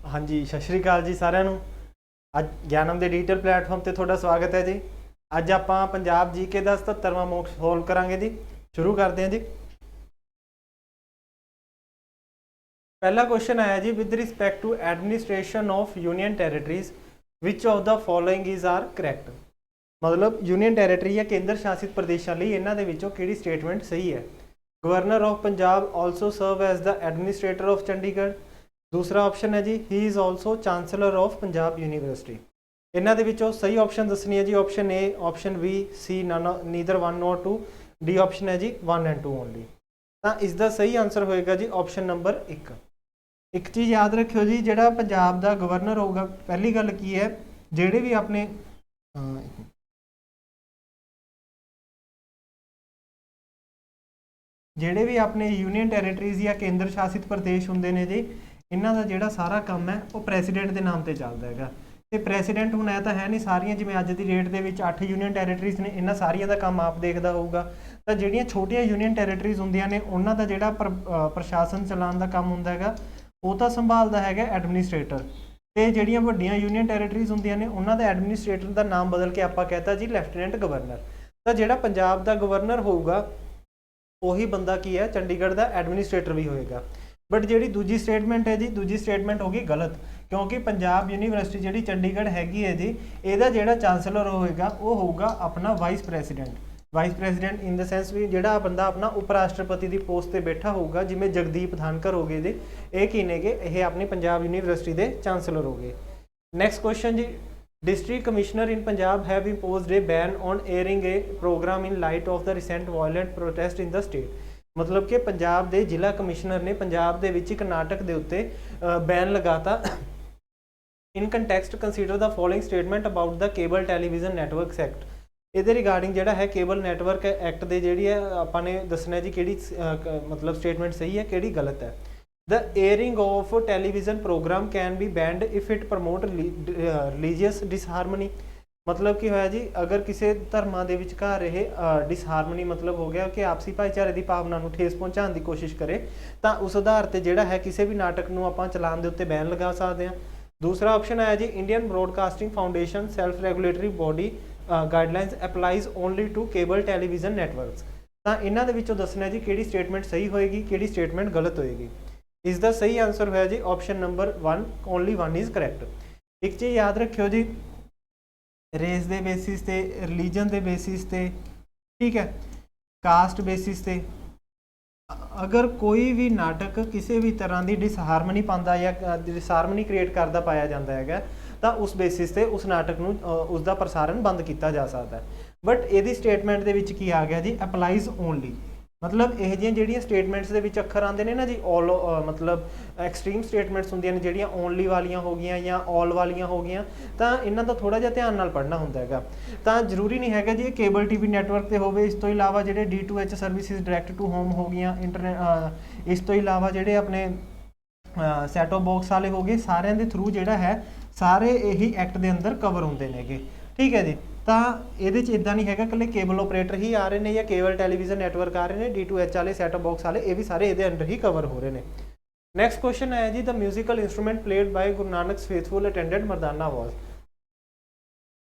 हाँ जी, सत श्री अकाल जी सारिਆਂ ਨੂੰ। ਅੱਜ ਗਿਆਨਮ ਦੇ ਡਿਜੀਟਲ ਪਲੇਟਫਾਰਮ ਤੇ ਤੁਹਾਡਾ ਸਵਾਗਤ ਹੈ ਜੀ। ਅੱਜ ਆਪਾਂ ਪੰਜਾਬ ਜੀਕੇ ਦਾ 77ਵਾਂ ਮੌਕ ਸੋਲਵ ਕਰਾਂਗੇ ਜੀ। ਸ਼ੁਰੂ ਕਰਦੇ ਹਾਂ ਜੀ। ਪਹਿਲਾ ਕੁਐਸਚਨ ਆਇਆ ਜੀ, with respect to administration of union territories which of the following is are correct. ਮਤਲਬ ਯੂਨੀਅਨ ਟੈਰੀਟਰੀ ਜਾਂ ਕੇਂਦਰ ਸ਼ਾਸਿਤ ਪ੍ਰਦੇਸ਼ਾਂ ਲਈ ਇਹਨਾਂ ਦੇ ਵਿੱਚੋਂ ਕਿਹੜੀ ਸਟੇਟਮੈਂਟ ਸਹੀ ਹੈ। Governor of Punjab also serve as the administrator of Chandigarh. दूसरा ऑप्शन है जी, he is also chancellor of Punjab university. इन्हों के सही ऑप्शन दसनी है जी, option A, option B, C neither 1 और 2, डी ऑप्शन है जी 1 and 2 ओनली। तो इसका सही आंसर होएगा जी ऑप्शन नंबर 1। एक चीज़ याद रखियो जी, जोड़ा पंजाब का गवर्नर होगा, पहली गल की है जोड़े भी अपने ਜਿਹੜੇ ਵੀ ਆਪਣੇ यूनियन टैरेटरीज़ या केंद्र शासित प्रदेश होंगे ने जी, इन्हों का जोड़ा सारा काम है वो प्रेसीडेंट के नाम से चलता है। तो प्रेसीडेंट हूँ है तो है नहीं सारिया, जिमें अज की डेट के 8 यूनियन टैरेटरीज़ ने, इन्होंने सारिया का काम आप देखता होगा। तो जोड़ियाँ छोटिया यूनियन टैरेटरीज़ होंदियां ने उन्हों का जोड़ा प्रशासन चलाने का काम होंदा है वो तो संभालता है एडमिनिस्ट्रेटर। तो जोड़ियाँ वड्डियां यूनियन टैरेटरीज़ होंदियां ने उन्हों का एडमिनिस्ट्रेटर का नाम बदल के आप कहता जी लैफ्टिनेंट गवर्नर। तो जोड़ा पंजाब का गवर्नर होगा वही बंदा की है चंडीगढ़ का एडमिनिस्ट्रेटर भी होएगा। बट जी दूजी स्टेटमेंट है जी, दूजी स्टेटमेंट होगी गलत, क्योंकि पंजाब यूनिवर्सिटी जी चंडीगढ़ हैगी है जी, ਇਹਦਾ ਜਿਹੜਾ ਚਾਂਸਲਰ ਹੋਏਗਾ ਉਹ ਹੋਊਗਾ ਆਪਣਾ ਵਾइस ਪ੍ਰੈਜ਼ੀਡੈਂਟ इन द सेंस भी ਜਿਹੜਾ ਬੰਦਾ ਆਪਣਾ ਉਪ ਰਾਸ਼ਟਰਪਤੀ ਦੀ ਪੋਸਟ ਤੇ ਬੈਠਾ ਹੋਊਗਾ, ਜਿਵੇਂ ਜਗਦੀਪ ਧਾਨਕਰ ਹੋਗੇ ਜੀ, ਇਹ ਕੀ ਨੇਗੇ, ਇਹ ਆਪਣੀ ਪੰਜਾਬ ਯੂਨੀਵਰਸਿਟੀ ਦੇ ਚਾਂਸਲਰ ਹੋਗੇ। ਨੈਕਸਟ ਕੁਐਸਚਨ ਜੀ, district commissioner in Punjab have imposed a ban on airing a program in light of the recent violent protest in the state। मतलब कि पंजाब के जिला कमिश्नर ने पंजाब के एक नाटक के उत्ते बैन लगाता। In context consider the following statement about the cable television networks act. ये रिगार्डिंग जोड़ा है केबल नैटवर्क एक्ट के जी आपने दसना जी कि मतलब स्टेटमेंट सही है कि गलत है। The airing of television program can be banned if it promote religious disharmony। मतलब कि होया जी, अगर किसी धर्मां दे विचकार रहे डिसहारमनी मतलब हो गया कि आपसी भाईचारे की भावना को ठेस पहुँचाने की कोशिश करे, तो उस आधार पर जोड़ा है किसी भी नाटक को आप चलाने के उत्ते बैन लगा सकते हैं। दूसरा ऑप्शन आया जी, Indian broadcasting foundation self regulatory body guidelines applies only to cable television networks. तो इन्हों के दसना जी कि स्टेटमेंट सही होएगी कि स्टेटमेंट गलत होएगी। इसका सही आंसर होया जी option number 1, only 1 is correct. एक चीज़ याद रखियो जी, रेस के बेसिस ते, रिलीजन के बेसिस ते, ठीक है, कास्ट बेसिस ते अगर कोई भी नाटक किसी भी तरह की डिसहारमनी पाता या डिसहारमनी क्रिएट करता पाया जाता है तो उस बेसिस से उस नाटक में उसका प्रसारण बंद किया जा सकता है। बट ये स्टेटमेंट के विच की आ गया जी, अप्लाइज ओनली। मतलब यह जी स्टेटमेंट्स के विच अखर आते हैं ना जी, ऑल मतलब एक्सट्रीम स्टेटमेंट्स होंदियां ने जिहड़ियां ओनली वालियां हो गई या ऑल वालियां हो गई, तो इन्हां दा थोड़ा जिहा ध्यान नाल पढ़ना होंदा है। तो जरूरी नहीं है जी केबल टीवी नैटवर्क से होवे, इस तो इलावा जिहड़े D2H services direct to home हो गई, इंटरनेट, इस तो इलावा जिहड़े अपने सैटो बॉक्स वाले हो गए, सारिਆਂ ਦੇ थ्रू जिहड़ा है सारे यही एक्ट के अंदर कवर होंदे नेगे। ठीक है जी। तो ये इदा नहीं है कल केबल ऑपरेटर ही आ रहे हैं या केबल टैलीविजन नैटवर्क आ रहे हैं, D2H वाले सैटअप बॉक्स वाले, ये भी सारे ये अंडर ही कवर हो रहे हैं। नैक्सट क्वेश्चन है जी, the musical instrument played by Guru Nanak faithful attendant Mardana was.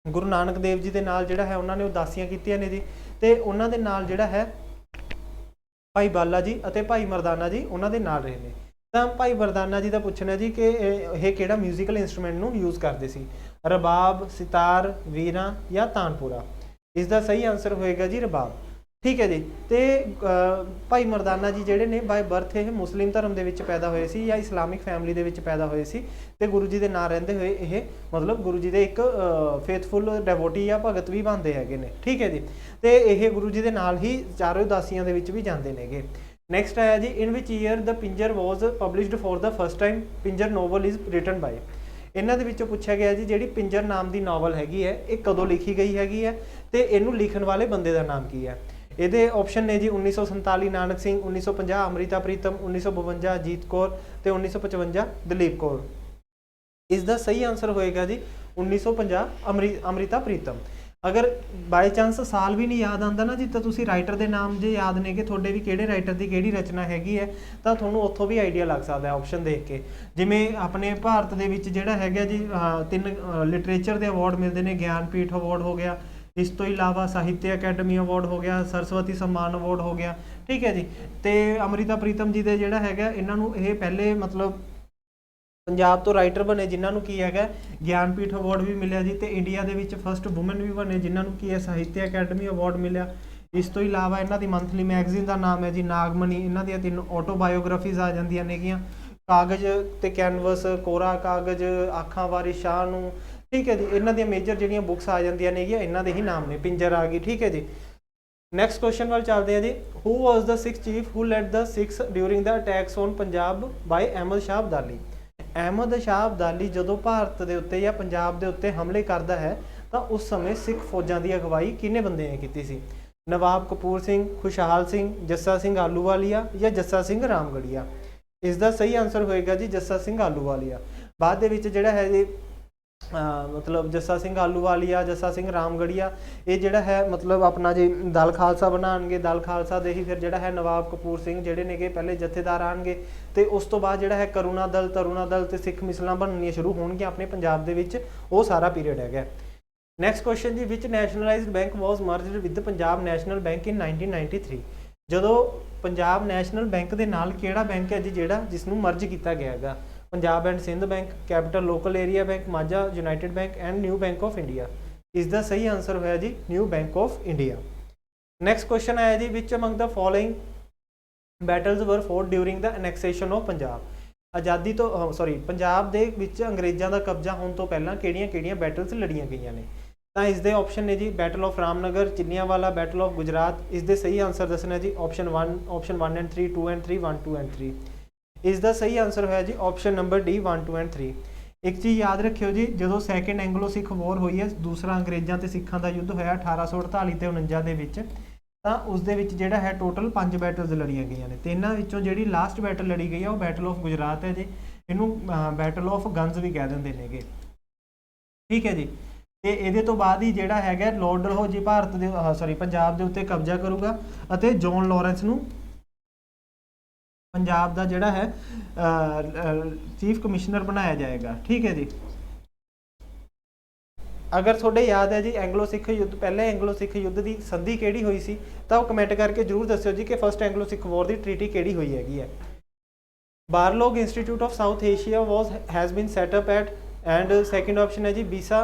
Guru Nanak Dev ji के नाल जिहड़ा है उन्होंने उदासियां कीतियां ने जी, तो उन्होंने नाल जिहड़ा है भाई बाला जी और भाई मरदाना जी उन्होंने नाल रहे हैं। तो भाई मरदाना जी का पूछना जी कि यह किहड़ा म्यूजिकल इंस्ट्रूमेंट नूं यूज़ करते सी, रबाब, सितार, वीणा या तानपुरा। इसका सही आंसर होएगा जी रबाब। ठीक है जी। तो भाई मरदाना जी जोड़े ने बाय बर्थ ये मुस्लिम धर्म के पैदा हुए सी या इस्लामिक फैमिली के पैदा हुए सी, ते गुरु जी के नाम रहिंदे हुए ये मतलब गुरु जी के एक फेथफुल डेवोटी या भगत भी बनते हैं। ठीक है जी। तो ये गुरु जी के नाल ही चारों उदासियों के भी जाते हैं। नैक्सट आया जी, in which year the Pinjar was published for the first time, Pinjar novel is written by. इन्हों के पूछा गया जी जी पिंजर नाम की नॉवल हैगी है ये कदों लिखी गई हैगी है, तो इनू लिखण वाले बंदे का नाम की है। ये ऑप्शन ने जी 1947 नानक सिंह, 1950 अमृता प्रीतम, 1952 अजीत कौर, तो 1955 दलीप कौर। इसका सही आंसर होएगा जी 1950 अमृता प्रीतम। अगर बाय चांस साल भी नहीं याद आता ना जी, तो तुसी राइटर के नाम जे याद ने कि थोड़े भी किहड़े राइटर की किहड़ी रचना हैगी है, तो तुहानूं उत्थों भी आइडिया लग सकता है ऑप्शन देख के। जिमें अपने भारत दे विच जिहड़ा हैगा जी 3 लिटरेचर के अवार्ड मिलते हैं, ज्ञानपीठ अवार्ड हो गया, इस तो इलावा साहित्य अकैडमी अवार्ड हो गया, सरस्वती सम्मान अवार्ड हो गया, ठीक है जी। तो अमृता प्रीतम जी दे जिहड़ा हैगा इन्हां नूं ये पहले मतलब पंजाब तो राइटर बने जिन्होंने की है ज्ञानपीठ अवार्ड भी मिले जी, तो इंडिया के विच फस्ट वूमन भी बने जिन्होंने की है साहित्य अकैडमी अवार्ड मिले। इस तो इलावा इन्हों की मंथली मैगजीन का नाम है जी नागमनी, इन्हों दी 3 ऑटोबायोग्राफीज आ जांदियां नेगियां, कागज ते कैनवस, कोरा कागज, आखां वारी शाह नूं, ठीक है जी। इन्हों दी मेजर जिहड़ियां बुक्स आ जांदियां नेगियां इन्हों दे ही नाम ने, पिंजर आ गई, ठीक है जी। नैक्सट क्वेश्चन वाल चलते हैं जी। Who was the Sikh chief who led the Sikhs during the attacks on Punjab by Ahmad Shah Abdali. Ahmad Shah Abdali जो भारत के उत्ते या पंजाब के उत्ते हमले करता है तो उस समय सिख फौजां की अगवाई किन्ने बंदे ने की सी? नवाब कपूर सिंह, खुशहाल सिंह, जस्सा सिंह आलूवालिया या जस्सा सिंह रामगढ़िया। इसका सही आंसर होएगा जी जस्सा सिंह आलूवालिया। बाद दे विच जिहड़ा है जी मतलब जस्सा सिंह आलूवालिया, जस्सा सिंह रामगढ़िया, ये जिहड़ा है मतलब अपना जी दल खालसा बनाएंगे, दल खालसा दे ही फिर जिहड़ा है नवाब कपूर सिंह जिहड़े ने पहले जत्थेदार आएंगे, तो उस तो बाद जिहड़ा है करुणा दल, तरुणा दल ते सिख मिसलां बननियां शुरू होणगियां अपने पंजाब दे विच, वो सारा पीरियड है। नैक्सट क्वेश्चन जी, which nationalised bank was merged with Punjab national bank in 1993। जदों पंजाब नैशनल बैंक के नाल किहड़ा बैंक है जी जिहड़ा जिसनूं मर्ज किया गया है? Punjab and Sind bank, capital local area bank, Majha united bank and new bank of India. इसका सही आंसर होया जी new bank of India. Next question आया जी, which among the following battles were fought during the annexation of Punjab. आज़ादी तो पंजाब दे विच अंग्रेज़ों का कब्जा होने तो पहला किहड़ियां बैटल्स लड़ियां गई ने? तो इसके ऑप्शन ने जी battle of Ramnagar, Chillianwala, battle of Gujarat. इसके सही आंसर दसना जी ऑप्शन 1 एंड 3, 2 एंड 3, 1, 2 एंड 3। इसका सही आंसर होया जी ऑप्शन नंबर डी 1, 2 एंड 3। एक चीज़ याद रखियो जी, जो सैकेंड एंगलो सिख वॉर हुई है, दूसरा अंग्रेज़ों ते सिखां का युद्ध होया 1848 ते 49 दे विच, तो उसदे विच जिहड़ा है टोटल 5 बैटल्स लड़ियां गई ने। तो इन्हां विचों जिहड़ी लास्ट बैटल लड़ी गई है वो बैटल ऑफ गुजरात है जी, इनू बैटल ऑफ गन्स भी कह देंगे नेगे, ठीक है जी। तो ये तो बाद ही जिहड़ा हैगा लॉर्ड डलहौजी भारत दे पंजाब के उत्ते कब्जा करूगा और जॉन लॉरेंस नूं पंजाब का जिहड़ा है चीफ कमिश्नर बनाया जाएगा, ठीक है जी। अगर थोड़े याद है जी एंगलो सिख युद्ध, पहले एंगलो सिख युद्ध की संधि किहड़ी हुई सी, तो कमेंट करके जरूर दस्सिओ जी कि फस्ट एंगलो सिख वॉर की ट्रीटी किहड़ी हुई हैगी है। Borlaug institute of South Asia was has been setup at, and second option है जी BISA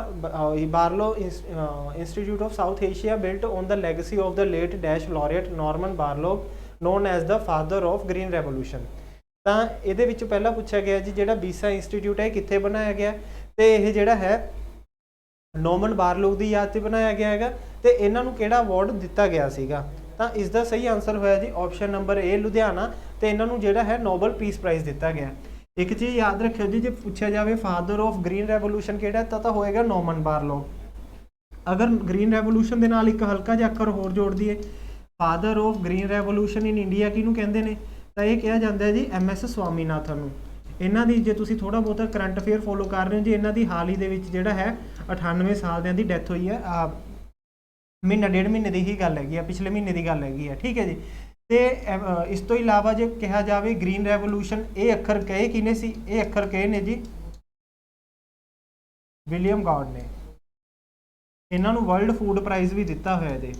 Borlaug institute of South Asia built on the legacy of the late dash laureate Norman Borlaug known as the father of green revolution. तो ये पहला पूछा गया जी जो बीसा institute है कितने बनाया गया, तो यह जोड़ा है नॉर्मन बारलोग की याद से बनाया गया है, तो इन्हों किहड़ा अवार्ड दिता गया सीगा? तो इसका सही आंसर होया जी ऑप्शन नंबर ए लुधियाना, तो इन्हों जोड़ा है नोबल पीस प्राइज़ दिता गया। एक चीज़ याद रखियो जी, जो पूछा जाए फादर ऑफ ग्रीन रेवोल्यूशन किहड़ा, तो होएगा नॉर्मन बारलोग। अगर ग्रीन रेवोल्यूशन के नाल एक हल्का जिहा अखर होर जोड़ दिए, father of green revolution in India किनू कहते हैं, तो यह कहा जाता है जी MS स्वामीनाथन नूं। इन्हां दी जे तुसीं थोड़ा बहुत करंट अफेयर फॉलो कर रहे हो जी, इन्हां दी हाल ही दे विच जिहड़ा है 98 साल की डैथ हुई है, महीना 1.5 महीने की ही गल हैगी, पिछले महीने की गल हैगी है, ठीक है जी। तो इस तो इलावा जो कहा जाए ग्रीन रेवोल्यूशन, ये अखर कहे किने सी, ये अखर कहे ने जी विलियम गॉड ने। इन्हां नूं वर्ल्ड फूड प्राइज़ भी दिता होया जी,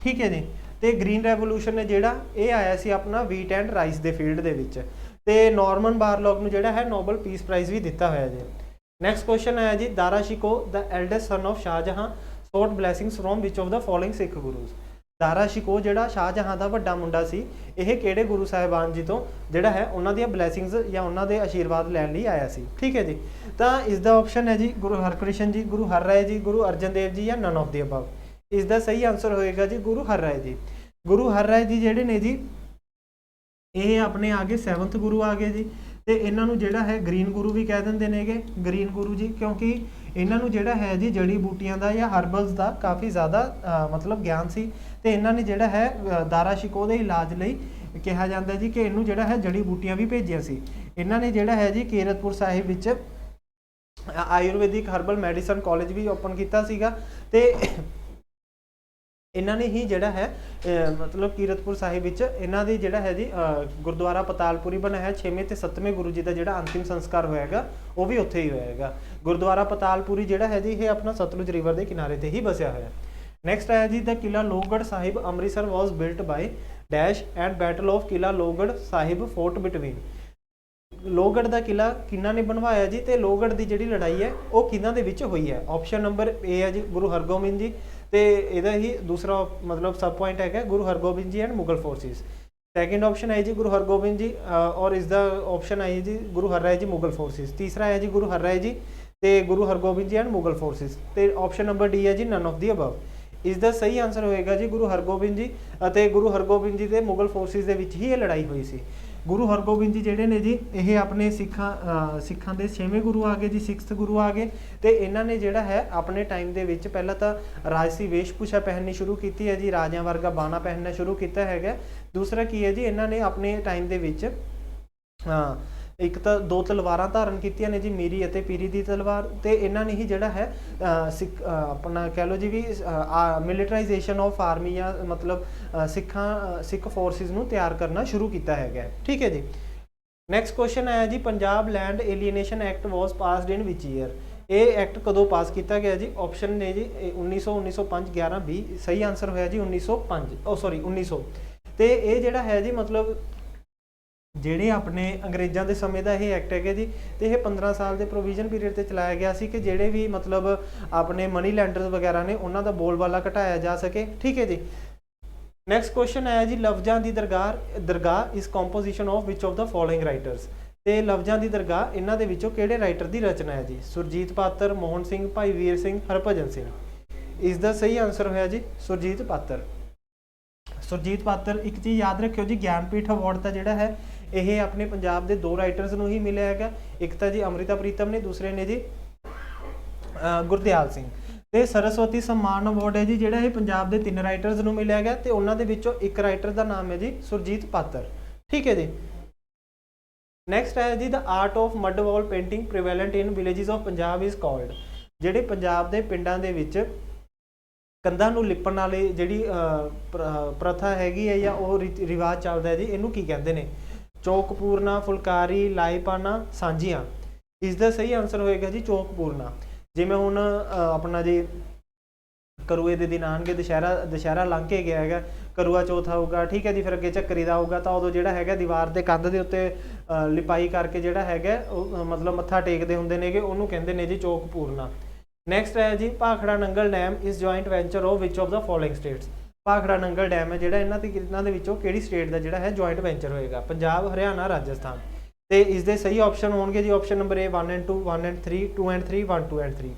ठीक है जी। तो ग्रीन रेवोल्यूशन ने जिहड़ा ये आया सी अपना वीट एंड राइस के फील्ड के विच, ते नॉर्मन बारलॉग नूं जिहड़ा है नोबल पीस प्राइज़ भी दिता होया जी। नैक्सट क्वेश्चन आया जी, Dara Shikoh the eldest son of Shahjahan sought blessings from which of the following Sikh gurus. Dara Shikoh जिहड़ा शाहजहां दा वड्डा मुंडा सी, यह किहड़े गुरु साहिबान जी तो जिहड़ा है उन्हां दी ब्लैसिंग्स या उन्हां दे आशीर्वाद लैण लई आया सी, ठीक है जी। तो इसका ऑप्शन है जी गुरु हरकृष्ण जी, गुरु हर राय जी, गुरु अर्जन देव जी या नन ऑफ द अबव। इसका सही आंसर होएगा जी गुरु हर राय जी। गुरु हर राय जी जिहड़े ने जी ये अपने आगे 7th गुरु आ गए जी, तो इन्हों जिहड़ा है ग्रीन गुरु भी कह देंगे नेगे, ग्रीन गुरु जी, क्योंकि इन्हों जिहड़ा है जी जड़ी बूटियां का या हरबल्स का काफ़ी ज़्यादा मतलब ज्ञान सी, तो इन्होंने जिहड़ा है दारा शिको के इलाज लई कहा जाता जी कि इनू जिहड़ा है जड़ी बूटियां भी भेजिया सी। इन्होंने जिहड़ा है जी कीरतपुर साहिब विच ਆਯੁਰਵੈਦਿਕ ਹਰਬਲ ਮੈਡੀਸਨ ਕਾਲਜ ਵੀ ਓਪਨ ਕੀਤਾ ਸੀਗਾ। ਤੇ ਇਹਨਾਂ ਨੇ ਹੀ ਜਿਹੜਾ ਹੈ ਮਤਲਬ ਕੀਰਤਪੁਰ ਸਾਹਿਬ ਵਿੱਚ ਇਹਨਾਂ ਦੀ ਜਿਹੜਾ ਹੈ ਜੀ ਗੁਰਦੁਆਰਾ ਪਤਾਲਪੁਰੀ ਬਣਿਆ ਹੈ। 6ਵੇਂ ਤੇ 7ਵੇਂ ਗੁਰੂ ਜੀ ਦਾ ਜਿਹੜਾ ਅੰਤਿਮ ਸੰਸਕਾਰ ਹੋਇਆ ਹੈਗਾ ਉਹ ਵੀ ਉੱਥੇ ਹੀ ਹੋਇਆ ਹੈਗਾ। ਗੁਰਦੁਆਰਾ ਪਤਾਲਪੁਰੀ ਜਿਹੜਾ ਹੈ ਜੀ ਇਹ ਆਪਣਾ ਸਤਲੁਜ ਰਿਵਰ ਦੇ ਕਿਨਾਰੇ ਤੇ ਹੀ ਵਸਿਆ ਹੋਇਆ। ਨੈਕਸਟ ਹੈ ਜੀ the Qila Lohgarh Sahib Amritsar was built by dash and battle of Qila Lohgarh Sahib fought between. Lohgarh ਦਾ ਕਿਲਾ ਕਿਹਨਾਂ ਨੇ ਬਣਵਾਇਆ ਜੀ, ਤੇ ਲੋਹਗੜ੍ਹ ਦੀ ਜਿਹੜੀ ਲੜਾਈ ਹੈ ਉਹ ਕਿਹਨਾਂ ਦੇ ਵਿੱਚ ਹੋਈ ਹੈ। ਆਪਸ਼ਨ ਨੰਬਰ ਏ ਹੈ ਜੀ ਗੁਰੂ ਹਰਗੋਬਿੰਦ ਜੀ, ਤੇ ਇਹਦਾ ਹੀ ਦੂਸਰਾ ਮਤਲਬ ਸਬ ਪੁਆਇੰਟ ਹੈਗਾ Guru Hargobind ji and Mughal forces. Second option ਹੈ ਜੀ ਗੁਰੂ ਹਰਗੋਬਿੰਦ ਜੀ ਔਰ ਇਸ ਦਾ ਆਪਸ਼ਨ ਹੈ ਜੀ ਗੁਰੂ ਹਰਰਾਏ ਜੀ ਮੁਗਲ ਫੋਰਸਿਸ। ਤੀਸਰਾ ਹੈ ਜੀ ਗੁਰੂ ਹਰਰਾਏ ਜੀ ਤੇ ਗੁਰੂ ਹਰਗੋਬਿੰਦ ਜੀ ਐਂਡ ਮੁਗਲ ਫੋਰਸਿਸ। ਤੇ ਆਪਸ਼ਨ ਨੰਬਰ ਡੀ ਹੈ ਜੀ ਨਨ ਆਫ ਦੀ ਅਬਵ। ਇਸ ਦਾ ਸਹੀ ਆਨਸਰ ਹੋਏਗਾ ਜੀ ਗੁਰੂ ਹਰਗੋਬਿੰਦ ਜੀ ਅਤੇ ਗੁਰੂ ਹਰਗੋਬਿੰਦ ਜੀ ਦੇ ਮੁਗਲ ਫੋਰਸਿਸ ਦੇ ਵਿੱਚ ਹੀ ਇਹ ਲੜਾਈ ਹੋਈ ਸੀ। ਗੁਰੂ ਹਰਗੋਬਿੰਦ ਜੀ ਜਿਹੜੇ ਨੇ ਜੀ ਇਹ ਆਪਣੇ ਸਿੱਖਾਂ ਦੇ 6ਵੇਂ ਗੁਰੂ ਆ ਗਏ ਜੀ, 6th ਗੁਰੂ ਆ ਗਏ। ਤੇ ਇਹਨਾਂ ਨੇ ਜਿਹੜਾ ਹੈ ਆਪਣੇ ਟਾਈਮ ਦੇ ਵਿੱਚ ਪਹਿਲਾਂ ਤਾਂ ਰਾਜਸੀ ਵੇਸ਼ਭੂਸ਼ਾ ਪਹਿਨਣੀ ਸ਼ੁਰੂ ਕੀਤੀ ਹੈ ਜੀ, ਰਾਜਿਆਂ ਵਰਗਾ ਬਾਣਾ ਪਹਿਨਣਾ ਸ਼ੁਰੂ ਕੀਤਾ ਹੈਗਾ। ਦੂਸਰਾ ਕੀ ਹੈ ਜੀ ਇਹਨਾਂ ਨੇ ਆਪਣੇ ਟਾਈਮ ਦੇ ਵਿੱਚ ਇੱਕ ਤਾਂ 2 ਤਲਵਾਰਾਂ ਧਾਰਨ ਕੀਤੀਆਂ ਨੇ ਜੀ, ਮੀਰੀ ਅਤੇ ਪੀਰੀ ਦੀ ਤਲਵਾਰ। ਤੇ ਇਹਨਾਂ ਨੇ ਹੀ ਜਿਹੜਾ ਹੈ ਸਿੱਖ ਆਪਣਾ ਕਹਿ ਲਓ ਜੀ ਵੀ ਮਿਲੀਟਰਾਈਜੇਸ਼ਨ ਆਫ ਆਰਮੀ ਜਾਂ ਮਤਲਬ ਸਿੱਖ ਫੋਰਸਿਸ ਨੂੰ ਤਿਆਰ ਕਰਨਾ ਸ਼ੁਰੂ ਕੀਤਾ ਹੈਗਾ। ਠੀਕ ਹੈ ਜੀ। ਨੈਕਸਟ ਕੁਐਸਚਨ ਆਇਆ ਜੀ ਪੰਜਾਬ ਲੈਂਡ ਏਲੀਏਨੇਸ਼ਨ ਐਕਟ ਵਾਸ ਪਾਸਡ ਇਨ ਵਿਚ ਈਅਰ। ਇਹ ਐਕਟ ਕਦੋਂ ਪਾਸ ਕੀਤਾ ਗਿਆ ਜੀ? ਆਪਸ਼ਨ ਨੇ ਜੀ 1900, 1905, 11, 20। ਸਹੀ ਆਨਸਰ ਹੋਇਆ ਜੀ 1900। ਤੇ ਇਹ ਜਿਹੜਾ ਹੈ ਜੀ ਮਤਲਬ ਜਿਹੜੇ ਆਪਣੇ ਅੰਗਰੇਜ਼ਾਂ ਦੇ ਸਮੇਂ ਦਾ ਇਹ ਐਕਟ ਹੈਗਾ ਜੀ, ਤੇ ਇਹ 15 ਸਾਲ ਦੇ ਪ੍ਰੋਵੀਜ਼ਨ ਪੀਰੀਅਡ ਤੇ ਚਲਾਇਆ ਗਿਆ ਸੀ ਕਿ ਜਿਹੜੇ ਵੀ ਮਤਲਬ ਆਪਣੇ ਮਨੀ ਲੈਂਡਰਸ ਵਗੈਰਾ ਨੇ ਉਹਨਾਂ ਦਾ ਬੋਲਬਾਲਾ ਘਟਾਇਆ ਜਾ ਸਕੇ। ਠੀਕ ਹੈ ਜੀ। ਨੈਕਸਟ ਕੁਐਸਚਨ ਆਇਆ ਜੀ ਲਫ਼ਜ਼ਾਂ ਦੀ ਦਰਗਾਹ ਇਸ composition of which of the following writers. ਤੇ ਲਫ਼ਜ਼ਾਂ ਦੀ ਦਰਗਾਹ ਇਹਨਾਂ ਦੇ ਵਿੱਚੋਂ ਕਿਹੜੇ ਰਾਈਟਰ ਦੀ ਰਚਨਾ ਹੈ ਜੀ? ਸੁਰਜੀਤ ਪਾਤਰ, ਮੋਹਨ ਸਿੰਘ, ਭਾਈ ਵੀਰ ਸਿੰਘ, ਹਰਭਜਨ ਸਿੰਘ। ਇਸ ਦਾ ਸਹੀ ਆਨਸਰ ਹੋਇਆ ਜੀ ਸੁਰਜੀਤ ਪਾਤਰ। ਸੁਰਜੀਤ ਪਾਤਰ। ਇੱਕ ਚੀਜ਼ ਯਾਦ ਰੱਖਿਓ ਜੀ ਗਿਆਨਪੀਠ ਅਵਾਰਡ ਦਾ ਜਿਹੜਾ ਹੈ ਇਹ ਆਪਣੇ ਪੰਜਾਬ ਦੇ 2 ਰਾਈਟਰਸ ਨੂੰ ਹੀ ਮਿਲਿਆ ਹੈਗਾ। ਇੱਕ ਤਾਂ ਜੀ ਅੰਮ੍ਰਿਤਾ ਪ੍ਰੀਤਮ ਨੇ, ਦੂਸਰੇ ਨੇ ਜੀ ਗੁਰਦਿਆਲ ਸਿੰਘ। ਤੇ ਸਰਸਵਤੀ ਸਨਮਾਨ ਅਵਾਰਡ ਹੈ ਜੀ ਜਿਹੜਾ ਇਹ ਪੰਜਾਬ ਦੇ 3 ਰਾਈਟਰਸ ਨੂੰ ਮਿਲਿਆ ਗਿਆ, ਤੇ ਉਹਨਾਂ ਦੇ ਵਿੱਚੋਂ ਇੱਕ ਰਾਈਟਰ ਦਾ ਨਾਮ ਹੈ ਜੀ ਸੁਰਜੀਤ ਪਾਤਰ। ਠੀਕ ਹੈ ਜੀ। ਨੈਕਸਟ ਹੈ ਜੀ the art of mud wall painting prevalent in villages of Punjab is called. ਜਿਹੜੇ ਪੰਜਾਬ ਦੇ ਪਿੰਡਾਂ ਦੇ ਵਿੱਚ ਕੰਧਾਂ ਨੂੰ ਲਿਪਣ ਵਾਲੀ ਜਿਹੜੀ ਪ੍ਰਥਾ ਹੈਗੀ ਹੈ ਜਾਂ ਉਹ ਰਿਵਾਜ ਚੱਲਦਾ ਹੈ ਜੀ, ਇਹਨੂੰ ਕੀ ਕਹਿੰਦੇ ਨੇ? ਚੌਕਪੂਰਨਾ, ਫੁਲਕਾਰੀ, ਲਾਈਪਾਨਾ, ਸਾਂਝੀਆਂ। ਇਸ ਦਾ ਸਹੀ ਆਨਸਰ ਹੋਏਗਾ ਜੀ ਚੌਕਪੂਰਨਾ। ਜਿਵੇਂ ਹੁਣ ਆਪਣਾ ਜੀ ਕਰੂਏ ਦੇ ਦਿਨ ਆਉਣਗੇ, ਦੁਸ਼ਹਿਰਾ ਲੰਘ ਕੇ ਗਿਆ ਹੈਗਾ, ਕਰੂਆ ਚੌਥ ਆਊਗਾ। ਠੀਕ ਹੈ ਜੀ। ਫਿਰ ਅੱਗੇ ਝੱਕਰੀ ਦਾ ਆਊਗਾ, ਤਾਂ ਉਦੋਂ ਜਿਹੜਾ ਹੈਗਾ ਦੀਵਾਰ ਦੇ ਕੰਧ ਦੇ ਉੱਤੇ ਲਿਪਾਈ ਕਰਕੇ ਜਿਹੜਾ ਹੈਗਾ ਉਹ ਮਤਲਬ ਮੱਥਾ ਟੇਕਦੇ ਹੁੰਦੇ ਨੇਗੇ, ਉਹਨੂੰ ਕਹਿੰਦੇ ਨੇ ਜੀ ਚੌਕਪੂਰਨਾ। ਨੈਕਸਟ ਹੈ ਜੀ ਭਾਖੜਾ ਨੰਗਲ ਡੈਮ ਇਸ joint venture of which of the following states. Bhakra Nangal dam ਹੈ ਜਿਹੜਾ ਇਹਨਾਂ ਦੇ ਵਿੱਚੋਂ ਕਿਹੜੀ ਸਟੇਟ ਦਾ ਜਿਹੜਾ ਹੈ ਜੁਆਇੰਟ ਵੈਂਚਰ ਹੋਏਗਾ? ਪੰਜਾਬ, ਹਰਿਆਣਾ, ਰਾਜਸਥਾਨ। ਤੇ ਇਸ ਦੇ ਸਹੀ ਆਪਸ਼ਨ ਹੋਣਗੇ ਜੀ option number A 1 and 2, 1 and 3, 2 and 3, 1, 2 and 3।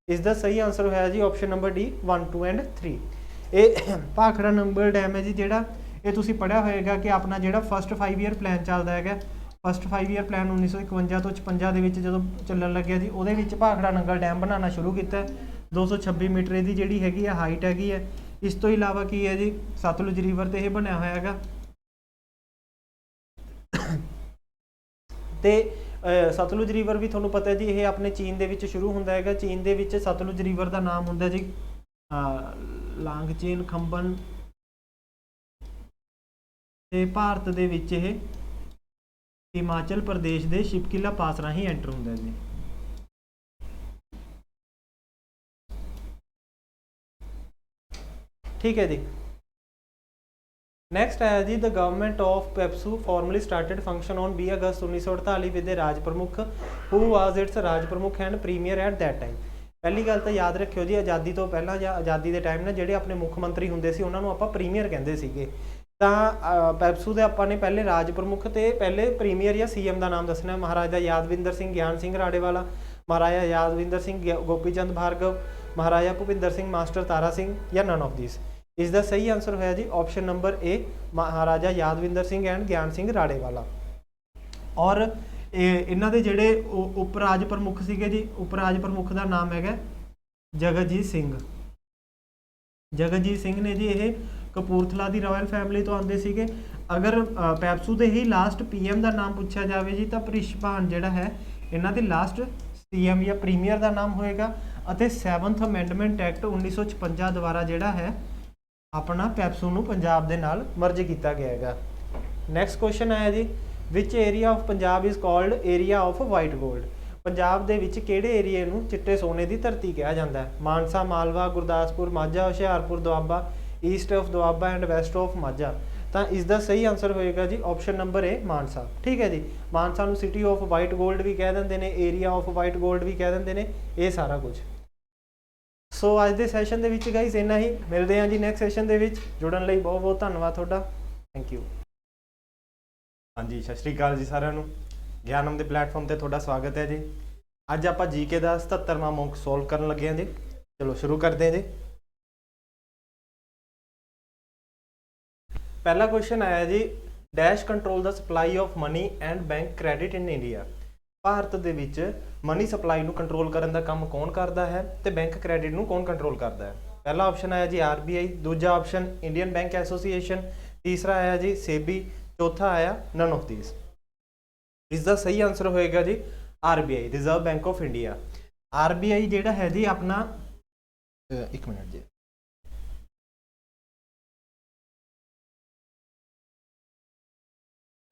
ਇਸ ਦਾ ਸਹੀ ਆਨਸਰ ਹੋਇਆ ਜੀ ਆਪਸ਼ਨ ਨੰਬਰ ਡੀ 1, 2 and 3। ਇਹ ਭਾਖੜਾ ਨੰਗਲ ਡੈਮ ਹੈ ਜੀ ਜਿਹੜਾ ਇਹ ਤੁਸੀਂ ਪੜ੍ਹਿਆ ਹੋਏਗਾ ਕਿ ਆਪਣਾ ਜਿਹੜਾ ਫਸਟ 5 ਈਅਰ ਪਲਾਨ ਚੱਲਦਾ ਹੈਗਾ, ਫਸਟ 5 ਈਅਰ ਪਲਾਨ 1951 ਤੋਂ 56 ਦੇ ਵਿੱਚ ਜਦੋਂ ਚੱਲਣ ਲੱਗਿਆ ਜੀ, ਉਹਦੇ ਵਿੱਚ ਭਾਖੜਾ ਨੰਗਲ ਡੈਮ ਬਣਾਉਣਾ ਸ਼ੁਰੂ ਕੀਤਾ। 226 ਮੀਟਰ ਇਹਦੀ ਜਿਹੜੀ ਹੈਗੀ ਆ ਹਾਈਟ ਹੈਗੀ ਹੈ। ਇਸ ਤੋਂ ਇਲਾਵਾ ਕੀ ਹੈ ਜੀ ਸਤਲੁਜ ਰਿਵਰ ਤੇ ਇਹ ਬਣਿਆ ਹੋਇਆ ਹੈਗਾ। ਤੇ ਸਤਲੁਜ ਰਿਵਰ ਵੀ ਤੁਹਾਨੂੰ ਪਤਾ ਹੈ ਜੀ ਇਹ ਆਪਣੇ ਚੀਨ ਦੇ ਵਿੱਚ ਸ਼ੁਰੂ ਹੁੰਦਾ ਹੈਗਾ। ਚੀਨ ਦੇ ਵਿੱਚ ਸਤਲੁਜ ਰਿਵਰ ਦਾ ਨਾਮ ਹੁੰਦਾ ਜੀ ਲਾਂਗਚੇਨ ਖੰਬਨ। ਤੇ ਭਾਰਤ ਦੇ ਵਿੱਚ ਇਹ ਹਿਮਾਚਲ ਪ੍ਰਦੇਸ਼ ਦੇ ਸ਼ਿਪਕਿਲਾ ਪਾਸ ਰਾਹੀਂ ਐਂਟਰ ਹੁੰਦਾ ਜੀ। ਠੀਕ ਹੈ ਜੀ। ਨੈਕਸਟ ਹੈ ਜੀ the government of PEPSU formally started function on 20 August 1948 with the Rajpramukh who was its Rajpramukh and premier at that time. ਪਹਿਲੀ ਗੱਲ ਤਾਂ ਯਾਦ ਰੱਖਿਓ ਜੀ ਆਜ਼ਾਦੀ ਤੋਂ ਪਹਿਲਾਂ ਜਾਂ ਆਜ਼ਾਦੀ ਦੇ ਟਾਈਮ ਨਾਲ ਜਿਹੜੇ ਆਪਣੇ ਮੁੱਖ ਮੰਤਰੀ ਹੁੰਦੇ ਸੀ ਉਹਨਾਂ ਨੂੰ ਆਪਾਂ ਪ੍ਰੀਮੀਅਰ ਕਹਿੰਦੇ ਸੀਗੇ। ਤਾਂ ਪੈਪਸੂ ਦੇ ਆਪਾਂ ਨੇ ਪਹਿਲੇ ਰਾਜ ਪ੍ਰਮੁੱਖ ਤੇ ਪਹਿਲੇ ਪ੍ਰੀਮੀਅਰ ਜਾਂ ਸੀਐਮ ਦਾ ਨਾਮ ਦੱਸਣਾ। ਮਹਾਰਾਜਾ ਯਾਦਵਿੰਦਰ ਸਿੰਘ ਗਿਆਨ ਸਿੰਘ ਰਾੜੇਵਾਲਾ, ਮਹਾਰਾਜਾ ਯਾਦਵਿੰਦਰ ਸਿੰਘ ਗੋਪੀਚੰਦ ਭਾਰਗਵ, ਮਹਾਰਾਜਾ ਭੁਪਿੰਦਰ ਸਿੰਘ ਮਾਸਟਰ ਤਾਰਾ ਸਿੰਘ ਜਾਂ ਨਨ ਆਫ ਦਿਸ। ਇਸ ਦਾ ਸਹੀ ਆਨਸਰ ਹੋਇਆ ਜੀ option number A Maharaja Yadavindra Singh and Gian Singh Rarewala. ਔਰ ਇਹਨਾਂ ਦੇ ਜਿਹੜੇ ਉਪ ਰਾਜ ਪ੍ਰਮੁੱਖ ਸੀਗੇ ਜੀ, ਉਪ ਰਾਜ ਪ੍ਰਮੁੱਖ ਦਾ ਨਾਮ ਹੈਗਾ ਜਗਤਜੀਤ ਸਿੰਘ। ਜਗਤਜੀਤ ਸਿੰਘ ਨੇ ਜੀ ਇਹ ਕਪੂਰਥਲਾ ਦੀ ਰਾਇਲ ਫੈਮਿਲੀ ਤੋਂ ਆਉਂਦੇ ਸੀਗੇ। ਅਗਰ ਪੈਪਸੂ ਦੇ ਹੀ ਲਾਸਟ ਪੀਐਮ ਦਾ ਨਾਮ ਪੁੱਛਿਆ ਜਾਵੇ ਜੀ ਤਾਂ ਪ੍ਰਿਸ਼ਭਾਨ ਜਿਹੜਾ ਹੈ ਇਹਨਾਂ ਦੇ ਲਾਸਟ ਸੀਐਮ ਜਾਂ ਪ੍ਰੀਮੀਅਰ ਦਾ ਨਾਮ ਹੋਏਗਾ ਅਤੇ 7th ਅਮੈਂਡਮੈਂਟ ਐਕਟ 1956 ਦੁਆਰਾ ਜਿਹੜਾ ਹੈ ਆਪਣਾ ਪੈਪਸੂ ਨੂੰ ਪੰਜਾਬ ਦੇ ਨਾਲ ਮਰਜ ਕੀਤਾ ਗਿਆ ਹੈਗਾ। ਨੈਕਸਟ ਕੁਐਸਚਨ ਆਇਆ ਜੀ, which area of Punjab is called area of white gold. Punjab ਦੇ ਵਿੱਚ ਕਿਹੜੇ ਏਰੀਏ ਨੂੰ ਚਿੱਟੇ ਸੋਨੇ ਦੀ ਧਰਤੀ ਕਿਹਾ ਜਾਂਦਾ ਹੈ? Mansa, Malwa, Gurdaspur, Majha, Hoshiarpur, Doaba, East of Doaba and West of Majha. ਤਾਂ ਇਸ ਦਾ ਸਹੀ ਆਨਸਰ ਹੋਏਗਾ ਜੀ ਆਪਸ਼ਨ ਨੰਬਰ ਏ, ਮਾਨਸਾ। ਠੀਕ ਹੈ ਜੀ, ਮਾਨਸਾ ਨੂੰ ਸਿਟੀ ਆਫ ਵਾਈਟ ਗੋਲਡ ਵੀ ਕਹਿ ਦਿੰਦੇ ਨੇ, ਏਰੀਆ ਆਫ ਵਾਈਟ ਗੋਲਡ ਵੀ ਕਹਿ ਦਿੰਦੇ ਨੇ, ਇਹ ਸਾਰਾ ਕੁਝ। ਸੋ ਅੱਜ ਦੇ ਸੈਸ਼ਨ ਦੇ ਵਿੱਚ ਗਾਈਜ਼ ਇੰਨਾ ਹੀ, ਮਿਲਦੇ ਹਾਂ ਜੀ ਨੈਕਸਟ ਸੈਸ਼ਨ ਦੇ ਵਿੱਚ। ਜੁੜਨ ਲਈ ਬਹੁਤ ਬਹੁਤ ਧੰਨਵਾਦ ਤੁਹਾਡਾ, ਥੈਂਕ ਯੂ। ਹਾਂਜੀ, ਸਤਿ ਸ਼੍ਰੀ ਅਕਾਲ ਜੀ ਸਾਰਿਆਂ ਨੂੰ। ਗਿਆਨਮ ਦੇ ਪਲੇਟਫਾਰਮ ਤੇ ਤੁਹਾਡਾ ਸਵਾਗਤ ਹੈ ਜੀ। ਅੱਜ ਆਪਾਂ ਜੀਕੇ ਦਾ 77ਵਾਂ ਮੌਕ ਸੋਲਵ ਕਰਨ ਲੱਗੇ ਹਾਂ ਜੀ। ਚਲੋ ਸ਼ੁਰੂ ਕਰਦੇ ਹਾਂ ਜੀ। ਪਹਿਲਾ ਕੁਐਸਚਨ ਆਇਆ ਜੀ, dash control the supply of money and bank credit in India. Bharat ਦੇ ਵਿੱਚ ਮਨੀ ਸਪਲਾਈ ਨੂੰ ਕੰਟਰੋਲ ਕਰਨ ਦਾ ਕੰਮ ਕੌਣ ਕਰਦਾ ਹੈ ਤੇ ਬੈਂਕ ਕ੍ਰੈਡਿਟ ਨੂੰ ਕੌਣ ਕੰਟਰੋਲ ਕਰਦਾ ਹੈ? ਪਹਿਲਾ ਆਪਸ਼ਨ ਆਇਆ ਜੀ ਆਰਬੀਆਈ, ਦੂਜਾ ਆਪਸ਼ਨ ਇੰਡੀਅਨ ਬੈਂਕ ਐਸੋਸੀਏਸ਼ਨ, ਤੀਸਰਾ ਆਇਆ ਜੀ ਸੇਬੀ, ਚੌਥਾ ਆਇਆ ਨਨ ਆਫ ਥੀਸ। ਇਸ ਦਾ ਸਹੀ ਆਨਸਰ ਹੋਏਗਾ ਜੀ RBI, reserve bank of India. RBI ਜਿਹੜਾ ਹੈ ਜੀ ਆਪਣਾ, ਇੱਕ ਮਿੰਟ ਜੀ,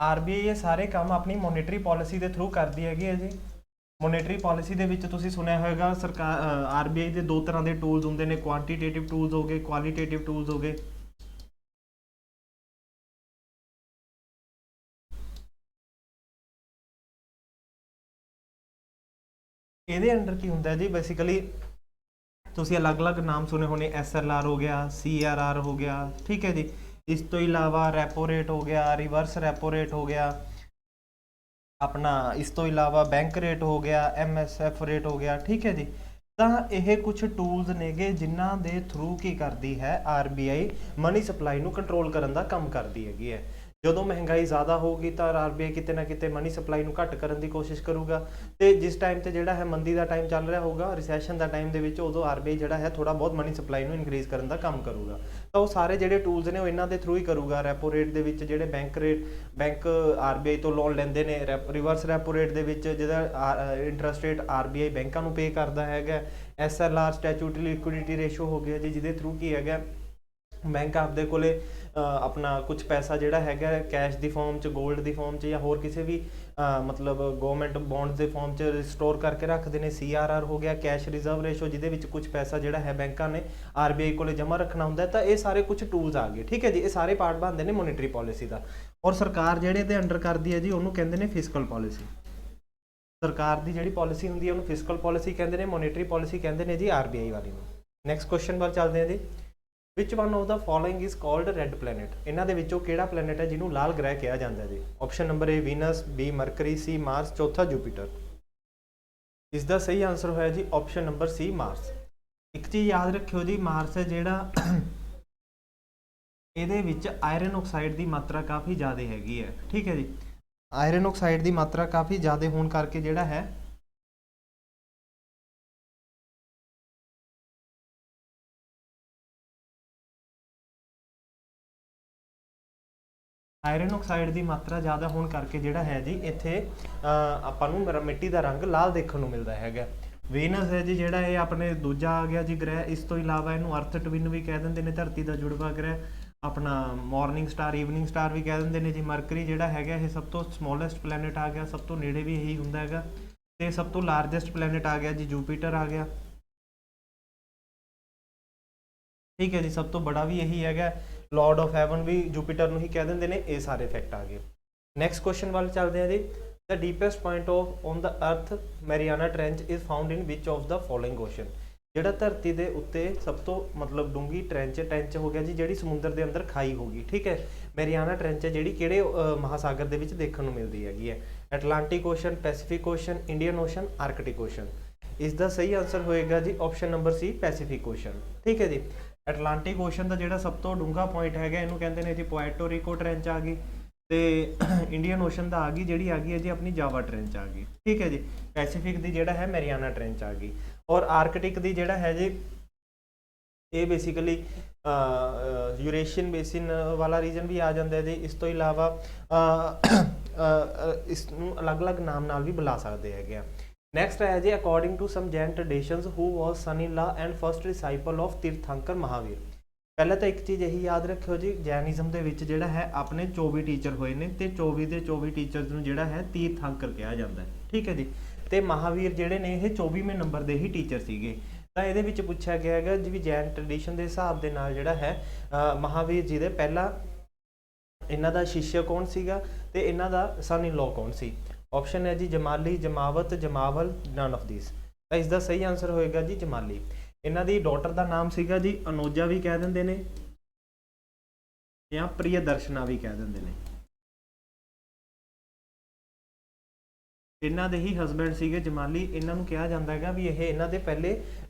ਆਰਬੀਆਈ ਇਹ ਸਾਰੇ ਕੰਮ ਆਪਣੀ ਮੋਨੇਟਰੀ ਪਾਲਿਸੀ ਦੇ ਥਰੂ ਕਰਦੀ ਹੈਗੀ ਹੈ ਜੀ। ਮੋਨੇਟਰੀ ਪਾਲਿਸੀ ਦੇ ਵਿੱਚ ਤੁਸੀਂ ਸੁਣਿਆ ਹੋਵੇਗਾ ਸਰਕਾਰ ਆਰਬੀਆਈ ਦੇ ਦੋ ਤਰ੍ਹਾਂ ਦੇ ਟੂਲਸ ਹੁੰਦੇ ਨੇ, ਕੁਆਂਟੀਟੇਟਿਵ ਟੂਲਸ ਹੋ ਗਏ, ਕੁਆਲੀਟੇਟਿਵ ਟੂਲਸ ਹੋ ਗਏ। ਇਹਦੇ ਅੰਡਰ ਕੀ ਹੁੰਦਾ ਜੀ, ਬੇਸਿਕਲੀ ਤੁਸੀਂ ਅਲੱਗ-ਅਲੱਗ ਨਾਮ ਸੁਣੇ ਹੋਣੇ, SLR ਹੋ ਗਿਆ, CRR ਹੋ ਗਿਆ, ਠੀਕ ਹੈ ਜੀ। ਇਸ ਤੋਂ ਇਲਾਵਾ ਰੈਪੋ ਰੇਟ ਹੋ ਗਿਆ, ਰਿਵਰਸ ਰੈਪੋ ਰੇਟ ਹੋ ਗਿਆ ਆਪਣਾ, ਇਸ ਤੋਂ ਇਲਾਵਾ ਬੈਂਕ ਰੇਟ ਹੋ ਗਿਆ, MSF ਰੇਟ ਹੋ ਗਿਆ, ਠੀਕ ਹੈ ਜੀ। ਤਾਂ ਇਹ ਕੁਝ ਟੂਲਸ ਨੇਗੇ ਜਿਨ੍ਹਾਂ ਦੇ ਥਰੂ ਕੀ ਕਰਦੀ ਹੈ ਆਰਬੀਆਈ ਮਨੀ ਸਪਲਾਈ ਨੂੰ ਕੰਟਰੋਲ ਕਰਨ ਦਾ ਕੰਮ ਕਰਦੀ ਹੈਗੀ ਹੈ। ਜਦੋਂ ਮਹਿੰਗਾਈ ਜ਼ਿਆਦਾ ਹੋਊਗੀ ਤਾਂ ਆਰਬੀਆਈ ਕਿਤੇ ਨਾ ਕਿਤੇ ਮਨੀ ਸਪਲਾਈ ਨੂੰ ਘੱਟ ਕਰਨ ਦੀ ਕੋਸ਼ਿਸ਼ ਕਰੂਗਾ, ਤੇ ਜਿਸ ਟਾਈਮ ਤੇ ਜਿਹੜਾ ਹੈ ਮੰਦੀ ਦਾ ਟਾਈਮ ਚੱਲ ਰਿਹਾ ਹੋਊਗਾ, ਰਿਸੈਸ਼ਨ ਦਾ ਟਾਈਮ ਦੇ ਵਿੱਚ, ਉਦੋਂ ਆਰਬੀਆਈ ਜਿਹੜਾ ਹੈ ਥੋੜਾ ਬਹੁਤ ਮਨੀ ਸਪਲਾਈ ਨੂੰ ਇਨਕਰੀਜ਼ ਕਰਨ ਦਾ ਕੰਮ ਕਰੂਗਾ। ਤਾਂ ਉਹ ਸਾਰੇ ਜਿਹੜੇ ਟੂਲਸ ਨੇ ਉਹ ਇਹਨਾਂ ਦੇ ਥਰੂ ਹੀ ਕਰੂਗਾ। ਰੈਪੋ ਰੇਟ ਦੇ ਵਿੱਚ ਜਿਹੜੇ ਬੈਂਕ ਆਰਬੀਆਈ ਤੋਂ ਲੋਨ ਲੈਂਦੇ ਨੇ, ਰਿਵਰਸ ਰੈਪੋ ਰੇਟ ਦੇ ਵਿੱਚ ਜਿਹਦਾ ਇੰਟਰਸਟ ਰੇਟ ਆਰਬੀਆਈ ਬੈਂਕਾਂ ਨੂੰ ਪੇ ਕਰਦਾ ਹੈਗਾ। SLR ਸਟੈਚੂਟਰੀ ਲਿਕੁਇਡਿਟੀ ਰੇਸ਼ੋ ਹੋ ਗਿਆ ਜੀ, ਜਿਹਦੇ ਥਰੂ ਕੀ ਹੈਗਾ ਬੈਂਕ ਆਪਦੇ ਕੋਲੇ ਆਪਣਾ ਕੁਝ ਪੈਸਾ ਜਿਹੜਾ ਹੈਗਾ ਕੈਸ਼ ਦੀ ਫਾਰਮ 'ਚ, ਗੋਲਡ ਦੀ ਫਾਰਮ 'ਚ ਜਾਂ ਹੋਰ ਕਿਸੇ ਵੀ ਮਤਲਬ ਗਵਰਨਮੈਂਟ ਬੌਂਡਸ ਦੇ ਫਾਰਮ 'ਚ ਸਟੋਰ ਕਰਕੇ ਰੱਖਦੇ ਨੇ। CRR ਹੋ ਗਿਆ ਕੈਸ਼ ਰਿਜ਼ਰਵ ਰੇਸ਼ੋ, ਜਿਹਦੇ ਵਿੱਚ ਕੁਝ ਪੈਸਾ ਜਿਹੜਾ ਹੈ ਬੈਂਕਾਂ ਨੇ ਆਰਬੀਆਈ ਕੋਲੇ ਜਮ੍ਹਾਂ ਰੱਖਣਾ ਹੁੰਦਾ। ਤਾਂ ਇਹ ਸਾਰੇ ਕੁਝ ਟੂਲਸ ਆ ਗਏ, ਠੀਕ ਹੈ ਜੀ। ਇਹ ਸਾਰੇ ਪਾਰਟ ਬਣਦੇ ਨੇ ਮੋਨੇਟਰੀ ਪਾਲਿਸੀ ਦਾ। ਔਰ ਸਰਕਾਰ ਜਿਹੜੇ ਇਹਦੇ ਅੰਡਰ ਕਰਦੀ ਹੈ ਜੀ ਉਹਨੂੰ ਕਹਿੰਦੇ ਨੇ ਫਿਸਕਲ ਪਾਲਿਸੀ। ਸਰਕਾਰ ਦੀ ਜਿਹੜੀ ਪਾਲਿਸੀ ਹੁੰਦੀ ਹੈ ਉਹਨੂੰ ਫਿਸਕਲ ਪਾਲਿਸੀ ਕਹਿੰਦੇ ਨੇ, ਮੋਨੇਟਰੀ ਪਾਲਿਸੀ ਕਹਿੰਦੇ ਨੇ ਜੀ ਆਰਬੀਆਈ ਵਾਲੀ ਨੂੰ। ਨੈਕਸਟ ਕੁਐਸਚਨ ਵੱਲ ਚੱਲਦੇ ਹਾਂ ਜੀ। Which one of the following is called red planet. ਇਹਨਾਂ ਦੇ ਵਿੱਚੋਂ ਕਿਹੜਾ ਪਲੈਨਟ ਹੈ ਜਿਹਨੂੰ ਲਾਲ ਗ੍ਰਹਿ ਕਿਹਾ ਜਾਂਦਾ ਜੀ? ਆਪਸ਼ਨ ਨੰਬਰ ਏ ਵੀਨਸ, ਬੀ ਮਰਕਰੀ, ਸੀ ਮਾਰਸ, ਚੌਥਾ ਜੂਪੀਟਰ। ਇਸ ਦਾ ਸਹੀ ਆਨਸਰ ਹੋਇਆ ਜੀ ਆਪਸ਼ਨ ਨੰਬਰ ਸੀ ਮਾਰਸ। ਇੱਕ ਚੀਜ਼ ਯਾਦ ਰੱਖਿਓ ਜੀ, ਮਾਰਸ ਹੈ ਜਿਹੜਾ ਇਹਦੇ ਵਿੱਚ ਆਇਰਨ ਆਕਸਾਈਡ ਦੀ ਮਾਤਰਾ ਕਾਫੀ ਜ਼ਿਆਦਾ ਹੈਗੀ ਹੈ, ਠੀਕ ਹੈ ਜੀ। ਆਇਰਨ ਆਕਸਾਈਡ ਦੀ ਮਾਤਰਾ ਕਾਫੀ ਜ਼ਿਆਦਾ ਹੋਣ ਕਰਕੇ ਜਿਹੜਾ ਹੈ ਆਇਰਨ ਆਕਸਾਈਡ ਦੀ ਮਾਤਰਾ ਜ਼ਿਆਦਾ ਹੋਣ ਕਰਕੇ ਜਿਹੜਾ ਹੈ ਜੀ ਇੱਥੇ ਆਪਾਂ ਨੂੰ ਮਿੱਟੀ ਦਾ ਰੰਗ ਲਾਲ ਦੇਖਣ ਨੂੰ ਮਿਲਦਾ ਹੈਗਾ। ਵੀਨਸ ਹੈ ਜੀ ਜਿਹੜਾ ਇਹ ਆਪਣੇ ਦੂਜਾ ਆ ਗਿਆ ਜੀ ਗ੍ਰਹਿ। ਇਸ ਤੋਂ ਇਲਾਵਾ ਇਹਨੂੰ ਅਰਥ ਟਵਿਨ ਵੀ ਕਹਿ ਦਿੰਦੇ ਨੇ, ਧਰਤੀ ਦਾ ਜੁੜਵਾ ਗ੍ਰਹਿ। ਆਪਣਾ ਮਾਰਨਿੰਗ ਸਟਾਰ, ਈਵਨਿੰਗ ਸਟਾਰ ਵੀ ਕਹਿ ਦਿੰਦੇ ਨੇ ਜੀ। ਮਰਕਰੀ ਜਿਹੜਾ ਹੈਗਾ ਇਹ ਸਭ ਤੋਂ ਸਮੋਲੈਸਟ ਪਲੈਨਟ ਆ ਗਿਆ, ਸਭ ਤੋਂ ਨੇੜੇ ਵੀ ਇਹੀ ਹੁੰਦਾ ਹੈਗਾ। ਤੇ ਸਭ ਤੋਂ ਲਾਰਜੈਸਟ ਪਲੈਨਟ ਆ ਗਿਆ ਜੀ ਜੂਪੀਟਰ ਆ ਗਿਆ, ਠੀਕ ਹੈ ਜੀ। ਸਭ ਤੋਂ ਬੜਾ ਵੀ ਇਹੀ ਹੈਗਾ, ਲॉर्ड ऑफ ਹੈਵਨ ਵੀ ਜੂਪੀਟਰ ਨੂੰ ਹੀ ਕਹਿ ਦਿੰਦੇ ਨੇ। ਇਹ ਸਾਰੇ ਫੈਕਟ ਆ ਗਏ। ਨੈਕਸਟ ਕੁਐਸਚਨ ਵੱਲ ਚੱਲਦੇ ਹਾਂ ਜੀ। The deepest point of on the earth Mariana Trench is found in which of the following ocean. ਜਿਹੜਾ ਧਰਤੀ ਦੇ ਉੱਤੇ ਸਭ ਤੋਂ ਮਤਲਬ ਡੂੰਗੀ ਟ੍ਰੈਂਚ ਹੋ ਗਿਆ ਜੀ, ਜਿਹੜੀ ਸਮੁੰਦਰ ਦੇ ਅੰਦਰ ਖਾਈ ਹੋਗੀ, ਠੀਕ ਹੈ। ਮੈਰੀਆਨਾ ਟ੍ਰੈਂਚ ਹੈ ਜਿਹੜੀ ਕਿਹੜੇ ਮਹਾਸਾਗਰ ਦੇ ਵਿੱਚ ਦੇਖਣ ਨੂੰ ਮਿਲਦੀ ਹੈਗੀ ਹੈ? Atlantic ocean, Pacific ocean, Indian ocean, Arctic ocean. ਇਸ ਦਾ ਸਹੀ ਆਨਸਰ ਹੋਏਗਾ ਜੀ option number C Pacific ocean, ਠੀਕ ਹੈ ਜੀ। ਐਟਲਾਂਟਿਕ ਓਸ਼ਨ ਦਾ ਜਿਹੜਾ ਸਭ ਤੋਂ ਡੂੰਘਾ ਪੁਆਇੰਟ ਹੈਗਾ ਇਹਨੂੰ ਕਹਿੰਦੇ ਨੇ ਜੀ ਪੁਆਇਟੋ ਰੀਕੋ ਟ੍ਰੈਂਚ ਆ ਗਈ। ਤੇ ਇੰਡੀਅਨ ਓਸ਼ਨ ਦਾ ਆ ਗਈ ਜਿਹੜੀ ਆ ਗਈ ਹੈ ਜੀ ਆਪਣੀ ਜਾਵਾ ਟ੍ਰੈਂਚ ਆ ਗਈ, ਠੀਕ ਹੈ ਜੀ। ਪੈਸੀਫਿਕ ਦੀ ਜਿਹੜਾ ਹੈ ਮੈਰੀਆਨਾ ਟ੍ਰੈਂਚ ਆ ਗਈ। ਔਰ ਆਰਕਟਿਕ ਦੀ ਜਿਹੜਾ ਹੈ ਜੀ ਇਹ ਬੇਸਿਕਲੀ ਯੂਰੇਸ਼ੀਅਨ ਬੇਸਿਨ ਵਾਲਾ ਰੀਜਨ ਵੀ ਆ ਜਾਂਦਾ ਜੀ। ਇਸ ਤੋਂ ਇਲਾਵਾ ਇਸ ਨੂੰ ਅਲੱਗ-ਅਲੱਗ ਨਾਮ ਨਾਲ ਵੀ ਬੁਲਾ ਸਕਦੇ ਹੈਗੇ ਆ। ਨੈਕਸਟ ਹੈ ਜੀ according to some Jain traditions who was son in law and first disciple of Tirthankar Mahavir. ਪਹਿਲਾਂ ਤਾਂ ਇੱਕ ਚੀਜ਼ ਇਹੀ ਯਾਦ ਰੱਖਿਓ ਜੀ, ਜੈਨਿਜ਼ਮ ਦੇ ਵਿੱਚ ਜਿਹੜਾ ਹੈ ਆਪਣੇ 24 ਟੀਚਰ ਹੋਏ ਨੇ ਤੇ 24 ਦੇ 24 ਟੀਚਰਸ ਨੂੰ ਜਿਹੜਾ ਹੈ ਤੀਰਥੰਕਰ ਕਿਹਾ ਜਾਂਦਾ ਹੈ, ਠੀਕ ਹੈ ਜੀ। ਤੇ ਮਹਾਵੀਰ ਜਿਹੜੇ ਨੇ ਇਹ 24ਵੇਂ ਨੰਬਰ ਦੇ ਹੀ ਟੀਚਰ ਸੀਗੇ। ਤਾਂ ਇਹਦੇ ਵਿੱਚ ਪੁੱਛਿਆ ਗਿਆ ਹੈਗਾ ਜੀ ਵੀ ਜੈਨ ਟ੍ਰੈਡੀਸ਼ਨ ਦੇ ਹਿਸਾਬ ਦੇ ਨਾਲ ਜਿਹੜਾ ਹੈ ਮਹਾਵੀਰ ਜੀ ਦੇ ਪਹਿਲਾ ਇਹਨਾਂ ਦਾ ਸ਼ਿਸ਼ਯ ਕੌਣ ਸੀਗਾ ਤੇ ਇਹਨਾਂ ਦਾ ਸਨ ਇਨ ਲਾਅ ਕੌਣ ਸੀ। ਆਪਸ਼ਨ ਹੈ ਜੀ ਜਮਾਲੀ, ਜਮਾਵਤ, ਜਮਾਵਲ, ਨਨ ਆਫ ਦਿਸ। ਤਾਂ ਇਸ ਦਾ ਸਹੀ ਆਨਸਰ ਹੋਏਗਾ ਜੀ ਜਮਾਲੀ। ਇਹਨਾਂ ਦੀ ਡਾਟਰ ਦਾ ਨਾਮ ਸੀਗਾ ਜੀ ਅਨੋਜਾ ਵੀ ਕਹਿ ਦਿੰਦੇ ਨੇ ਜਾਂ ਪ੍ਰਿਯਦਰਸ਼ਨਾ ਵੀ ਕਹਿ ਦਿੰਦੇ ਨੇ। ਇਹਨਾਂ ਦੇ ਹੀ ਹਸਬੈਂਡ ਸੀਗੇ ਜਮਾਲੀ। ਇਹਨਾਂ ਨੂੰ ਕਿਹਾ ਜਾਂਦਾ ਹੈਗਾ ਵੀ ਇਹ ਇਹਨਾਂ ਦੇ ਪਹਿਲੇ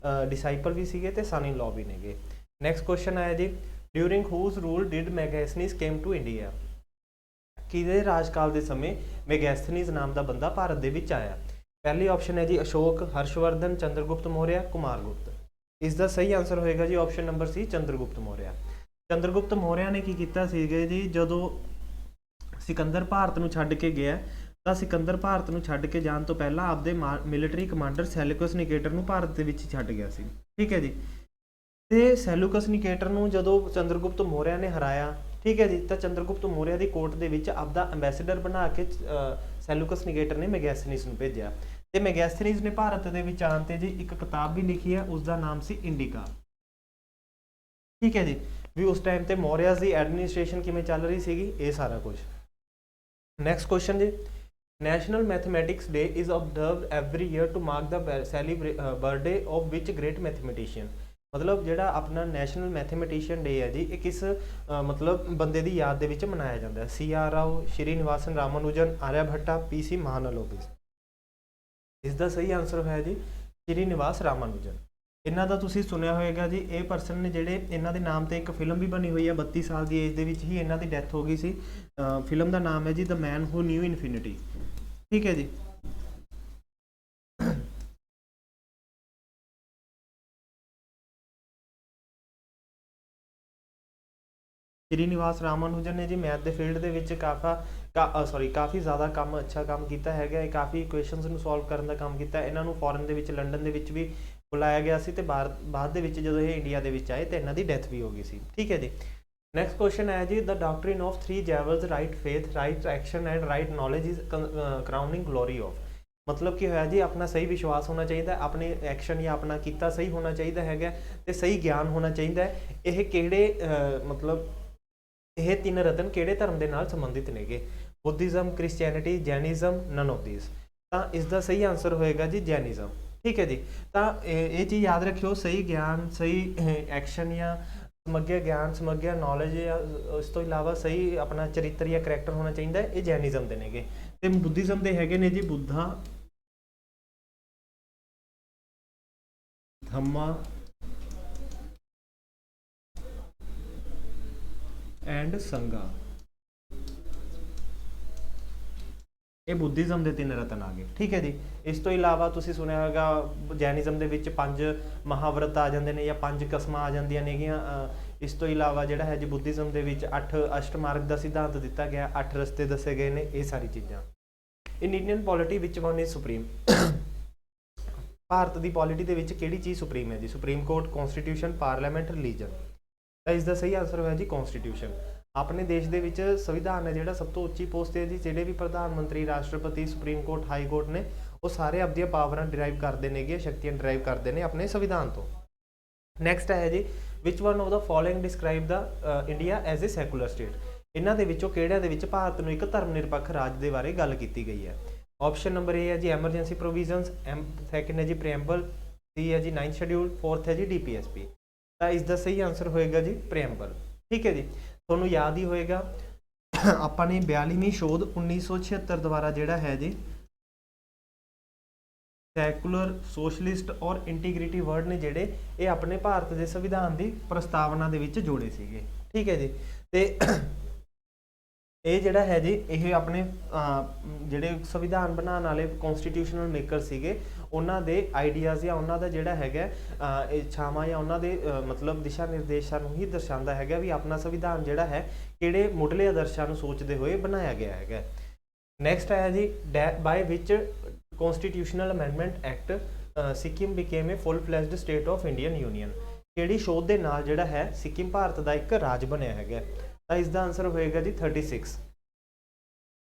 ਡਿਸਾਈਪਲ ਵੀ ਸੀਗੇ ਤੇ ਸਨ ਇਨ ਲਾਅ ਵੀ ਨੇਗੇ। ਨੈਕਸਟ ਕੁਐਸਚਨ ਆਇਆ ਜੀ during whose rule did Megasthenes came to India. ਕਿਹਦੇ ਰਾਜਕਾਲ ਦੇ ਸਮੇਂ ਮੈਗੈਸਥਨੀਜ਼ ਨਾਮ ਦਾ ਬੰਦਾ ਭਾਰਤ ਦੇ ਵਿੱਚ ਆਇਆ। ਪਹਿਲੀ ਆਪਸ਼ਨ ਹੈ ਜੀ ਅਸ਼ੋਕ, ਹਰਸ਼ਵਰਧਨ, ਚੰਦਰਗੁਪਤ ਮੌਰਿਆ, ਕੁਮਾਰਗੁਪਤ। ਇਸ ਦਾ ਸਹੀ ਆਨਸਰ ਹੋਏਗਾ ਜੀ ਆਪਸ਼ਨ ਨੰਬਰ ਸੀ ਚੰਦਰਗੁਪਤ ਮੌਰਿਆ। ਚੰਦਰਗੁਪਤ ਮੌਰਿਆ ਨੇ ਕੀ ਕੀਤਾ ਸੀਗਾ ਜੀ, ਜਦੋਂ ਸਿਕੰਦਰ ਭਾਰਤ ਨੂੰ ਛੱਡ ਕੇ ਗਿਆ ਤਾਂ ਸਿਕੰਦਰ ਭਾਰਤ ਨੂੰ ਛੱਡ ਕੇ ਜਾਣ ਤੋਂ ਪਹਿਲਾਂ ਆਪਦੇ ਮਿਲਟਰੀ ਕਮਾਂਡਰ ਸੈਲੂਕਸ ਨਿਕੇਟਰ ਨੂੰ ਭਾਰਤ ਦੇ ਵਿੱਚ ਛੱਡ ਗਿਆ ਸੀ, ਠੀਕ ਹੈ ਜੀ। ਤੇ ਸੈਲੂਕਸ ਨਿਕੇਟਰ ਨੂੰ ਜਦੋਂ ਚੰਦਰਗੁਪਤ ਮੌਰਿਆ ਨੇ ਹਰਾਇਆ, ਠੀਕ ਹੈ ਜੀ, ਤਾਂ ਚੰਦਰਗੁਪਤ ਮੌਰਿਆ ਦੀ ਕੋਰਟ ਦੇ ਵਿੱਚ ਆਪਦਾ ਐਂਬੈਸਡਰ ਬਣਾ ਕੇ ਸੈਲੂਕਸ ਨਿਕੇਟਰ ਨੇ ਮੈਗੈਸਥਨੀਜ਼ ਨੂੰ ਭੇਜਿਆ ਤੇ ਮੈਗੈਸਥਨੀਜ਼ ਨੇ ਭਾਰਤ ਦੇ ਵਿੱਚ ਆਉਣ ਤੇ ਜੀ ਇੱਕ ਕਿਤਾਬ ਵੀ ਲਿਖੀ ਹੈ, ਉਸ ਦਾ ਨਾਮ ਸੀ ਇੰਡੀਕਾ, ਠੀਕ ਹੈ ਜੀ। ਵੀ ਉਸ ਟਾਈਮ ਤੇ ਮੌਰਿਆਜ਼ ਦੀ ਐਡਮਿਨਿਸਟ੍ਰੇਸ਼ਨ ਕਿਵੇਂ ਚੱਲ ਰਹੀ ਸੀਗੀ, ਇਹ ਸਾਰਾ ਕੁਝ। ਨੈਕਸਟ ਕੁਐਸਚਨ ਜੀ national mathematics day is observed every year to mark the birthday of which great mathematician. ਮਤਲਬ ਜਿਹੜਾ ਆਪਣਾ ਨੈਸ਼ਨਲ ਮੈਥਮੈਟੀਸ਼ੀਅਨ ਡੇ ਹੈ ਜੀ ਇਹ ਕਿਸ ਮਤਲਬ ਬੰਦੇ ਦੀ ਯਾਦ ਦੇ ਵਿੱਚ ਮਨਾਇਆ ਜਾਂਦਾ ਹੈ। CR Rao, Srinivasan Ramanujan, ਆਰਿਆਭੱਟਾ, PC ਮਹਾਨਲੋਬਿਸ। ਇਸ ਦਾ ਸਹੀ ਆਨਸਰ ਹੈ ਜੀ ਸ਼੍ਰੀਨਿਵਾਸ ਰਾਮਾਨੁਜਨ। ਇਹਨਾਂ ਦਾ ਤੁਸੀਂ ਸੁਣਿਆ ਹੋਵੇਗਾ ਜੀ, ਇਹ ਪਰਸਨ ਨੇ ਜਿਹੜੇ ਇਹਨਾਂ ਦੇ ਨਾਮ ਤੇ ਇੱਕ ਫਿਲਮ ਵੀ ਬਣੀ ਹੋਈ ਹੈ, 32 ਸਾਲ ਦੀ ਏਜ ਦੇ ਵਿੱਚ ਹੀ ਇਹਨਾਂ ਦੀ ਡੈਥ ਹੋ ਗਈ ਸੀ। ਫਿਲਮ ਦਾ ਨਾਮ ਹੈ ਜੀ ਦ ਮੈਨ ਹੂ ਨਿਊ ਇਨਫਿਨਿਟੀ, ਠੀਕ ਹੈ ਜੀ। ਸ਼੍ਰੀਨਿਵਾਸ ਰਾਮਾਨੁਜਨ ਨੇ ਜੀ ਮੈਥ ਦੇ ਫੀਲਡ ਦੇ ਵਿੱਚ ਕਾਫੀ ਜ਼ਿਆਦਾ ਅੱਛਾ ਕੰਮ ਕੀਤਾ ਹੈਗਾ। ਇਹ ਕਾਫੀ ਇਕੁਏਸ਼ਨਸ ਨੂੰ ਸੋਲਵ ਕਰਨ ਦਾ ਕੰਮ ਕੀਤਾ। ਇਹਨਾਂ ਨੂੰ ਫੋਰਨ ਦੇ ਵਿੱਚ ਲੰਡਨ ਦੇ ਵਿੱਚ ਵੀ ਬੁਲਾਇਆ ਗਿਆ ਸੀ ਤੇ ਬਾਅਦ ਦੇ ਵਿੱਚ ਜਦੋਂ ਇਹ ਇੰਡੀਆ ਦੇ ਵਿੱਚ ਆਏ ਤੇ ਇਹਨਾਂ ਦੀ ਡੈਥ ਵੀ ਹੋ ਗਈ ਸੀ, ਠੀਕ ਹੈ ਜੀ। ਨੈਕਸਟ ਕੁਐਸਚਨ ਹੈ ਜੀ the doctrine of 3 jewels right faith, right action and right knowledge is crowning glory of. ਮਤਲਬ ਕੀ ਹੋਇਆ ਜੀ ਆਪਣਾ ਸਹੀ ਵਿਸ਼ਵਾਸ ਹੋਣਾ ਚਾਹੀਦਾ, ਆਪਣੇ ਐਕਸ਼ਨ ਜਾਂ ਆਪਣਾ ਕੀਤਾ ਸਹੀ ਹੋਣਾ ਚਾਹੀਦਾ ਹੈਗਾ ਤੇ ਸਹੀ ਗਿਆਨ ਹੋਣਾ ਚਾਹੀਦਾ ਹੈ। ਇਹ ਕਿਹੜੇ ਮਤਲਬ ਇਹ ਤਿੰਨ ਰਤਨ ਕਿਹੜੇ ਧਰਮ ਦੇ ਨਾਲ ਸੰਬੰਧਿਤ ਨੇਗੇ? Buddhism, Christianity, Jainism, none of this. ਤਾਂ ਇਸ ਦਾ ਸਹੀ ਆਨਸਰ ਹੋਏਗਾ ਜੀ ਜੈਨਿਜ਼ਮ, ਠੀਕ ਹੈ ਜੀ। ਤਾਂ ਇਹ ਚੀਜ਼ ਯਾਦ ਰੱਖਿਓ, ਸਹੀ ਗਿਆਨ, ਸਹੀ ਐਕਸ਼ਨ ਜਾਂ ਸਮੱਗਿਆ ਗਿਆਨ, ਸਮੱਗਿਆ ਨੌਲੇਜ ਜਾਂ ਉਸ ਤੋਂ ਇਲਾਵਾ ਸਹੀ ਆਪਣਾ ਚਰਿੱਤਰ ਜਾਂ ਕਰੈਕਟਰ ਹੋਣਾ ਚਾਹੀਦਾ, ਇਹ ਜੈਨਿਜ਼ਮ ਦੇ ਨੇਗੇ। ਤੇ ਬੁੱਧਿਜ਼ਮ ਦੇ ਹੈਗੇ ਨੇ ਜੀ ਬੁੱਧਾ, ਧੰਮਾ ਐਂਡ ਸੰਗਾ। ਇਹ ਬੁੱਧਿਜ਼ਮ ਦੇ ਤਿੰਨ ਰਤਨ ਆ ਗਏ, ਠੀਕ ਹੈ ਜੀ। ਇਸ ਤੋਂ ਇਲਾਵਾ ਤੁਸੀਂ ਸੁਣਿਆ ਹੋਵੇਗਾ ਜੈਨਿਜ਼ਮ ਦੇ ਵਿੱਚ 5 ਮਹਾਵਰਤ ਆ ਜਾਂਦੇ ਨੇ ਜਾਂ 5 ਕਸਮਾਂ ਆ ਜਾਂਦੀਆਂ ਨੇਗੀਆਂ। ਇਸ ਤੋਂ ਇਲਾਵਾ ਜਿਹੜਾ ਹੈ ਜੀ ਬੁੱਧਿਜ਼ਮ ਦੇ ਵਿੱਚ 8 ਅਸ਼ਟਮਾਰਗ ਦਾ ਸਿਧਾਂਤ ਦਿੱਤਾ ਗਿਆ, 8 ਰਸਤੇ ਦੱਸੇ ਗਏ ਨੇ, ਇਹ ਸਾਰੀ ਚੀਜ਼ਾਂ। In Indian polity which one is supreme. Bharat ਦੀ ਪੋਲਿਟੀ ਦੇ ਵਿੱਚ ਕਿਹੜੀ ਚੀਜ਼ ਸੁਪਰੀਮ ਹੈ ਜੀ? Supreme court, constitution, parliament, religion. ਤਾਂ ਇਸ ਦਾ ਸਹੀ ਆਨਸਰ ਹੋਇਆ ਜੀ ਕੌਨਸਟੀਟਿਊਸ਼ਨ। ਆਪਣੇ ਦੇਸ਼ ਦੇ ਵਿੱਚ ਸੰਵਿਧਾਨ ਹੈ ਜਿਹੜਾ ਸਭ ਤੋਂ ਉੱਚੀ ਪੋਸਟ ਹੈ ਜੀ। ਜਿਹੜੇ ਵੀ ਪ੍ਰਧਾਨ ਮੰਤਰੀ, ਰਾਸ਼ਟਰਪਤੀ, ਸੁਪਰੀਮ ਕੋਰਟ, ਹਾਈ ਕੋਰਟ ਨੇ ਉਹ ਸਾਰੇ ਆਪਣੀਆਂ ਪਾਵਰਾਂ ਡਿਰਾਈਵ ਕਰਦੇ ਨੇਗੇ, ਸ਼ਕਤੀਆਂ ਡਿਰਾਈਵ ਕਰਦੇ ਨੇ ਆਪਣੇ ਸੰਵਿਧਾਨ ਤੋਂ। ਨੈਕਸਟ ਹੈ ਜੀ which one of the following describe the India as a secular state. ਇਹਨਾਂ ਦੇ ਵਿੱਚੋਂ ਕਿਹੜਿਆਂ ਦੇ ਵਿੱਚ ਭਾਰਤ ਨੂੰ ਇੱਕ ਧਰਮ ਨਿਰਪੱਖ ਰਾਜ ਦੇ ਬਾਰੇ ਗੱਲ ਕੀਤੀ ਗਈ ਹੈ? ਆਪਸ਼ਨ ਨੰਬਰ A ਹੈ ਜੀ ਐਮਰਜੈਂਸੀ ਪ੍ਰੋਵੀਜ਼ਨਸ, ਸੈਕਿੰਡ ਹੈ ਜੀ ਪ੍ਰੀਐਮਬਲ, C ਹੈ ਜੀ 9th ਸ਼ਡਿਊਲ, 4th ਹੈ ਜੀ DPSP। ਤਾਂ ਇਸ ਦਾ ਸਹੀ ਆਨਸਰ ਹੋਏਗਾ ਜੀ ਪ੍ਰੀਐਮਬਲ, ਠੀਕ ਹੈ ਜੀ। ਤੁਹਾਨੂੰ ਯਾਦ ਹੀ ਹੋਏਗਾ ਆਪਾਂ ਨੇ 42ਵੀਂ ਸ਼ੋਧ 1976 ਦੁਆਰਾ ਜਿਹੜਾ ਹੈ ਜੀ ਸੈਕੂਲਰ, ਸੋਸ਼ਲਿਸਟ ਔਰ ਇੰਟੀਗ੍ਰਿਟੀ ਵਰਡ ਨੇ ਜਿਹੜੇ ਇਹ ਆਪਣੇ ਭਾਰਤ ਦੇ ਸੰਵਿਧਾਨ ਦੀ ਪ੍ਰਸਤਾਵਨਾ ਦੇ ਵਿੱਚ ਜੋੜੇ ਸੀਗੇ, ਠੀਕ ਹੈ ਜੀ। ਤੇ ਇਹ ਜਿਹੜਾ ਹੈ ਜੀ ਇਹ ਆਪਣੇ ਜਿਹੜੇ ਸੰਵਿਧਾਨ ਬਣਾਉਣ ਵਾਲੇ ਕਨਸਟੀਟਿਊਸ਼ਨਲ ਮੇਕਰ ਸੀਗੇ ਉਹਨਾਂ ਦੇ ਆਈਡੀਆਜ਼ ਜਾਂ ਉਹਨਾਂ ਦਾ ਜਿਹੜਾ ਹੈਗਾ ਇੱਛਾਵਾਂ ਜਾਂ ਉਹਨਾਂ ਦੇ ਮਤਲਬ ਦਿਸ਼ਾ ਨਿਰਦੇਸ਼ਾਂ ਨੂੰ ਹੀ ਦਰਸਾਉਂਦਾ ਹੈਗਾ ਵੀ ਆਪਣਾ ਸੰਵਿਧਾਨ ਜਿਹੜਾ ਹੈ ਕਿਹੜੇ ਮੁੱਢਲੇ ਆਦਰਸ਼ਾਂ ਨੂੰ ਸੋਚਦੇ ਹੋਏ ਬਣਾਇਆ ਗਿਆ ਹੈਗਾ। ਨੈਕਸਟ ਆਇਆ ਜੀ bye which constitutional amendment act Sikkim became a full fledged state of Indian Union? ਕਿਹੜੀ ਸ਼ੋਧ ਦੇ ਨਾਲ ਜਿਹੜਾ ਹੈ ਸਿੱਕਿਮ ਭਾਰਤ ਦਾ ਇੱਕ ਰਾਜ ਬਣਿਆ ਹੈਗਾ? ਤਾਂ ਇਸ ਦਾ ਆਨਸਰ ਹੋਏਗਾ ਜੀ 36।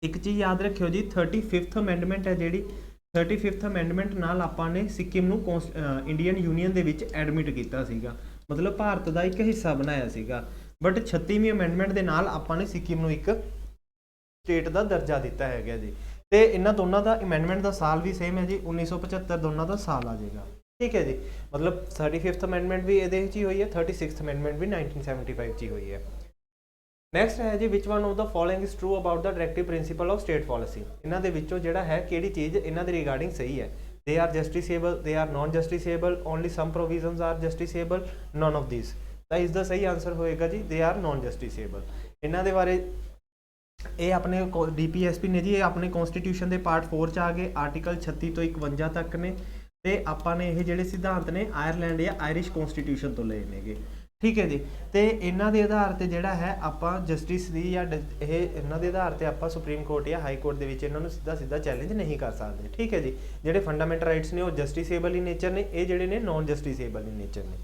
ਇੱਕ ਚੀਜ਼ ਯਾਦ ਰੱਖਿਓ ਜੀ, 35th ਅਮੈਂਡਮੈਂਟ ਹੈ ਜਿਹੜੀ, 35th ਅਮੈਂਡਮੈਂਟ ਨਾਲ ਆਪਾਂ ਨੇ ਸਿੱਕਿਮ ਨੂੰ ਇੰਡੀਅਨ ਯੂਨੀਅਨ ਦੇ ਵਿੱਚ ਐਡਮਿਟ ਕੀਤਾ ਸੀਗਾ, ਮਤਲਬ ਭਾਰਤ ਦਾ ਇੱਕ ਹਿੱਸਾ ਬਣਾਇਆ ਸੀਗਾ। ਬਟ 36ਵੀਂ ਅਮੈਂਡਮੈਂਟ ਦੇ ਨਾਲ ਆਪਾਂ ਨੇ ਸਿੱਕਿਮ ਨੂੰ ਇੱਕ ਸਟੇਟ ਦਾ ਦਰਜਾ ਦਿੱਤਾ ਹੈਗਾ ਜੀ। ਤੇ ਇਹਨਾਂ ਦੋਨਾਂ ਦਾ ਅਮੈਂਡਮੈਂਟ ਦਾ ਸਾਲ ਵੀ ਸੇਮ ਹੈ ਜੀ, 1975 ਦੋਨਾਂ ਦਾ ਸਾਲ ਆ ਜਾਏਗਾ। ਠੀਕ ਹੈ ਜੀ, ਮਤਲਬ 35th ਅਮੈਂਡਮੈਂਟ ਵੀ ਇਹਦੇ ਵਿੱਚ ਹੀ ਹੋਈ ਹੈ, 36th ਅਮੈਂਡਮੈਂਟ ਵੀ 1975 'ਚ ਹੀ ਹੋਈ ਹੈ। ਨੈਕਸਟ ਹੈ ਜੀ, which one of the following is true about the directive principle of state policy? ਇਹਨਾਂ ਦੇ ਵਿੱਚੋਂ ਜਿਹੜਾ ਹੈ ਕਿਹੜੀ ਚੀਜ਼ ਇਹਨਾਂ ਦੇ ਰਿਗਾਰਡਿੰਗ ਸਹੀ ਹੈ? ਦੇ are justiciable, they are non justiciable, only some provisions are justiciable, none of these. ਤਾਂ ਇਸ ਦਾ ਸਹੀ ਆਨਸਰ ਹੋਏਗਾ ਜੀ ਦੇ ਆਰ ਨॉन ਜਸਟਿਸੇਬਲ। ਇਹਨਾਂ ਦੇ ਬਾਰੇ ਇਹ ਆਪਣੇ DPSP ਨੇ ਜੀ, ਇਹ ਆਪਣੇ ਕਨਸਟੀਟਿਊਸ਼ਨ ਦੇ ਪਾਰਟ 4 ਚ ਆ ਗਏ, ਆਰਟੀਕਲ 36 ਤੋਂ 51 ਤੱਕ ਨੇ। ਤੇ ਆਪਾਂ ਨੇ ਇਹ ਜਿਹੜੇ ਸਿਧਾਂਤ ਨੇ ਆਇਰਲੈਂਡ ਜਾਂ ਆਇਰਿਸ਼ ਕਨਸਟੀਟਿਊਸ਼ਨ ਤੋਂ ਲਏ ਨੇਗੇ। ਠੀਕ ਹੈ ਜੀ, ਤੇ ਇਹਨਾਂ ਦੇ ਆਧਾਰ ਤੇ ਜਿਹੜਾ ਹੈ ਆਪਾਂ ਜਸਟਿਸ ਦੀ ਜਾਂ ਇਹ ਇਹਨਾਂ ਦੇ ਆਧਾਰ ਤੇ ਆਪਾਂ ਸੁਪਰੀਮ ਕੋਰਟ ਜਾਂ ਹਾਈ ਕੋਰਟ ਦੇ ਵਿੱਚ ਇਹਨਾਂ ਨੂੰ ਸਿੱਧਾ ਚੈਲੰਜ ਨਹੀਂ ਕਰ ਸਕਦੇ। ਠੀਕ ਹੈ ਜੀ, ਜਿਹੜੇ ਫੰਡਾਮੈਂਟਲ ਰਾਈਟਸ ਨੇ ਉਹ ਜਸਟਿਸੇਬਲ ਇਨ ਨੇਚਰ ਨੇ, ਇਹ ਜਿਹੜੇ ਨੇ ਨॉन ਜਸਟਿਸੇਬਲ ਇਨ ਨੇਚਰ ਨੇ।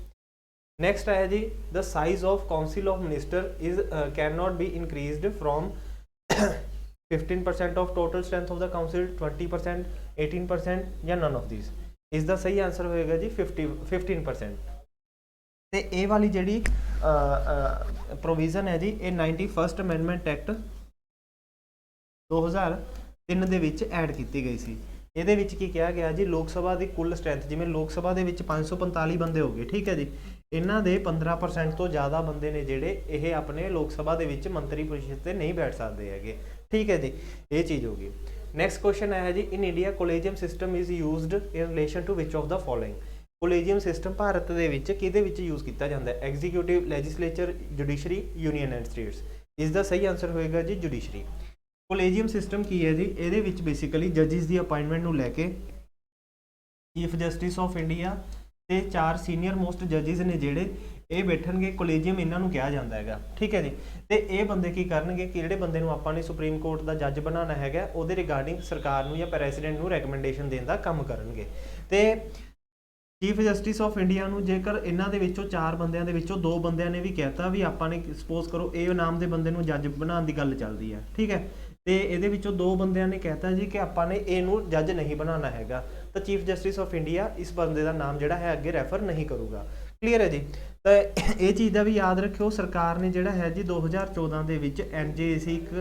ਨੈਕਸਟ ਹੈ ਜੀ, the size of council of minister is can not be increased from 15% of total strength of the council, 20%, 18% ਜਾਂ none of these? ਇਸ ਦਾ ਸਹੀ ਆਨਸਰ ਹੋਏਗਾ ਜੀ 15%। ਤੇ ਇਹ ਵਾਲੀ ਜਿਹੜੀ ਪ੍ਰੋਵੀਜ਼ਨ ਹੈ ਜੀ, ਇਹ 91st ਅਮੈਂਡਮੈਂਟ ਐਕਟ 2003 ਦੇ ਵਿੱਚ ਐਡ ਕੀਤੀ ਗਈ ਸੀ। ਇਹਦੇ ਵਿੱਚ ਕੀ ਕਿਹਾ ਗਿਆ ਜੀ, ਲੋਕ ਸਭਾ ਦੀ ਕੁੱਲ ਸਟਰੈਂਥ, ਜਿਵੇਂ ਲੋਕ ਸਭਾ ਦੇ ਵਿੱਚ 545 ਬੰਦੇ ਹੋ ਗਏ, ਠੀਕ ਹੈ ਜੀ, ਇਹਨਾਂ ਦੇ 15% ਤੋਂ ਜ਼ਿਆਦਾ ਬੰਦੇ ਨੇ ਜਿਹੜੇ ਇਹ ਆਪਣੇ ਲੋਕ ਸਭਾ ਦੇ ਵਿੱਚ ਮੰਤਰੀ ਪਰਿਸ਼ਦ ਤੇ ਨਹੀਂ ਬੈਠ ਸਕਦੇ ਹੈਗੇ। ਠੀਕ ਹੈ ਜੀ, ਇਹ ਚੀਜ਼ ਹੋ ਗਈ। ਨੈਕਸਟ ਕੁਐਸਚਨ ਹੈ ਜੀ, in India collegium system is used in relation to which of the following? Collegium system Bharat ਦੇ ਵਿੱਚ ਕਿਹਦੇ ਵਿੱਚ ਯੂਜ਼ ਕੀਤਾ ਜਾਂਦਾ ਹੈ? Executive, legislature, judiciary, union and states? ਇਸ ਦਾ ਸਹੀ ਆਨਸਰ ਹੋਏਗਾ ਜੀ ਜੁਡੀਸ਼ਰੀ। ਕੋਲੇਜੀਅਮ ਸਿਸਟਮ ਕੀ ਹੈ ਜੀ, ਇਹਦੇ ਵਿੱਚ ਬੇਸਿਕਲੀ ਜੱਜਿਸ ਦੀ ਅਪਾਇੰਟਮੈਂਟ ਨੂੰ ਲੈ ਕੇ ਚੀਫ ਜਸਟਿਸ ਆਫ ਇੰਡੀਆ ਤੇ 4 ਸੀਨੀਅਰ ਮੋਸਟ ਜੱਜਿਸ ਨੇ ਜਿਹੜੇ ਇਹ ਬੈਠਣਗੇ, ਕੋਲੇਜੀਅਮ ਇਹਨਾਂ ਨੂੰ ਕਿਹਾ ਜਾਂਦਾ ਹੈਗਾ। ਠੀਕ ਹੈ ਜੀ, ਤੇ ਇਹ ਬੰਦੇ ਕੀ ਕਰਨਗੇ ਕਿ ਜਿਹੜੇ ਬੰਦੇ ਨੂੰ ਆਪਾਂ ਨੇ ਸੁਪਰੀਮ ਕੋਰਟ ਦਾ ਜੱਜ ਬਣਾਉਣਾ ਹੈਗਾ, ਉਹਦੇ ਰਿਗਾਰਡਿੰਗ ਸਰਕਾਰ ਨੂੰ ਜਾਂ ਪ੍ਰੈਜ਼ੀਡੈਂਟ ਨੂੰ ਰეკਮੈਂਡੇਸ਼ਨ ਦੇਣ ਦਾ ਕੰਮ ਕਰਨਗੇ। ਤੇ ਚੀਫ ਜਸਟਿਸ ਆਫ ਇੰਡੀਆ ਨੂੰ ਜੇਕਰ ਇਹਨਾਂ ਦੇ ਵਿੱਚੋਂ 4 ਬੰਦਿਆਂ ਦੇ ਵਿੱਚੋਂ 2 ਬੰਦਿਆਂ ਨੇ ਵੀ ਕਹਿਤਾ ਵੀ ਆਪਾਂ ਨੇ, ਸਪੋਜ਼ ਕਰੋ ਇਹ ਨਾਮ ਦੇ ਬੰਦੇ ਨੂੰ ਜੱਜ ਬਣਾਉਣ ਦੀ ਗੱਲ ਚੱਲਦੀ ਹੈ, ਠੀਕ ਹੈ, ਤੇ ਇਹਦੇ ਵਿੱਚੋਂ 2 ਬੰਦਿਆਂ ਨੇ ਕਹਿਤਾ ਜੀ ਕਿ ਆਪਾਂ ਨੇ ਇਹਨੂੰ ਜੱਜ ਨਹੀਂ ਬਣਾਉਣਾ ਹੈਗਾ, ਤਾਂ ਚੀਫ ਜਸਟਿਸ ਆਫ ਇੰਡੀਆ ਇਸ ਬੰਦੇ ਦਾ ਨਾਮ ਜਿਹੜਾ ਹੈ ਅੱਗੇ ਰੈਫਰ ਨਹੀਂ ਕਰੂਗਾ। ਕਲੀਅਰ ਹੈ ਜੀ, ਤਾਂ ਇਹ ਚੀਜ਼ ਦਾ ਵੀ ਯਾਦ ਰੱਖਿਓ। ਸਰਕਾਰ ਨੇ ਜਿਹੜਾ ਹੈ ਜੀ 2014 ਦੇ ਵਿੱਚ NJAC ਇੱਕ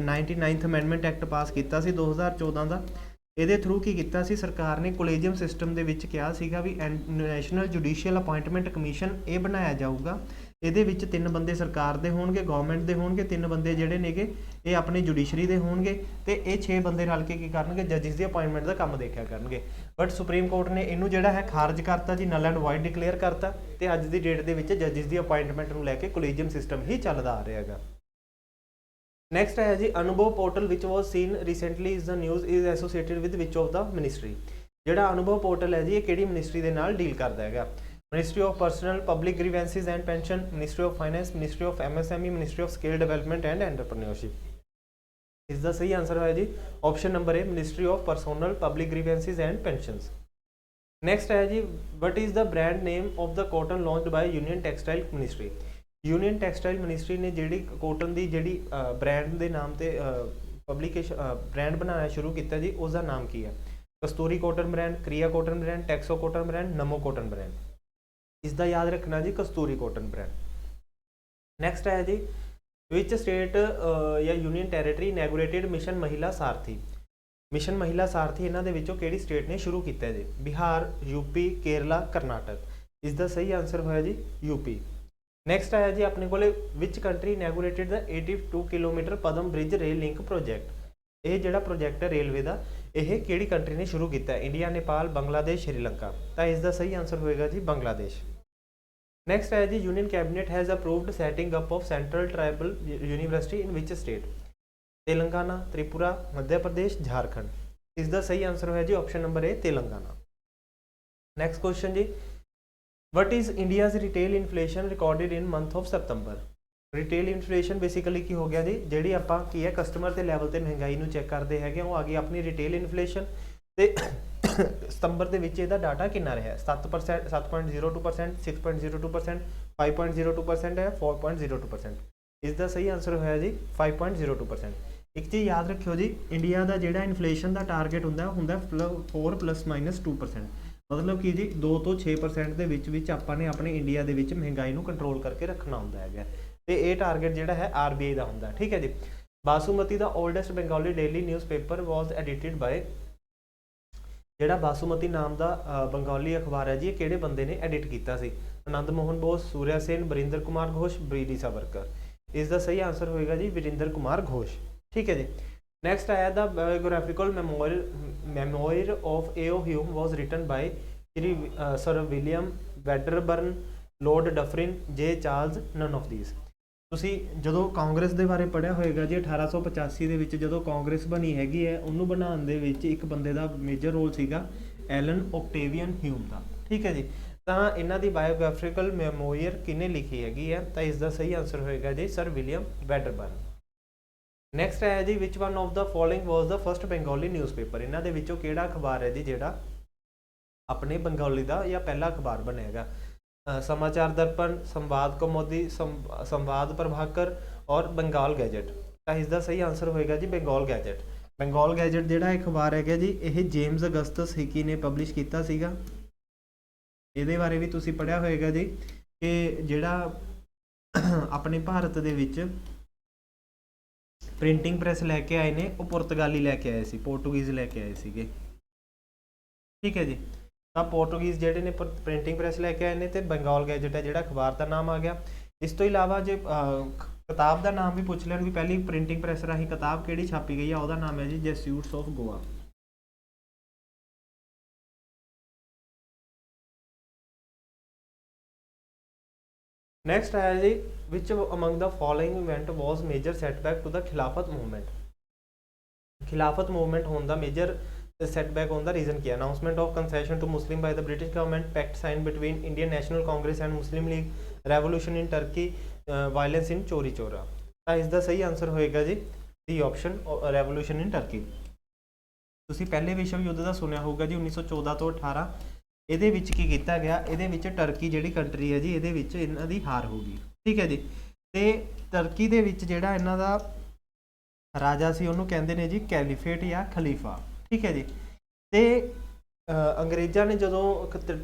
99th ਅਮੈਂਡਮੈਂਟ ਐਕਟ ਪਾਸ ਕੀਤਾ ਸੀ 2014 ਦਾ। ਇਹਦੇ ਥਰੂ ਕੀ ਕੀਤਾ ਸੀ ਸਰਕਾਰ ਨੇ, ਕੋਲੇਜੀਅਮ ਸਿਸਟਮ ਦੇ ਵਿੱਚ ਕਿਹਾ ਸੀਗਾ ਵੀ ਨੈਸ਼ਨਲ ਜੁਡੀਸ਼ੀਅਲ ਅਪਾਇੰਟਮੈਂਟ ਕਮਿਸ਼ਨ ਇਹ ਬਣਾਇਆ ਜਾਊਗਾ। ਇਹਦੇ ਵਿੱਚ 3 ਬੰਦੇ ਸਰਕਾਰ ਦੇ ਹੋਣਗੇ, ਗਵਰਨਮੈਂਟ ਦੇ ਹੋਣਗੇ, 3 ਬੰਦੇ ਜਿਹੜੇ ਨੇਗੇ ਇਹ ਆਪਣੀ ਜੁਡੀਸ਼ਰੀ ਦੇ ਹੋਣਗੇ, ਤੇ ਇਹ 6 ਬੰਦੇ ਰਲ ਕੇ ਕੀ ਕਰਨਗੇ, ਜੱਜਿਸ ਦੀ ਅਪਾਇੰਟਮੈਂਟ ਦਾ ਕੰਮ ਦੇਖਿਆ ਕਰਨਗੇ। ਬਟ ਸੁਪਰੀਮ ਕੋਰਟ ਨੇ ਇਹਨੂੰ ਜਿਹੜਾ ਹੈ ਖਾਰਜ ਕਰਤਾ ਜੀ, ਨਲ ਐਂਡ ਵਾਇਡ ਡਿਕਲੇਅਰ ਕਰਤਾ, ਤੇ ਅੱਜ ਦੀ ਡੇਟ ਦੇ ਵਿੱਚ ਜੱਜਿਸ ਦੀ ਅਪਾਇੰਟਮੈਂਟ ਨੂੰ ਲੈ ਕੇ ਕੋਲੇਜੀਅਮ ਸਿਸਟਮ ਹੀ ਚੱਲਦਾ ਆ ਰਿਹਾ ਹੈਗਾ। ਨੈਕਸਟ ਹੈ ਜੀ, Anubhav portal which was seen recently is the news is associated with which of the ministry? ਜਿਹੜਾ ਅਨੁਭਵ ਪੋਰਟਲ ਹੈ ਜੀ ਇਹ ਕਿਹੜੀ ਮਿਨਿਸਟਰੀ ਦੇ ਨਾਲ ਡੀਲ ਕਰਦਾ ਹੈਗਾ? Ministry of Personnel, Public Grievances and Pension, Ministry of Finance, Ministry of MSME, Ministry of Skill Development and Entrepreneurship? ਇਸ ਦਾ ਸਹੀ ਆਨਸਰ ਹੈ ਜੀ option number A, Ministry of Personnel, Public Grievances and Pensions। Next ਹੈ ਜੀ, what is the brand name of the cotton launched by Union Textile Ministry? Union textile ministry ਨੇ ਜਿਹੜੀ cotton ਦੀ ਜਿਹੜੀ ਬ੍ਰਾਂਡ ਦੇ ਨਾਮ ਤੇ ਪਬਲਿਕੇਸ਼ਨ ਬ੍ਰਾਂਡ ਬਣਾਉਣਾ ਸ਼ੁਰੂ ਕੀਤਾ ਜੀ, ਉਸ ਦਾ ਨਾਮ ਕੀ ਹੈ? ਕਸਤੂਰੀ ਕੋਟਨ ਬ੍ਰਾਂਡ, ਕ੍ਰਿਆ ਕੋਟਨ ਬ੍ਰਾਂਡ, ਟੈਕਸੋ ਕੋਟਨ ਬ੍ਰਾਂਡ, ਨਮੋ ਕੋਟਨ ਬ੍ਰਾਂਡ? ਇਸ ਦਾ ਯਾਦ ਰੱਖਣਾ ਜੀ ਕਸਤੂਰੀ ਕੋਟਨ ਬ੍ਰਾਂਡ। ਨੈਕਸਟ ਹੈ ਜੀ, ਵਿਚ ਸਟੇਟ ਜਾਂ ਯੂਨੀਅਨ ਟੈਰੀਟਰੀ ਇਨੈਗੂਰੇਟਿਡ ਮਿਸ਼ਨ ਮਹਿਲਾ ਸਾਰਥੀ? ਮਿਸ਼ਨ ਮਹਿਲਾ ਸਾਰਥੀ ਇਹਨਾਂ ਦੇ ਵਿੱਚੋਂ ਕਿਹੜੀ ਸਟੇਟ ਨੇ ਸ਼ੁਰੂ ਕੀਤਾ ਜੀ? ਬਿਹਾਰ, ਯੂਪੀ, ਕੇਰਲਾ, ਕਰਨਾਟਕ? ਇਸ ਦਾ ਸਹੀ ਆਨਸਰ ਹੋਇਆ ਜੀ ਯੂਪੀ। ਨੈਕਸਟ ਆਇਆ ਜੀ ਆਪਣੇ ਕੋਲੇ, ਵਿਚ ਕੰਟਰੀ ਇਨੈਗੂਰੇਟਿਡ ਦਾ 82 kilometre Padma bridge rail link project? ਇਹ ਜਿਹੜਾ ਪ੍ਰੋਜੈਕਟ ਹੈ ਰੇਲਵੇ ਦਾ, ਇਹ ਕਿਹੜੀ ਕੰਟਰੀ ਨੇ ਸ਼ੁਰੂ ਕੀਤਾ? ਇੰਡੀਆ, ਨੇਪਾਲ, ਬੰਗਲਾਦੇਸ਼, ਸ਼੍ਰੀਲੰਕਾ? ਤਾਂ ਇਸ ਦਾ ਸਹੀ ਆਨਸਰ ਹੋਏਗਾ ਜੀ ਬੰਗਲਾਦੇਸ਼। ਨੈਕਸਟ ਹੈ ਜੀ, union cabinet has approved setting up of central tribal university in which state? Telangana, Tripura, Madhya Pradesh, Jharkhand? ਇਸ ਦਾ ਸਹੀ ਆਨਸਰ ਹੋਇਆ ਜੀ option number A, Telangana. Next question ਜੀ, what is India's retail inflation recorded in month of September? Retail inflation basically ਕੀ ਹੋ ਗਿਆ ਜੀ, ਜਿਹੜੀ ਆਪਾਂ ਕੀ ਹੈ ਕਸਟਮਰ ਦੇ ਲੈਵਲ ਤੇ ਮਹਿੰਗਾਈ ਨੂੰ ਚੈੱਕ ਕਰਦੇ ਹੈਗੇ, ਉਹ ਆ ਗਈ ਆਪਣੀ ਰਿਟੇਲ ਇਨਫਲੇਸ਼ਨ। ਤੇ ਸਤੰਬਰ ਦੇ ਵਿੱਚ ਇਹਦਾ ਡਾਟਾ ਕਿੰਨਾ ਰਿਹਾ 7%, 7.02%, 6.02%, 5.02% ਹੈ, 4.02%। ਇਸ ਦਾ ਸਹੀ ਆਨਸਰ ਹੋਇਆ ਜੀ 5.02%। ਇੱਕ ਚੀਜ਼ ਯਾਦ ਰੱਖਿਓ ਜੀ, ਇੰਡੀਆ ਦਾ ਜਿਹੜਾ ਇਨਫਲੇਸ਼ਨ ਦਾ ਟਾਰਗੇਟ ਹੁੰਦਾ 4 ± 2%। ਮਤਲਬ ਕਿ ਜੀ 2 ਤੋਂ 6% ਦੇ ਵਿੱਚ ਆਪਾਂ ਨੇ ਆਪਣੇ ਇੰਡੀਆ ਦੇ ਵਿੱਚ ਮਹਿੰਗਾਈ ਨੂੰ ਕੰਟਰੋਲ ਕਰਕੇ ਰੱਖਣਾ ਹੁੰਦਾ ਹੈਗਾ, ਤੇ ਇਹ ਟਾਰਗੇਟ ਜਿਹੜਾ ਹੈ RBI ਦਾ ਹੁੰਦਾ। ਠੀਕ ਹੈ ਜੀ। ਬਾਸੂਮਤੀ ਦਾ ਓਲਡੈਸਟ ਬੰਗਾਲੀ ਡੇਲੀ ਨਿਊਜ਼ਪੇਪਰ ਵਾਜ਼ ਐਡੀਟਡ ਬਾਏ, ਜਿਹੜਾ ਬਾਸੂਮਤੀ ਨਾਮ ਦਾ ਬੰਗਾਲੀ ਅਖਬਾਰ ਹੈ ਜੀ, ਇਹ ਕਿਹੜੇ ਬੰਦੇ ਨੇ ਐਡਿਟ ਕੀਤਾ ਸੀ? ਆਨੰਦ ਮੋਹਨ ਬੋਸ, ਸੂਰਿਆ ਸੇਨ, ਵਰਿੰਦਰ ਕੁਮਾਰ ਘੋਸ਼, ਬੀਡੀ ਸਾਵਰਕਰ। ਇਸ ਦਾ ਸਹੀ ਆਨਸਰ ਹੋਏਗਾ ਜੀ ਵਰਿੰਦਰ ਕੁਮਾਰ ਘੋਸ਼। ਠੀਕ ਹੈ ਜੀ। ਨੈਕਸਟ ਆਇਆ the biographical memoir of A O. Hume was written by Shri sir William Wedderburn, Lord Dufferin, J Charles, nun of these. ਤੁਸੀਂ ਜਦੋਂ ਕਾਂਗਰਸ ਦੇ ਬਾਰੇ ਪੜ੍ਹਿਆ ਹੋਏਗਾ ਜੀ, 1885 ਦੇ ਵਿੱਚ ਜਦੋਂ ਕਾਂਗਰਸ ਬਣੀ ਹੈਗੀ ਹੈ, ਉਹਨੂੰ ਬਣਾਉਣ ਦੇ ਵਿੱਚ ਇੱਕ ਬੰਦੇ ਦਾ ਮੇਜਰ ਰੋਲ ਸੀਗਾ, ਐਲਨ ਓਕਟੇਵੀਅਨ ਹਿਊਮ ਦਾ। ਠੀਕ ਹੈ ਜੀ। ਤਾਂ ਇਹਨਾਂ ਦੀ ਬਾਇਓਗ੍ਰਾਫਿਕਲ ਮੈਮੋਇਰ ਕਿਹਨੇ ਲਿਖੀ ਹੈਗੀ ਹੈ? ਤਾਂ ਇਸ ਦਾ ਸਹੀ ਆਨਸਰ ਹੋਏਗਾ ਜੀ ਸਰ ਵਿਲੀਅਮ ਵੈਡਰਬਰਨ। ਨੈਕਸਟ ਹੈ ਜੀ, which one of the following was the first Bengali newspaper. ਇਹਨਾਂ ਦੇ ਵਿੱਚੋਂ ਕਿਹੜਾ ਅਖਬਾਰ ਹੈ ਜੀ ਜਿਹੜਾ ਆਪਣੇ ਬੰਗਾਲੀ ਦਾ ਜਾਂ ਪਹਿਲਾ ਅਖਬਾਰ ਬਣੇਗਾ? समाचार दर्पण, संवाद कौमुदी, संवाद प्रभाकर और बंगाल गैजेट। तो इसका सही आंसर होएगा जी बंगाल गैजेट। बंगाल गैजेट जिहड़ा अखबार है जी, ये जेम्स अगस्टस हिकी ने पब्लिश किया सीगा। ਇਹਦੇ ਬਾਰੇ ਵੀ ਤੁਸੀਂ ਪੜ੍ਹਿਆ ਹੋਏਗਾ ਜੀ ਕਿ ਜਿਹੜਾ ਆਪਣੇ ਭਾਰਤ ਦੇ ਵਿੱਚ ਪ੍ਰਿੰਟਿੰਗ ਪ੍ਰੈਸ ਲੈ ਕੇ ਆਏ ਨੇ, ਉਹ ਪੁਰਤਗਾਲੀ ਲੈ ਕੇ ਆਏ ਸੀ, ਪੋਰਟੁਗੀਜ਼ ਲੈ ਕੇ ਆਏ ਸੀਗੇ। ਠੀਕ ਹੈ ਜੀ। ਤਾਂ ਪੋਰਟੁਗੀਜ਼ ਜਿਹੜੇ ਨੇ ਪ੍ਰਿੰਟਿੰਗ ਪ੍ਰੈਸ ਲੈ ਕੇ ਆਏ ਨੇ, ਤੇ ਬੰਗਾਲ ਗੈਜਟ ਹੈ ਜਿਹੜਾ ਅਖਬਾਰ ਦਾ ਨਾਮ ਆ ਗਿਆ। ਇਸ ਤੋਂ ਇਲਾਵਾ ਜੇ ਕਿਤਾਬ ਦਾ ਨਾਮ ਵੀ ਪੁੱਛ ਲੈਣ ਵੀ ਪਹਿਲੀ ਪ੍ਰਿੰਟਿੰਗ ਪ੍ਰੈਸ ਰਾਹੀਂ ਕਿਤਾਬ ਕਿਹੜੀ ਛਾਪੀ ਗਈ ਆ, ਉਹਦਾ ਨਾਮ ਹੈ ਜੀ ਜੈਸੂਟਸ ਆਫ ਗੋਆ। ਨੈਕਸਟ ਹੈ ਜੀ, which among the following event was major setback to the Khilafat movement. Khilafat movement ਹੋਣ ਦਾ major setback on the reason क्या? announcement of concession to Muslim by the British government, pact signed between Indian National Congress and Muslim League, revolution in Turkey, violence in चोरी चोरा। ਤਾਂ ਇਸ ਦਾ ਸਹੀ answer ਹੋਏਗਾ ਜੀ ਦੀ ਆਪਸ਼ਨ revolution in Turkey। ਤੁਸੀਂ ਪਹਿਲੇ ਵਿਸ਼ਵ ਯੁੱਧ ਦਾ ਸੁਣਿਆ ਹੋਊਗਾ ਜੀ 1914 ਤੋਂ 18। ਇਹਦੇ ਵਿੱਚ ਕੀ ਕੀਤਾ ਗਿਆ? ਇਹਦੇ ਵਿੱਚ ਟਰਕੀ ਜਿਹੜੀ ਕੰਟਰੀ ਹੈ ਜੀ, ਇਹਦੇ ਵਿੱਚ ਇਹਨਾਂ ਦੀ ਹਾਰ ਹੋ ਗਈ। ਠੀਕ ਹੈ ਜੀ। ਤੇ ਟਰਕੀ ਦੇ ਵਿੱਚ ਜਿਹੜਾ ਇਹਨਾਂ ਦਾ ਰਾਜਾ ਸੀ, ਉਹਨੂੰ ਕਹਿੰਦੇ ਨੇ ਜੀ ਕੈਲੀਫੇਟ ਜਾਂ ਖਲੀਫਾ। ਠੀਕ ਹੈ ਜੀ। ਤੇ ਅੰਗਰੇਜ਼ਾਂ ਨੇ ਜਦੋਂ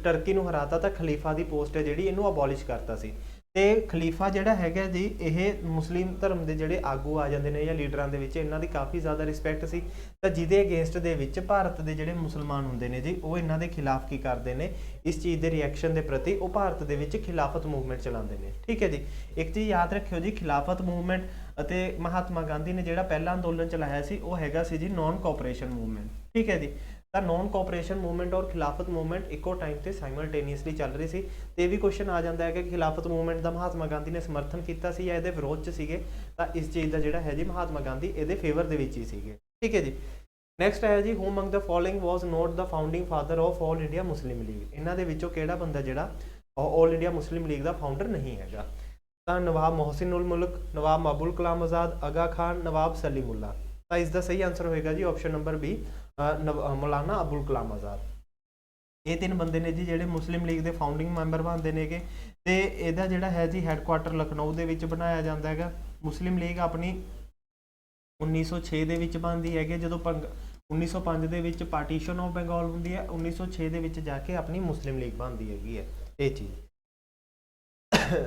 ਟਰਕੀ ਨੂੰ ਹਰਾਤਾ ਤਾਂ ਖਲੀਫਾ ਦੀ ਪੋਸਟ ਹੈ ਜਿਹੜੀ, ਇਹਨੂੰ ਅਬੋਲਿਸ਼ ਕਰਤਾ ਸੀ। ਤੇ ਖਲੀਫਾ ਜਿਹੜਾ ਹੈਗਾ ਜੀ, ਇਹ ਮੁਸਲਿਮ ਧਰਮ ਦੇ ਜਿਹੜੇ ਆਗੂ ਆ ਜਾਂਦੇ ਨੇ ਜਾਂ ਲੀਡਰਾਂ ਦੇ ਵਿੱਚ, ਇਹਨਾਂ ਦੀ ਕਾਫੀ ਜ਼ਿਆਦਾ ਰਿਸਪੈਕਟ ਸੀ। ਤਾਂ ਜਿਹਦੇ ਅਗੇਂਸਟ ਦੇ ਵਿੱਚ ਭਾਰਤ ਦੇ ਜਿਹੜੇ ਮੁਸਲਮਾਨ ਹੁੰਦੇ ਨੇ ਜੀ, ਉਹ ਇਹਨਾਂ ਦੇ ਖਿਲਾਫ ਕੀ ਕਰਦੇ ਨੇ? ਇਸ ਚੀਜ਼ ਦੇ ਰਿਐਕਸ਼ਨ ਦੇ ਪ੍ਰਤੀ ਉਹ ਭਾਰਤ ਦੇ ਵਿੱਚ ਖਿਲਾਫਤ ਮੂਵਮੈਂਟ ਚਲਾਉਂਦੇ ਨੇ। ਠੀਕ ਹੈ ਜੀ। ਇੱਕ ਚੀਜ਼ ਯਾਦ ਰੱਖਿਓ ਜੀ, ਖਿਲਾਫਤ ਮੂਵਮੈਂਟ ਅਤੇ ਮਹਾਤਮਾ ਗਾਂਧੀ ਨੇ ਜਿਹੜਾ ਪਹਿਲਾ ਅੰਦੋਲਨ ਚਲਾਇਆ ਸੀ, ਉਹ ਹੈਗਾ ਸੀ ਜੀ ਨੌਨ ਕੋਆਪਰੇਸ਼ਨ ਮੂਵਮੈਂਟ। ਠੀਕ ਹੈ ਜੀ। ਤਾਂ ਨੌਨ ਕੋਆਪਰੇਸ਼ਨ ਮੂਵਮੈਂਟ ਔਰ ਖਿਲਾਫਤ ਮੂਵਮੈਂਟ ਇੱਕੋ ਟਾਈਮ ਤੇ ਸਾਈਮਲਟੇਨੀਅਸਲੀ ਚੱਲ ਰਹੀ ਸੀ। ਤੇ ਇਹ ਵੀ ਕੁਐਸਚਨ ਆ ਜਾਂਦਾ ਹੈ ਕਿ ਖਿਲਾਫਤ ਮੂਵਮੈਂਟ ਦਾ ਮਹਾਤਮਾ ਗਾਂਧੀ ਨੇ ਸਮਰਥਨ ਕੀਤਾ ਸੀ ਜਾਂ ਇਹਦੇ ਵਿਰੋਧ 'ਚ ਸੀਗੇ? ਤਾਂ ਇਸ ਚੀਜ਼ ਦਾ ਜਿਹੜਾ ਹੈ ਜੀ, ਮਹਾਤਮਾ ਗਾਂਧੀ ਇਹਦੇ ਫੇਵਰ ਦੇ ਵਿੱਚ ਹੀ ਸੀਗੇ। ਠੀਕ ਹੈ ਜੀ। ਨੈਕਸਟ ਹੈ ਜੀ, who among the following was not the founding father of All India Muslim League. ਇਹਨਾਂ ਦੇ ਵਿੱਚੋਂ ਕਿਹੜਾ ਬੰਦਾ ਜਿਹੜਾ ਆਲ ਇੰਡੀਆ ਮੁਸਲਿਮ ਲੀਗ ਦਾ ਫਾਊਂਡਰ ਨਹੀਂ ਹੈਗਾ? ਤਾਂ ਨਵਾਬ ਮੋਹਸਿਨ ਉਲ ਮੁਲਕ, ਨਵਾਬ ਅਬੁਲ ਕਲਾਮ ਆਜ਼ਾਦ, ਅਗਾ ਖਾਨ, ਨਵਾਬ ਸਲੀਮੁੱਲਾ। ਤਾਂ ਇਸ ਦਾ ਸਹੀ ਆਨਸਰ ਹੋਏਗਾ ਜੀ ਆਪਸ਼ਨ ਨੰਬਰ ਬੀ, ਮੌਲਾਨਾ ਅਬੁਲ ਕਲਾਮ ਆਜ਼ਾਦ। ਇਹ ਤਿੰਨ ਬੰਦੇ ਨੇ ਜੀ ਜਿਹੜੇ ਮੁਸਲਿਮ ਲੀਗ ਦੇ ਫਾਊਂਡਿੰਗ ਮੈਂਬਰ ਬਣਦੇ ਨੇਗੇ। ਤੇ ਇਹਦਾ ਜਿਹੜਾ ਹੈ ਜੀ ਹੈੱਡਕੁਆਟਰ ਲਖਨਊ ਦੇ ਵਿੱਚ ਬਣਾਇਆ ਜਾਂਦਾ ਹੈਗਾ। ਮੁਸਲਿਮ ਲੀਗ ਆਪਣੀ 1906 ਦੇ ਵਿੱਚ ਬਣਦੀ ਹੈਗੀ, ਜਦੋਂ 1905 ਦੇ ਵਿੱਚ ਪਾਰਟੀਸ਼ਨ ਆਫ ਬੰਗਾਲ ਹੁੰਦੀ ਹੈ, 1906 ਦੇ ਵਿੱਚ ਜਾ ਕੇ ਆਪਣੀ ਮੁਸਲਿਮ ਲੀਗ ਬਣਦੀ ਹੈਗੀ ਹੈ ਇਹ ਚੀਜ਼।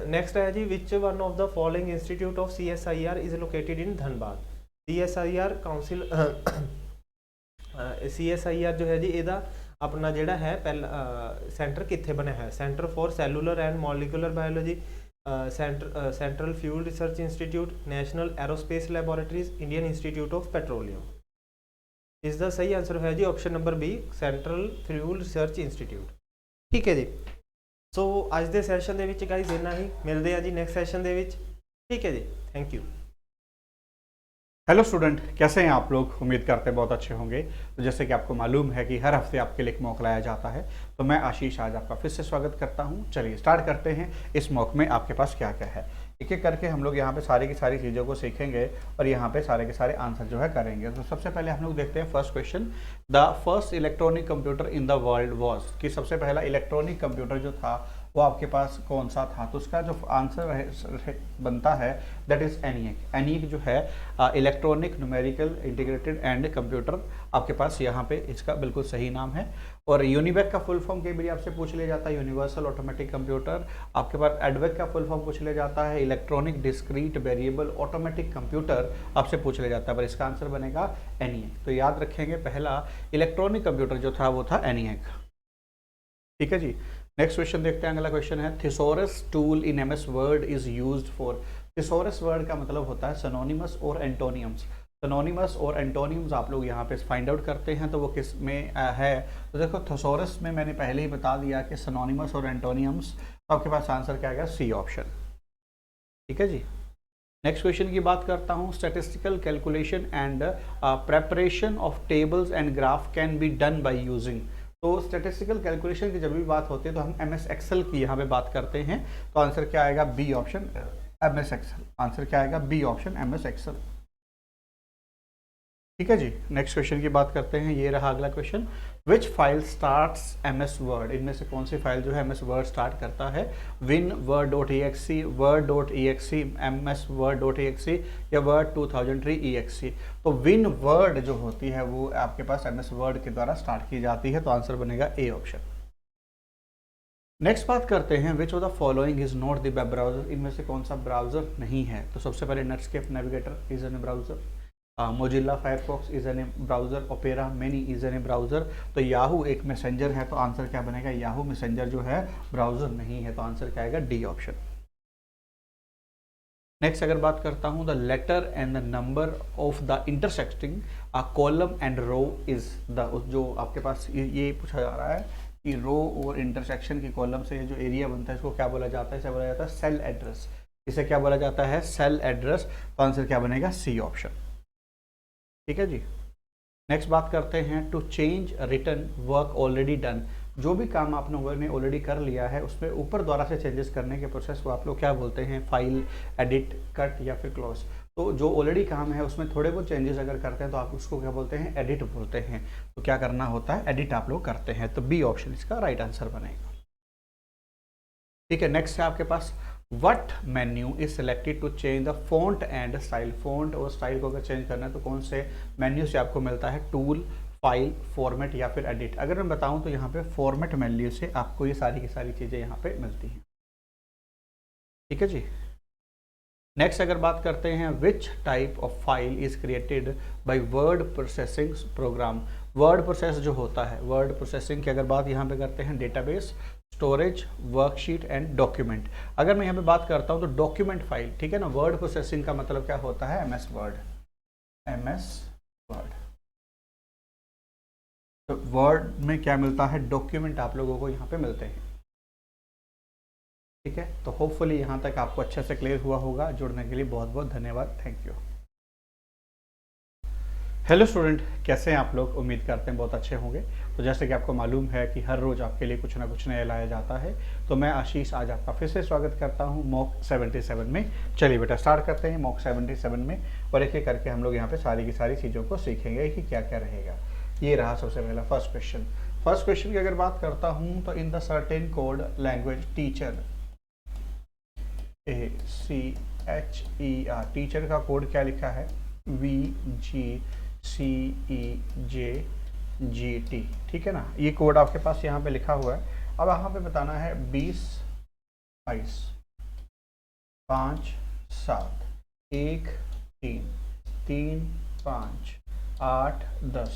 ਨੈਕਸਟ ਹੈ ਜੀ, which one of the following institute of CSIR is located in Dhanbad. CSIR council CSIR ਜੋ ਹੈ ਜੀ, ਇਹਦਾ ਆਪਣਾ ਜਿਹੜਾ ਹੈ ਪਹਿਲਾ ਸੈਂਟਰ ਕਿੱਥੇ ਬਣਿਆ ਹੈ? Centre for cellular and molecular biology, central fuel research institute, national aerospace laboratories, Indian institute of petroleum. ਇਸ ਦਾ ਸਹੀ ਆਨਸਰ ਹੈ ਜੀ option number B, central fuel research institute. ਠੀਕ ਹੈ ਜੀ। ਸੋ ਅੱਜ ਦੇ ਸੈਸ਼ਨ ਦੇ ਵਿੱਚ ਗਾਈਜ਼ ਇੰਨਾ ਹੀ। ਮਿਲਦੇ ਆ ਜੀ ਨੈਕਸਟ ਸੈਸ਼ਨ ਦੇ ਵਿੱਚ। ਠੀਕ है जी, थैंक यू। हेलो स्टूडेंट, कैसे हैं आप लोग? उम्मीद करते हैं बहुत अच्छे होंगे। तो जैसे कि आपको मालूम है कि हर हफ्ते आपके लिए एक मॉक लाया जाता है, तो मैं आशीष आज आपका फिर से स्वागत करता हूं। चलिए स्टार्ट करते हैं। इस मॉक में आपके पास क्या क्या है। एक एक करके हम लोग यहाँ पे सारी की सारी चीज़ों को सीखेंगे और यहाँ पे सारे के सारे आंसर जो है करेंगे। तो सबसे पहले हम लोग देखते हैं first question, the first electronic computer in the world was, कि सबसे पहला इलेक्ट्रॉनिक कंप्यूटर जो था वो आपके पास कौन सा था। तो उसका जो आंसर बनता है दैट इज ENIAC। ENIAC जो है electronic numerical integrated and computer, आपके पास यहाँ पे इसका बिल्कुल सही नाम है। और यूनिवेक का फुल फॉर्म कई बार आपसे पूछ लिया जाता है, यूनिवर्सल ऑटोमेटिक कंप्यूटर। आपके पास एडवेक का फुल फॉर्म पूछ लिया जाता है, electronic discrete variable automatic computer आपसे पूछ लिया जाता है, पर इसका आंसर बनेगा ENIAC। तो याद रखेंगे पहला इलेक्ट्रॉनिक कंप्यूटर जो था वो था ENIAC। ठीक है जी। नेक्स्ट क्वेश्चन देखते हैं, अगला क्वेश्चन है thesaurus tool in MS word is used for. Thesaurus word का मतलब होता है सिनोनिमस और एंटोनियम्स। सिनोनिमस और एंटोनियम्स आप लोग यहाँ पे फाइंड आउट करते हैं, तो वो किस में है। तो देखो थिसॉरस में मैंने पहले ही बता दिया कि सिनोनिमस और एंटोनियम्स, तो आपके पास आंसर क्या आएगा, सी ऑप्शन। ठीक है जी। नेक्स्ट क्वेश्चन की बात करता हूँ, statistical calculation and preparation of tables and graph can be done by using. तो स्टैटिस्टिकल कैलकुलेशन की जब भी बात होती है तो हम MS एक्सेल की यहाँ पे बात करते हैं, तो आंसर क्या आएगा, B option MS Excel. Answer क्या आएगा, बी ऑप्शन MS एक्सेल। ठीक है जी। नेक्स्ट क्वेश्चन की बात करते हैं, ये रहा अगला क्वेश्चन, विच फाइल स्टार्ट्स MS वर्ड। इनमें से कौन सी फाइल जो है MS वर्ड स्टार्ट करता है, win word.exe, word.exe, MS word.exe या word 2003 exe। तो win word जो होती है वो आपके पास MS वर्ड के द्वारा स्टार्ट की जाती है, तो आंसर बनेगा ए ऑप्शन। नेक्स्ट बात करते हैं, विच of the following is not the web browser. इनमें से कौन सा ब्राउजर नहीं है। तो सबसे पहले Netscape navigator is an browser, Mozilla Firefox is an browser, opera mini is an browser. तो याहू एक मैसेंजर है, तो आंसर क्या बनेगा, याहू मैसेंजर जो है ब्राउजर नहीं है, तो आंसर क्या आएगा, डी ऑप्शन। नेक्स्ट अगर बात करता हूँ, the letter and the number of the intersecting a column and row is the, जो आपके पास ये पूछा जा रहा है कि रो और इंटरसेक्शन की कॉलम से जो एरिया बनता है इसको क्या बोला जाता है, इसे बोला जाता है सेल एड्रेस। इसे क्या बोला जाता है, सेल एड्रेस। तो आंसर क्या बनेगा, सी ऑप्शन। ठीक है जी। नेक्स्ट बात करते हैं, to change return work already done. जो भी काम आप लोगों ने ऑलरेडी कर लिया है उसमें ऊपर द्वारा से चेंजेस करने के प्रोसेस को आप लोग क्या बोलते हैं, फाइल, एडिट, कट या फिर क्लोज। तो जो ऑलरेडी काम है उसमें थोड़े बहुत चेंजेस अगर करते हैं तो आप उसको क्या बोलते हैं, एडिट बोलते हैं। तो क्या करना होता है, एडिट आप लोग करते हैं, तो बी ऑप्शन इसका राइट आंसर बनेगा। ठीक है। नेक्स्ट है आपके पास, what menu is selected to change the font and style. Font और स्टाइल को अगर चेंज करना है तो कौन से मेन्यू से आपको मिलता है, टूल, फाइल, फॉर्मेट या फिर एडिट। अगर मैं बताऊं तो यहाँ पे फॉर्मेट मेन्यू से आपको ये सारी की सारी चीज़ें यहाँ पे मिलती हैं। ठीक है जी। नेक्स्ट अगर बात करते हैं, which type of file is created by word processing program. Word process जो होता है, वर्ड प्रोसेसिंग की अगर बात यहाँ पे करते हैं, database, storage, worksheet and document. अगर मैं यहाँ पे बात करता हूँ तो डॉक्यूमेंट फाइल, ठीक है ना। वर्ड प्रोसेसिंग का मतलब क्या होता है, MS वर्ड। MS वर्ड, तो वर्ड में क्या मिलता है, डॉक्यूमेंट आप लोगों को यहाँ पे मिलते हैं। ठीक है। तो होपफुली यहाँ तक आपको अच्छे से क्लियर हुआ होगा। जुड़ने के लिए बहुत बहुत धन्यवाद, थैंक यू। हेलो स्टूडेंट, कैसे हैं आप लोग, उम्मीद करते हैं बहुत अच्छे होंगे। तो जैसे कि आपको मालूम है कि हर रोज़ आपके लिए कुछ ना कुछ नया लाया जाता है, तो मैं आशीष आज आपका फिर से स्वागत करता हूं मॉक 77 में। चलिए बेटा स्टार्ट करते हैं मॉक 77 में, और एक एक करके हम लोग यहाँ पे सारी की सारी चीज़ों को सीखेंगे कि क्या क्या रहेगा। ये रहा सबसे पहला फर्स्ट क्वेश्चन। फर्स्ट क्वेश्चन की अगर बात करता हूँ तो in the certain code language teacher, ACHER, teacher का कोड क्या लिखा है, VGCEJGT। ठीक है ना, ये कोड आपके पास यहाँ पे लिखा हुआ है। अब यहाँ पे बताना है 20, 22, 5, 7, 1, 3, 3, 5, 8, 10,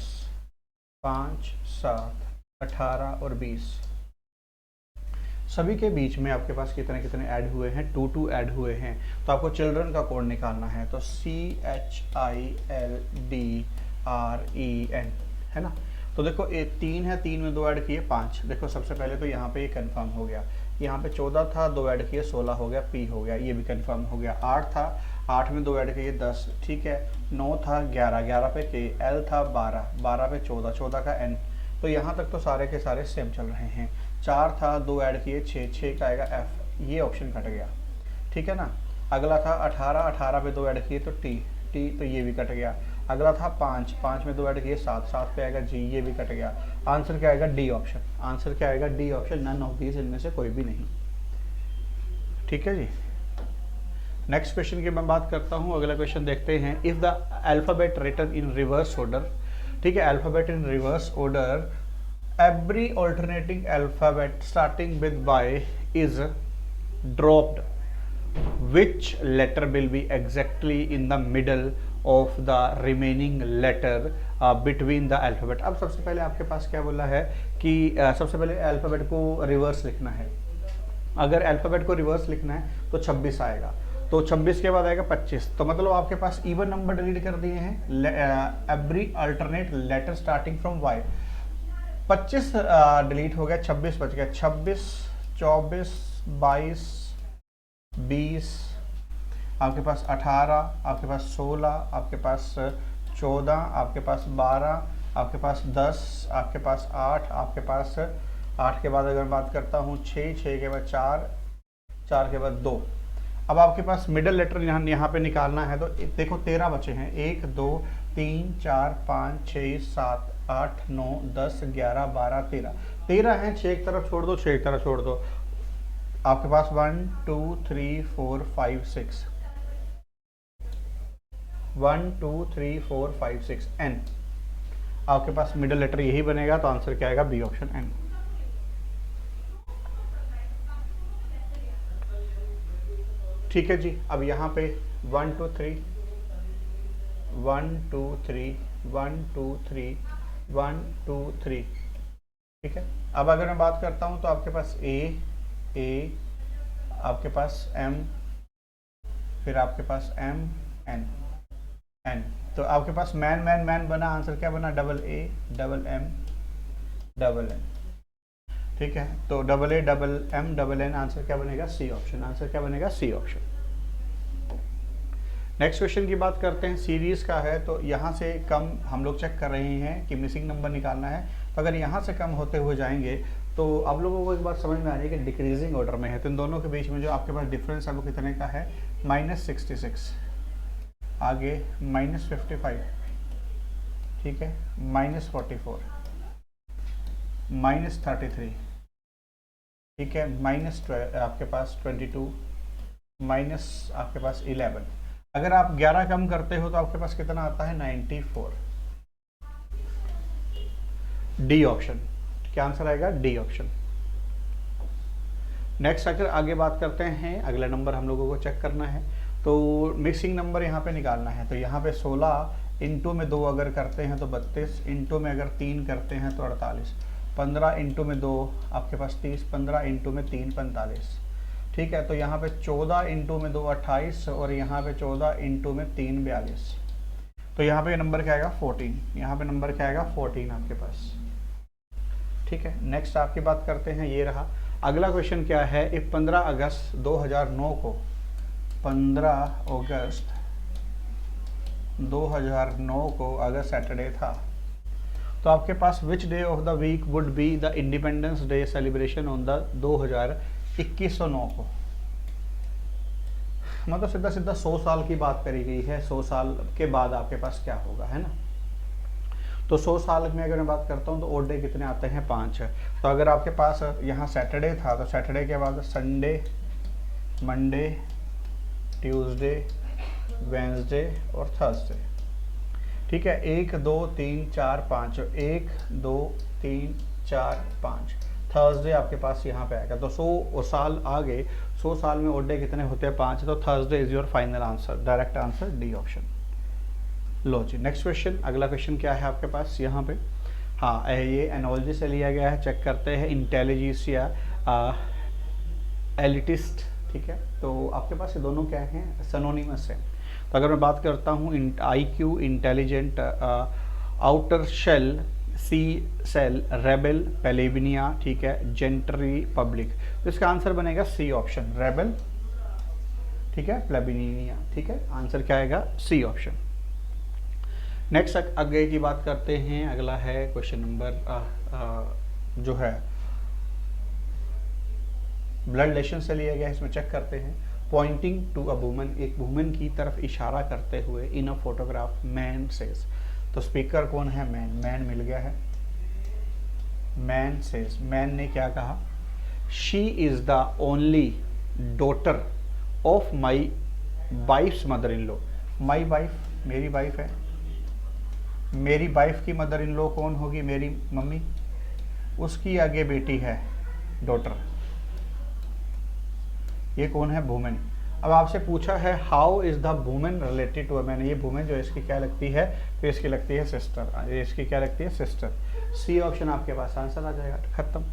5, 7, 18 और 20। सभी के बीच में आपके पास कितने कितने ऐड हुए हैं, 2 ऐड हुए हैं। तो आपको चिल्ड्रन का कोड निकालना है, तो CHILDREN है ना। तो देखो ये 3 है, 3 में 2 ऐड किए 5। देखो सबसे पहले तो यहाँ पे ये कंफर्म हो गया। यहाँ पे 14 था, 2 ऐड किए 16 हो गया, P हो गया, ये भी कंफर्म हो गया। 8 था, 8 में 2 ऐड किए 10, ठीक है। 9 था, 11, 11 पे K, L था 12, 12 पे 14, 14 का N। तो यहाँ तक तो सारे के सारे सेम चल रहे हैं। 4 था, 2 ऐड किए 6, 6 का आएगा F, ये ऑप्शन कट गया, ठीक है ना। अगला था 18, 18 पे 2 ऐड किए तो टी, टी तो ये भी कट गया। अगला था 5, 5 में 2 ऐड किए 7, 7 पे आएगा जी, ये भी कट गया। आंसर क्या आएगा? D option. आंसर क्या आएगा? D option, none of these, इनमें से कोई भी नहीं। ठीक है जी। नेक्स्ट क्वेश्चन की मैं बात करता हूँ। अगला क्वेश्चन देखते हैं। If the alphabet written in reverse order, ठीक है, alphabet in reverse order, every alternating alphabet starting with Y is dropped, which letter will be exactly in the middle of the remaining letter between the alphabet। अब सबसे पहले आपके पास क्या बोला है कि सबसे पहले अल्फाबेट को रिवर्स लिखना है। अगर अल्फाबेट को रिवर्स लिखना है तो 26 आएगा, तो 26 के बाद आएगा 25, तो मतलब आपके पास इवन नंबर डिलीट कर दिए हैं। Every alternate letter starting from Y, 25 delete हो गया, 26 बच गया। 26, 24, 22, 20, आपके पास 18, आपके पास 16, आपके पास 14, आपके पास 12, आपके पास 10, आपके पास 8, आपके पास 8 के बाद अगर बात करता हूँ 6, 6 के बाद 4, 4 के बाद 2। अब आपके पास मिडल लेटर यहाँ पे निकालना है, तो देखो 13 बचे हैं। 1, 2, 3, 4, 5, 6, 7, 8, 9, 10, 11, 12, 13, 13 हैं। 6 एक तरफ छोड़ दो, 6 एक तरफ छोड़ दो, आपके पास 1, 2, 3, 4, 5, 6, 1, 2, 3, 4, 5, 6, एन। आपके पास मिडिल लेटर यही बनेगा, तो आंसर क्या आएगा? B option, N. ठीक है जी। अब यहाँ पे 1, 2, 3, 1, 2, 3, 1, 2, 3, 1, 2, 3, ठीक है। अब अगर मैं बात करता हूँ तो आपके पास ए, आपके पास एम, फिर आपके पास एम, एन, एन, तो आपके पास मैन मैन मैन बना। आंसर क्या बना? Double A, double M, double N. ठीक है, तो double A, double M, double N, answer क्या बनेगा? C option. आंसर क्या बनेगा? C option. नेक्स्ट क्वेश्चन की बात करते हैं। सीरीज का है, तो यहाँ से कम हम लोग चेक कर रहे हैं कि मिसिंग नंबर निकालना है। तो अगर यहाँ से कम होते हुए जाएंगे तो आप लोगों को एक बात समझ में आ रही है कि डिक्रीजिंग ऑर्डर में है, तो इन दोनों के बीच में जो आपके पास डिफरेंस है वो कितने का है? -66, आगे -55, ठीक है, -44, -33, ठीक है, आपके पास 22, माइनस आपके पास 11। अगर आप 11 कम करते हो तो आपके पास कितना आता है? 94। D option. क्या आंसर आएगा? D option. नेक्स्ट अगर आगे बात करते हैं, अगला नंबर हम लोगों को चेक करना है, तो मिक्सिंग नंबर यहाँ पे निकालना है। तो यहाँ पे 16 इंटू में 2 अगर करते हैं तो 32, इंटू में अगर 3 करते हैं तो 48, 15 इंटू में 2 आपके पास 30, 15 इंटू में 3 45, ठीक है। तो यहाँ पे 14 इंटू में 2 28, और यहाँ पे 14 इंटू में 3 42, तो यहाँ पे नंबर क्या आएगा? 14। यहाँ पे नंबर क्या आएगा? 14 आपके पास, ठीक है। नेक्स्ट आपकी बात करते हैं, ये रहा। अगला क्वेश्चन क्या है? इफ 15 अगस्त 2009 को, 15 अगस्त 2009 को अगर सैटरडे था, तो आपके पास which day of the week would be the independence day celebration on the 2109 को। मतलब सीधा सीधा 100 साल की बात करी गई है। 100 साल के बाद आपके पास क्या होगा, है ना। तो 100 साल में अगर मैं बात करता हूँ तो ओड डे कितने आते हैं? 5 है। तो अगर आपके पास यहाँ सैटरडे था तो सैटरडे के बाद संडे, मंडे, ट्यूसडे, वेंसडे और थर्सडे, ठीक है। 1 2 3 4 5, 1 2 3 4 5, थर्सडे आपके पास यहाँ पे आएगा। तो 100 साल आ गए, 100 साल में ओड डे कितने होते हैं? 5। तो Thursday is your final answer, direct answer D option. लो जी, नेक्स्ट क्वेश्चन। अगला क्वेश्चन क्या है आपके पास यहाँ पे? हाँ, ये एनोलॉजी से लिया गया है। चेक करते हैं, इंटेलिजेंसिया, एलिटिस्ट, ठीक है। तो आपके पास ये दोनों क्या हैं? सिनोनिमस है। तो अगर मैं बात करता हूँ IQ इंटेलिजेंट, आउटर शेल, सी सेल, रेबल, पेलेविनिया, ठीक है, जेंट्री पब्लिक, तो इसका आंसर बनेगा सी ऑप्शन, रेबल, ठीक है, प्लेबिनिया, ठीक है। आंसर क्या आएगा? C option. नेक्स्ट आगे की बात करते हैं। अगला है क्वेश्चन नंबर जो है ब्लड रिलेशन से लिया गया है, इसमें चेक करते हैं। पॉइंटिंग टू अ वुमन, एक वुमन की तरफ इशारा करते हुए इन अ फोटोग्राफ मैन सेज, तो स्पीकर कौन है? मैन, मैन मिल गया है। मैन सेज, मैन ने क्या कहा? She is the only daughter of my wife's mother in law. My wife, मेरी वाइफ है, मेरी वाइफ की मदर इन लॉ कौन होगी? मेरी मम्मी, उसकी आगे बेटी है डॉटर, ये कौन है? वुमेन। अब आपसे पूछा है how is the women related to a man, ये वुमेन जो है इसकी क्या लगती है? तो इसकी लगती है सिस्टर, ये इसकी क्या लगती है? सिस्टर। सी ऑप्शन आपके पास आंसर आ जाएगा, खत्म।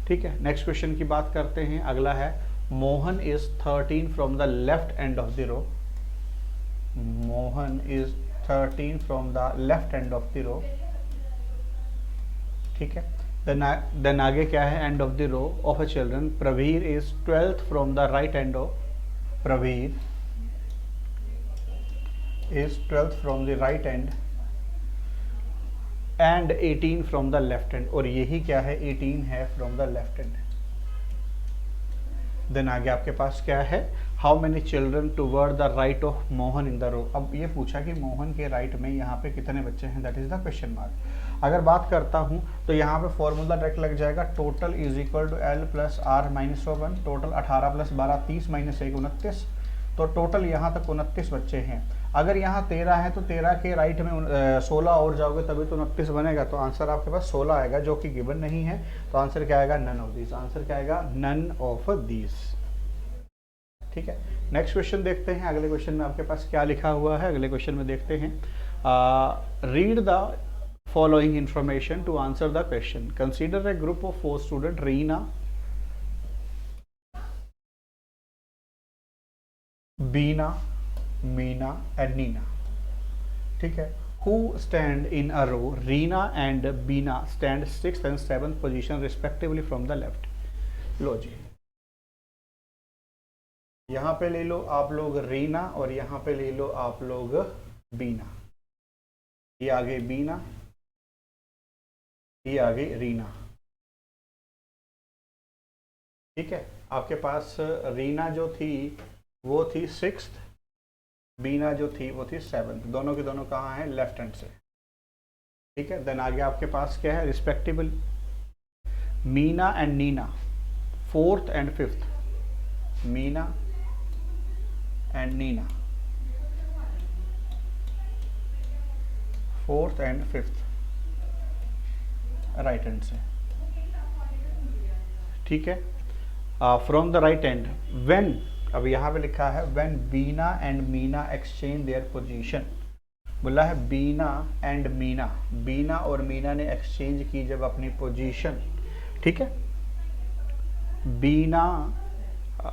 ठीक है, नेक्स्ट क्वेश्चन की बात करते हैं। अगला है Mohan is 13 from the left end of the row. Mohan is 13 from the left end of the row. ठीक है, देन आगे क्या है? End of the row of a children. Praveer is 12th from the right end of, Praveer is 12th from the right end end 18 from the left end, और यही क्या है? 18 है from the left end. Then आगे आपके पास क्या है? How many children toward the right of Mohan in the row. अब ये पूछा कि मोहन के राइट में यहाँ पे कितने बच्चे हैं, that is the question mark. अगर बात करता हूँ तो यहाँ पे फॉर्मूला डायरेक्ट लग जाएगा, total is equal to L plus R minus 1। Total 18 plus 12 30 minus 1 29, तो टोटल यहाँ तक 29 बच्चे हैं। अगर यहाँ 13 है तो 13 के राइट में 16 और जाओगे तभी तो 29 बनेगा, तो आंसर आपके पास 16 आएगा, जो कि गिवन नहीं है। तो आंसर क्या आएगा? None of these. आंसर क्या आएगा? None of these. ठीक है, नेक्स्ट क्वेश्चन देखते हैं। अगले क्वेश्चन में आपके पास क्या लिखा हुआ है? अगले क्वेश्चन में देखते हैं, read the following information to answer the question. Consider a group of 4 student, Reena, Beena, Meena and Neena. ठीक है, who stand in a row, Reena and Beena stand 6th and 7th position respectively from the left। लो जी, यहाँ पे ले लो आप लोग रीना और यहाँ पे ले लो आप लोग बीना। ये आ गई बीना, ये आ गई रीना। ठीक है, आपके पास रीना जो थी वो थी 6th, बीना जो थी वो थी 7th। दोनों के दोनों कहाँ हैं? लेफ्ट हैंड से। ठीक है, देन आगे आपके पास क्या है? Respectively Meena and Neena 4th and 5th। Meena and Neena 4th and 5th right hand से। ठीक है, from the right hand when, अब यहाँ पे लिखा है when Beena and Meena exchange their position. बोला है बीना एंड मीना, बीना और मीना ने एक्सचेंज की जब अपनी पोजीशन। ठीक है, Beena,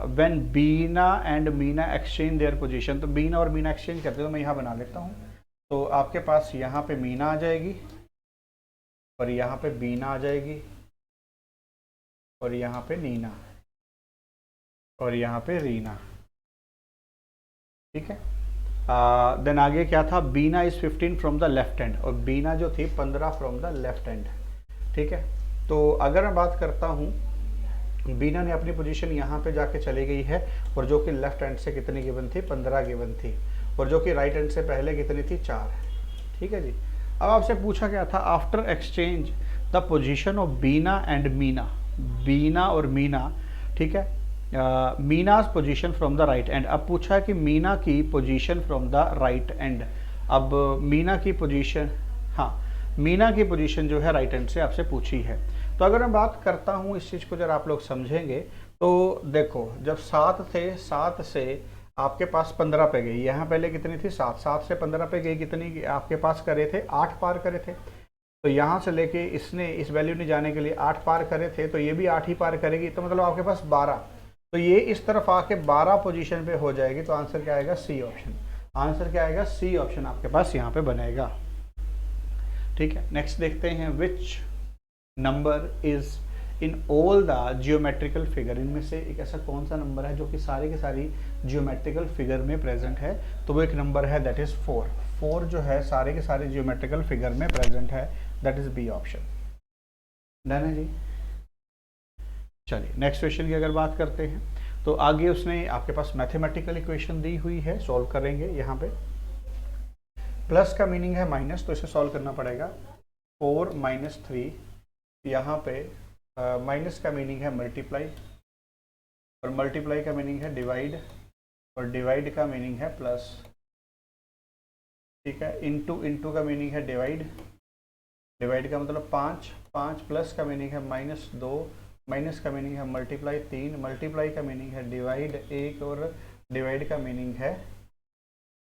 when Beena and Meena exchange their position, तो बीना और मीना एक्सचेंज करते हैं, तो मैं यहाँ बना लेता हूँ। तो आपके पास यहाँ पे मीना आ जाएगी और यहाँ पे बीना आ जाएगी और यहाँ पे नीना और यहाँ पे रीना। ठीक है, देन आगे क्या था? Beena is 15 from the left hand, और बीना जो थी 15 फ्रॉम द लेफ्ट हैंड। ठीक है, तो अगर मैं बात करता हूँ, बीना ने अपनी पोजीशन यहाँ पे जाके चली गई है, और जो कि लेफ्ट हैंड से कितनी गिवन थी? 15 गिवन थी, और जो कि राइट हैंड से पहले कितनी थी? 4। ठीक है जी, अब आपसे पूछा गया था after exchange the position of Beena and Meena, Beena और मीना। ठीक है, Meena's position from the right end. अब पूछा है कि मीना की position from the right end. अब मीना की पोजीशन, हाँ, मीना की पोजीशन जो है राइट हैंड से आपसे पूछी है। तो अगर मैं बात करता हूँ इस चीज़ को, जरा आप लोग समझेंगे तो देखो, जब 7 थे, 7 से आपके पास 15 पे गई, यहाँ पहले कितनी थी? 7, 7 से 15 पे गई, कितनी आपके पास करे थे? 8 पार करे थे। तो यहाँ से लेके इसने इस वैल्यू ने जाने के लिए 8 पार करे थे, तो ये भी 8 ही पार करेगी, तो मतलब आपके पास 12। तो ये इस तरफ आके 12 पोजीशन पे हो जाएगी, तो आंसर क्या आएगा? C option. आंसर क्या आएगा? सी ऑप्शन आपके पास यहाँ पे बनेगा। ठीक है, नेक्स्ट देखते हैं, which number is in all the geometrical figure. इनमें से एक ऐसा कौन सा नंबर है जो कि सारी की सारी जियोमेट्रिकल फिगर में प्रेजेंट है? तो वो एक नंबर है, दैट इज 4। 4 जो है सारे के सारे जियोमेट्रिकल फिगर में प्रेजेंट है, that is B option. Done है जी। चलिए नेक्स्ट क्वेश्चन की अगर बात करते हैं, तो आगे उसने आपके पास मैथमेटिकल इक्वेशन दी हुई है, सॉल्व करेंगे। यहाँ पे प्लस का मीनिंग है माइनस, तो इसे सॉल्व करना पड़ेगा। 4 माइनस 3, यहाँ पे माइनस का मीनिंग है मल्टीप्लाई, और मल्टीप्लाई का मीनिंग है डिवाइड, और डिवाइड का मीनिंग है प्लस। ठीक है, इंटू का मीनिंग है डिवाइड, डिवाइड का मतलब 5, 5 प्लस का मीनिंग है -2, माइनस का मीनिंग है मल्टीप्लाई 3, मल्टीप्लाई का मीनिंग है डिवाइड 1, और डिवाइड का मीनिंग है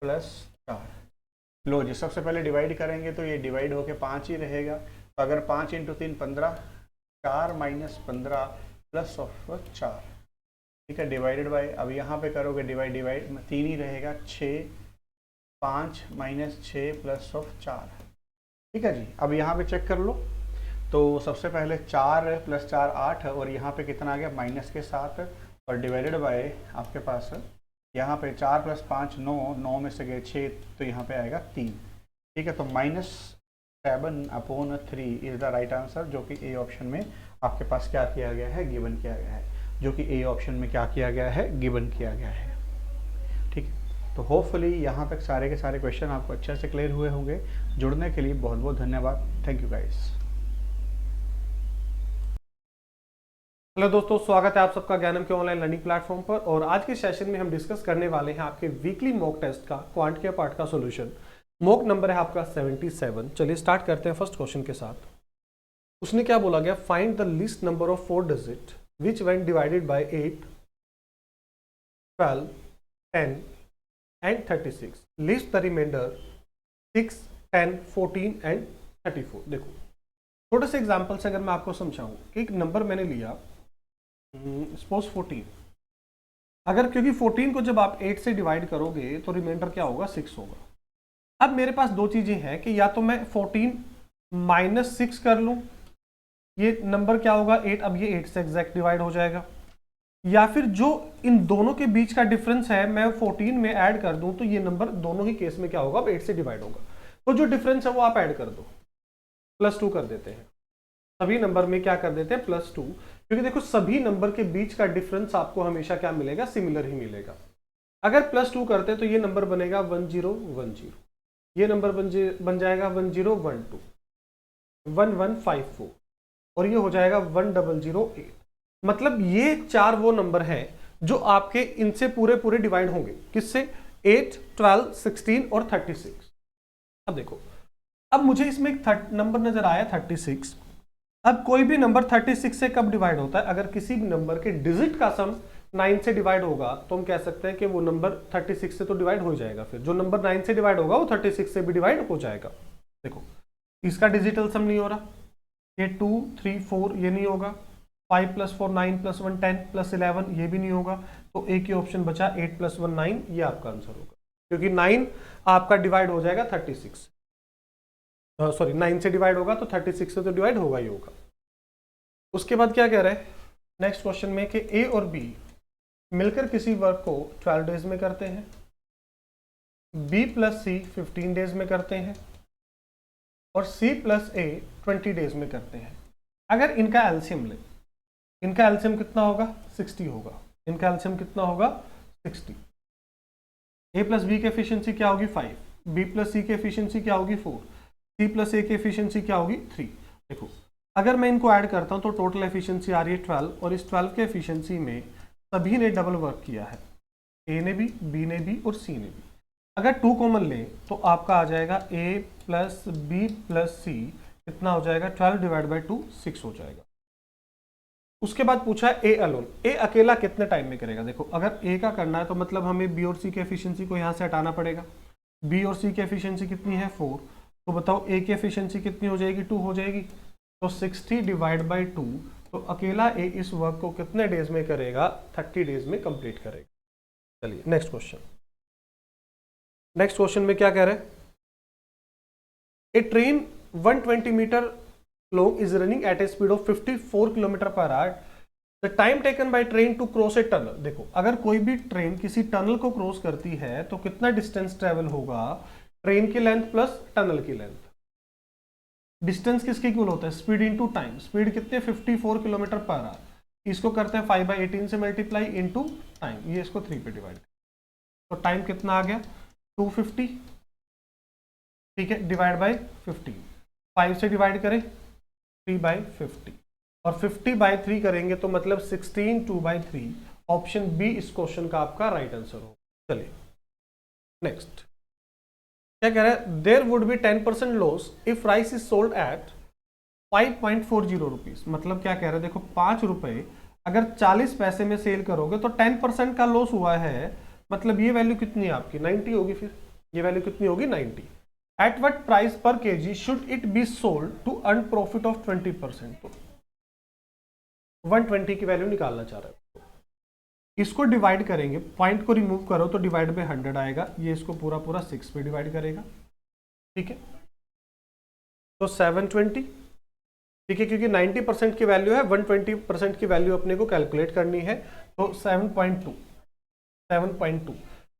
+4। लो जी, सबसे पहले डिवाइड करेंगे तो ये डिवाइड होके 5 ही रहेगा। तो अगर 5 × 3 15, 4 - 15 +4। ठीक है, डिवाइडेड बाय, अब यहाँ पे करोगे डिवाइड 3 ही रहेगा, 6, 5 - 6 +4। ठीक है जी, अब यहाँ पे चेक कर लो। तो सबसे पहले 4 + 4 8, और यहाँ पे कितना आ गया माइनस के साथ, और डिवाइडेड बाय आपके पास यहाँ पे 4 + 5 9, 9 में से गए 6, तो यहाँ पे आएगा 3। ठीक है, तो -7/3 इज द राइट आंसर, जो कि ए ऑप्शन में आपके पास क्या किया गया है, गिवन किया गया है। जो कि ए ऑप्शन में क्या किया गया है, गिवन किया गया है। ठीक है, तो होपफुली यहाँ तक सारे के सारे क्वेश्चन आपको अच्छे से क्लियर हुए होंगे। जुड़ने के लिए बहुत बहुत धन्यवाद। Thank you guys. हेलो दोस्तों, स्वागत है आप सबका ज्ञानम के ऑनलाइन लर्निंग प्लेटफॉर्म पर। और आज के सेशन में हम डिस्कस करने वाले हैं आपके वीकली मॉक टेस्ट का क्वांट के पार्ट का सॉल्यूशन। मॉक नंबर है आपका 77। चलिए स्टार्ट करते हैं फर्स्ट क्वेश्चन के साथ। उसने क्या बोला गया, find the least number of 4 digit which when divided by 8, 12, 10 and 36, list the remainder 6, 10, 14 and 34। देखो छोटे से एग्जाम्पल से अगर मैं आपको समझाऊं कि एक नंबर मैंने लिया सपोज 14, अगर क्योंकि 14 को जब आप 8 से डिवाइड करोगे तो रिमाइंडर क्या होगा, 6 होगा। अब मेरे पास दो चीजें हैं कि या तो मैं 14 - 6 कर लूं, ये नंबर क्या होगा 8, अब ये 8 से एग्जैक्ट डिवाइड हो जाएगा, या फिर जो इन दोनों के बीच का डिफरेंस है मैं 14 में ऐड कर दूं तो ये नंबर दोनों ही केस में क्या होगा, 8 से डिवाइड होगा। तो जो डिफरेंस है वो आप ऐड कर दो, +2 कर देते हैं। सभी नंबर में क्या कर देते हैं, +2, क्योंकि देखो सभी नंबर के बीच का डिफरेंस आपको हमेशा क्या मिलेगा, सिमिलर ही मिलेगा। अगर +2 करते तो ये नंबर बनेगा 1010, ये नंबर बन जाएगा 1012, 1154, और ये हो जाएगा 1008। मतलब ये 4 वो नंबर हैं जो आपके इनसे पूरे डिवाइड होंगे, किससे, 8, 12, 16 और 36। अब देखो, अब मुझे इसमें एक नंबर नजर आया 36। अब कोई भी नंबर 36 से कब डिवाइड होता है, अगर किसी भी नंबर के डिजिट का सम 9 से डिवाइड होगा तो हम कह सकते हैं कि वो नंबर 36 से तो डिवाइड हो जाएगा। फिर जो नंबर 9 से डिवाइड होगा वो 36 से भी डिवाइड हो जाएगा। देखो इसका डिजिटल सम नहीं हो रहा, ये 2, 3, 4 ये नहीं होगा, 5 + 4 9 + 1 10 + 11 ये भी नहीं होगा। तो एक ही ऑप्शन बचा, 8 + 1 9, ये आपका आंसर होगा, क्योंकि 9 आपका डिवाइड हो जाएगा 36, सॉरी 9 से डिवाइड होगा तो 36 से तो डिवाइड होगा ही होगा। उसके बाद क्या कह रहे हैं नेक्स्ट क्वेश्चन में कि ए और बी मिलकर किसी वर्क को 12 डेज में करते हैं, बी + सी 15 डेज में करते हैं, और सी + ए 20 डेज में करते हैं। अगर इनका एलसीएम ले, इनका एलसीएम कितना होगा, 60 होगा। इनका एलसीएम कितना होगा, 60। ए + बी की एफिशिएंसी क्या होगी, 5, बी + सी की एफिशिएंसी क्या होगी, 4, सी + ए की एफिशिएंसी क्या होगी, 3। देखो अगर मैं इनको ऐड करता हूं तो टोटल एफिशिएंसी आ रही है 12, और इस 12 के एफिशिएंसी में सभी ने डबल वर्क किया है, ए ने भी, बी ने भी और सी ने भी। अगर 2 कॉमन ले तो आपका आ जाएगा ए + बी + सी कितना हो जाएगा, 12 / 2 6 हो जाएगा। उसके बाद पूछा है ए अलोन, ए अकेला कितने टाइम में करेगा। देखो अगर ए का करना है तो मतलब हमें बी और सी के एफिशिएंसी को यहाँ से हटाना पड़ेगा। बी और सी की एफिशिएंसी कितनी है, 4, तो बताओ ए की एफिशिएंसी कितनी हो जाएगी, 2 हो जाएगी। तो 60 / 2, तो अकेला ए इस वर्क को कितने डेज में करेगा, 30 डेज में कंप्लीट करेगा। चलिए नेक्स्ट क्वेश्चन। नेक्स्ट क्वेश्चन में क्या कह रहे हैं, a train 120 metre long is running at a speed of 54 km/h. The time taken by train to cross a tunnel. देखो अगर कोई भी ट्रेन किसी टनल को क्रॉस करती है तो कितना डिस्टेंस ट्रेवल होगा, ट्रेन की लेंथ प्लस टनल की लेंथ। डिस्टेंस किसके इक्वल होता है, स्पीड इनटू टाइम। स्पीड कितने, 54 km/h। इसको करते हैं 5/18 से मल्टीप्लाई इनटू टाइम, ये इसको 3 पे डिवाइड, तो टाइम कितना आ गया 250, ठीक है, डिवाइड बाय 15, 5 से डिवाइड करें 3/50 और 50/3 करेंगे तो मतलब 16 2/3, ऑप्शन बी इस क्वेश्चन का आपका राइट आंसर हो। चलिए नेक्स्ट क्या कह रहा है, there would be 10% loss if rice is sold at 5.40 rupees, मतलब क्या कह रहे हैं, देखो 5 रुपए अगर 40 पैसे में सेल करोगे तो 10% का लॉस हुआ है, मतलब ये वैल्यू कितनी है आपकी 90 होगी, फिर ये वैल्यू कितनी होगी 90। At what price per kg should it be sold to earn profit of 20%, तो 120 की वैल्यू निकालना चाह रहे हैं, इसको डिवाइड करेंगे, पॉइंट को रिमूव करो तो डिवाइड बाय 100 आएगा, ये इसको पूरा पूरा 6 पे डिवाइड करेगा, ठीक है, तो 720, ठीक है, क्योंकि 90% की वैल्यू है, 120% की वैल्यू अपने को कैलकुलेट करनी है, तो 7.2,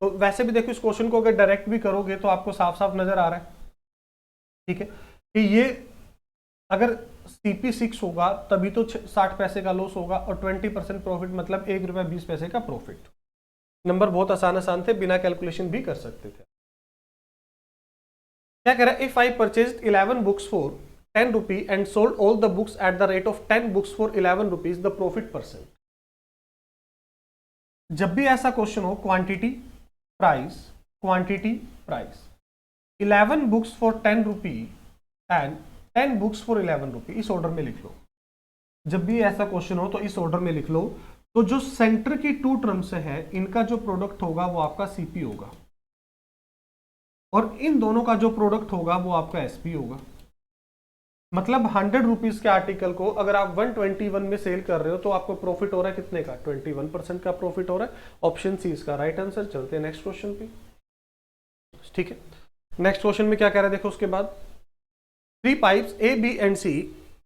तो वैसे भी देखो इस क्वेश्चन को अगर डायरेक्ट भी करोगे तो आपको साफ साफ नजर आ रहा है, ठीक है, कि ये अगर CP6 होगा तभी तो 60 पैसे का लॉस होगा, और 20% प्रॉफिट मतलब 1 रुपया 20 पैसे का प्रॉफिट। नंबर बहुत आसान थे, बिना कैलकुलेशन भी कर सकते थे। क्या कह रहा है, if I purchased 11 books for 10 rupee and sold all the books at the rate of 10 books for 11 rupees, the profit %। जब भी ऐसा क्वेश्चन हो, quantity price, 11 books for 10 rupee and 10 books for 11 रुपी, इस ऑर्डर में लिख लो। जब भी ऐसा क्वेश्चन हो तो इस ऑर्डर में लिख लो, तो जो सेंटर की 2 टर्म्स है इनका जो प्रोडक्ट होगा वो आपका CP होगा, और इन दोनों का जो प्रोडक्ट होगा वो आपका SP होगा। मतलब 100 रुपीज के आर्टिकल को अगर आप 121 में सेल कर रहे हो तो आपको प्रॉफिट हो रहा है कितने का, 21% का प्रॉफिट हो रहा है, ऑप्शन सी इसका राइट आंसर। चलते हैं नेक्स्ट क्वेश्चन पे, ठीक है। नेक्स्ट क्वेश्चन में क्या कह रहा है देखो, उसके बाद 3 pipes A, B and C